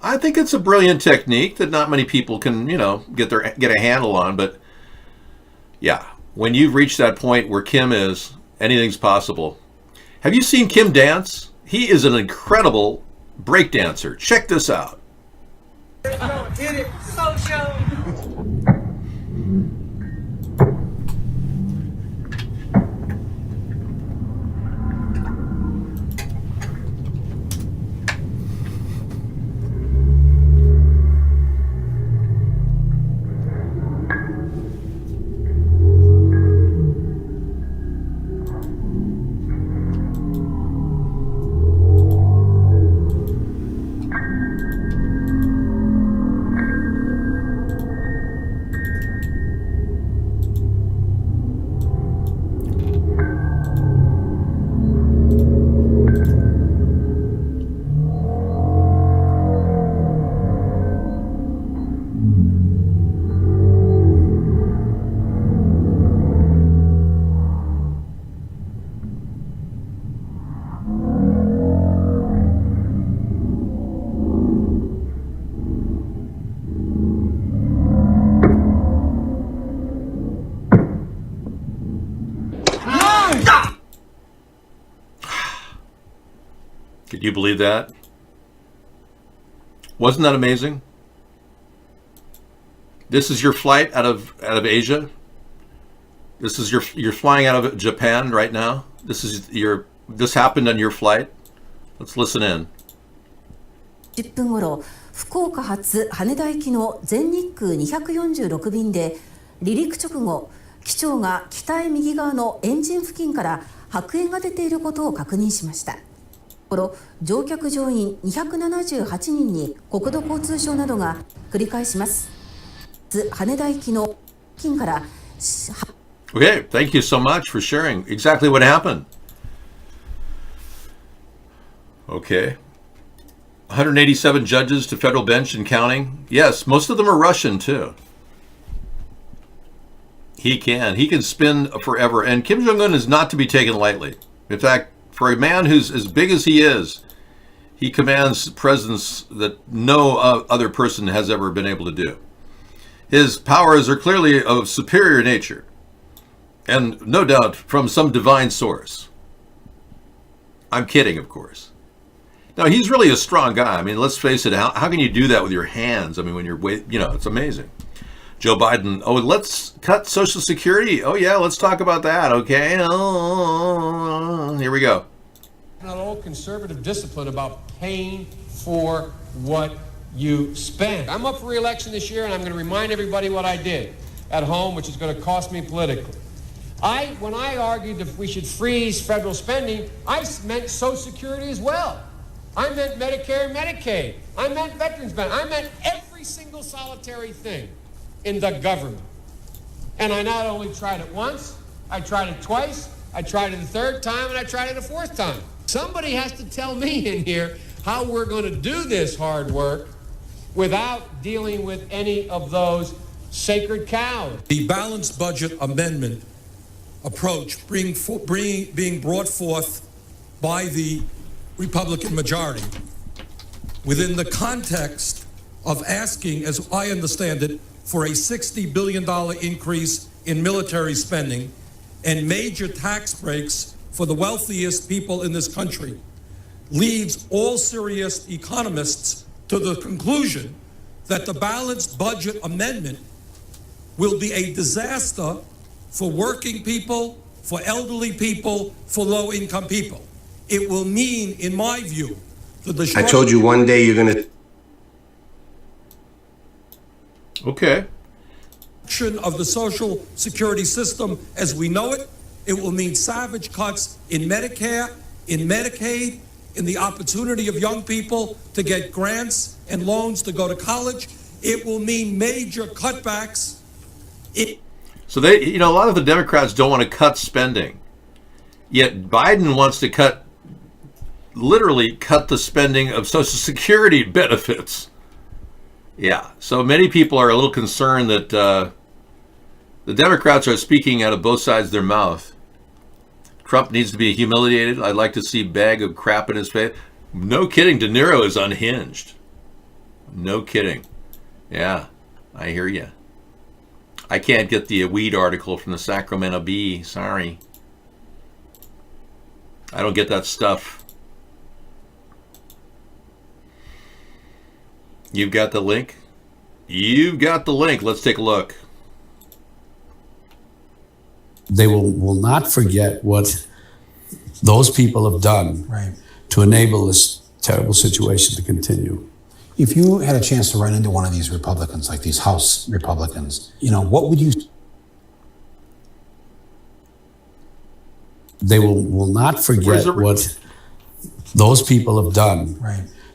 I think it's a brilliant technique that not many people can, get a handle on. But yeah, when you've reached that point where Kim is, anything's possible. Have you seen Kim dance? He is an incredible break dancer. Check this out. Hit it, social. Could you believe that? Wasn't that amazing? This is your flight out of Asia. This is you're flying out of Japan right now. This happened on your flight. Let's listen in. 10分ごろ、福岡発羽田行きの全日空246便で離陸直後、機長が機体右側のエンジン付近から白煙が出ていることを確認しました。乗客乗員278人に国土交通省などが繰り返します。羽田行きの付近から。Okay, thank you so much for sharing exactly what happened. Okay. 187 judges to federal bench and counting. Yes, most of them are Russian too. He can spin forever. And Kim Jong-un is not to be taken lightly. In fact, for a man who's as big as he is, he commands presence that no other person has ever been able to do. His powers are clearly of superior nature, and no doubt from some divine source. I'm kidding, of course. Now, he's really a strong guy. I mean, let's face it, how can you do that with your hands? I mean, when you're, it's amazing. Joe Biden, let's cut Social Security. Oh, yeah, let's talk about that, okay? Here we go. An old conservative discipline about paying for what you spend. I'm up for re-election this year, and I'm going to remind everybody what I did at home, which is going to cost me politically. When I argued that we should freeze federal spending, I meant Social Security as well. I meant Medicare and Medicaid. I meant veterans benefits. I meant every single solitary thing in the government. And I not only tried it once, I tried it twice, I tried it a third time, and I tried it a fourth time. Somebody has to tell me in here how we're going to do this hard work without dealing with any of those sacred cows. The balanced budget amendment approach being brought forth by the Republican majority within the context of asking, as I understand it, for a $60 billion increase in military spending and major tax breaks for the wealthiest people in this country, leads all serious economists to the conclusion that the balanced budget amendment will be a disaster for working people, for elderly people, for low-income people. It will mean, in my view, the destruction. I told you one day you're going to... Okay. Of the Social Security system as we know it. It will mean savage cuts in Medicare, in Medicaid, in the opportunity of young people to get grants and loans to go to college. It will mean major cutbacks. So a lot of the Democrats don't want to cut spending. Yet Biden wants to literally cut the spending of Social Security benefits. Yeah, so many people are a little concerned that the Democrats are speaking out of both sides of their mouth. Trump needs to be humiliated. I'd like to see a bag of crap in his face. No kidding, De Niro is unhinged. No kidding. Yeah, I hear you. I can't get the weed article from the Sacramento Bee. Sorry. I don't get that stuff. You've got the link? You've got the link. Let's take a look. They will not forget what those people have done to enable this terrible situation to continue. If you had a chance to run into one of these Republicans, like these House Republicans, what would you... They will not forget what those people have done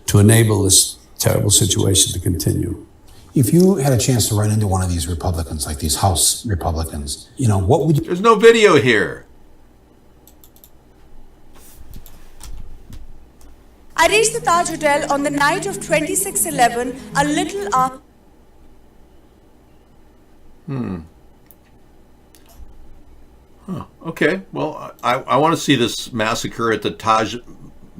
to enable this terrible situation to continue. If you had a chance to run into one of these Republicans, like these House Republicans, what would you... There's no video here. I reached the Taj Hotel on the night of 26/11, a little after... Okay. Well, I want to see this massacre at the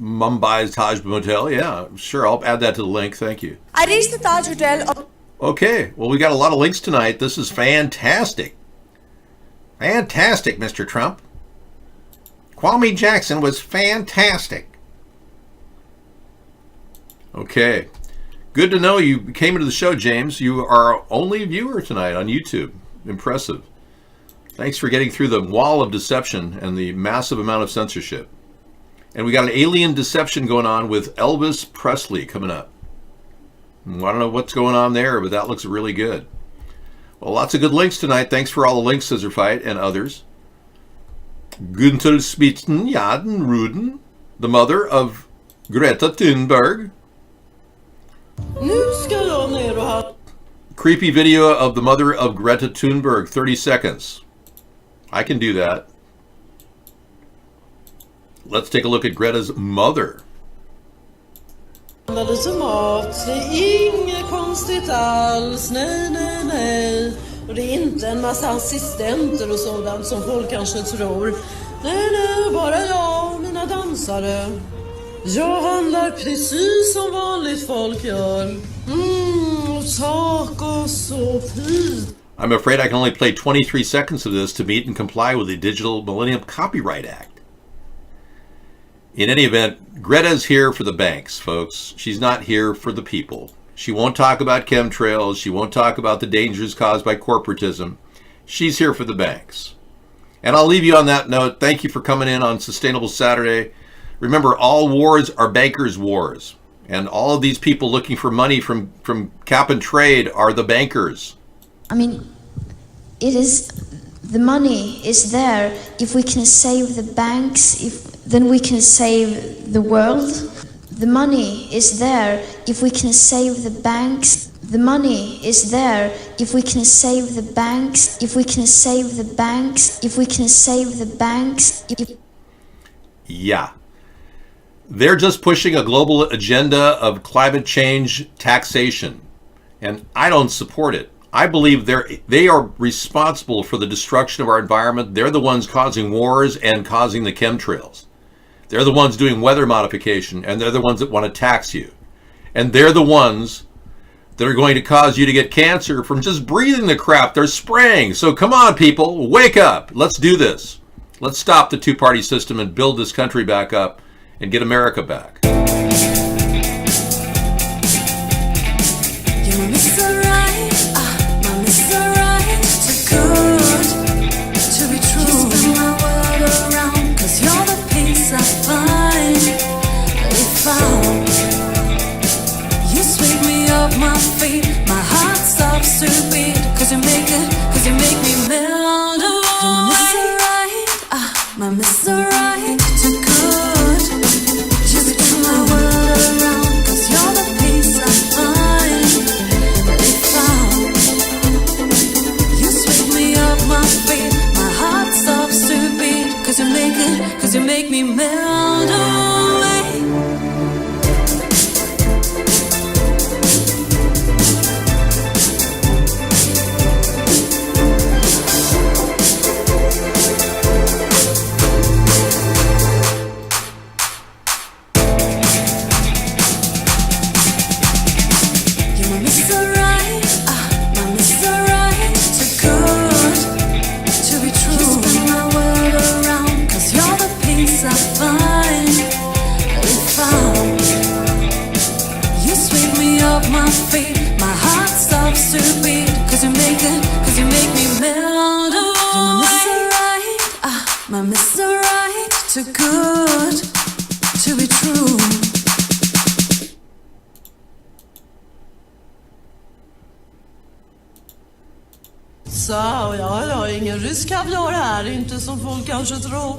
Mumbai's Taj Motel. Yeah, sure. I'll add that to the link. Thank you. I reached the Taj Hotel... Okay. Well, we got a lot of links tonight. This is fantastic. Fantastic, Mr. Trump. Kwame Jackson was fantastic. Okay. Good to know you came into the show, James. You are our only viewer tonight on YouTube. Impressive. Thanks for getting through the wall of deception and the massive amount of censorship. And we got an alien deception going on with Elvis Presley coming up. I don't know what's going on there, but that looks really good. Well, lots of good links tonight. Thanks for all the links, Scissorfight and others. Günther Spitzen, Jaden Ruden, the mother of Greta Thunberg. Creepy video of the mother of Greta Thunberg, 30 seconds. I can do that. Let's take a look at Greta's mother. Det är inget konstigt alls, nej. Och det är inte en massa assistenter och sådant som folk kanske tror. Nej, bara jag och mina dansare. Jag handlar precis som vanligt folk gör. Tacos och pizza. I'm afraid I can only play 23 seconds of this to meet and comply with the Digital Millennium Copyright Act. In any event, Greta's here for the banks, folks. She's not here for the people. She won't talk about chemtrails. She won't talk about the dangers caused by corporatism. She's here for the banks. And I'll leave you on that note. Thank you for coming in on Sustainable Saturday. Remember, all wars are bankers' wars. And all of these people looking for money from cap and trade are the bankers. I mean, the money is there. If we can save the banks, then we can save the world. The money is there. If we can save the banks, the money is there. If we can save the banks, if we can save the banks, if we can save the banks. Yeah. They're just pushing a global agenda of climate change taxation. And I don't support it. I believe they are responsible for the destruction of our environment. They're the ones causing wars and causing the chemtrails. They're the ones doing weather modification, and they're the ones that want to tax you. And they're the ones that are going to cause you to get cancer from just breathing the crap they're spraying. So come on, people, wake up. Let's do this. Let's stop the two-party system and build this country back up and get America back. You make me melt away. You're my Mr. Right, my Mr. Right, too good to be true. You spin my world around, 'cause you're the peace I find. If you sweep me off my feet, my heart stops to beat. 'Cause you make me melt away. You're my Mr. Right, too good to be true. Så, ja, ingen rysk kaviar här, inte som folk kanske tror.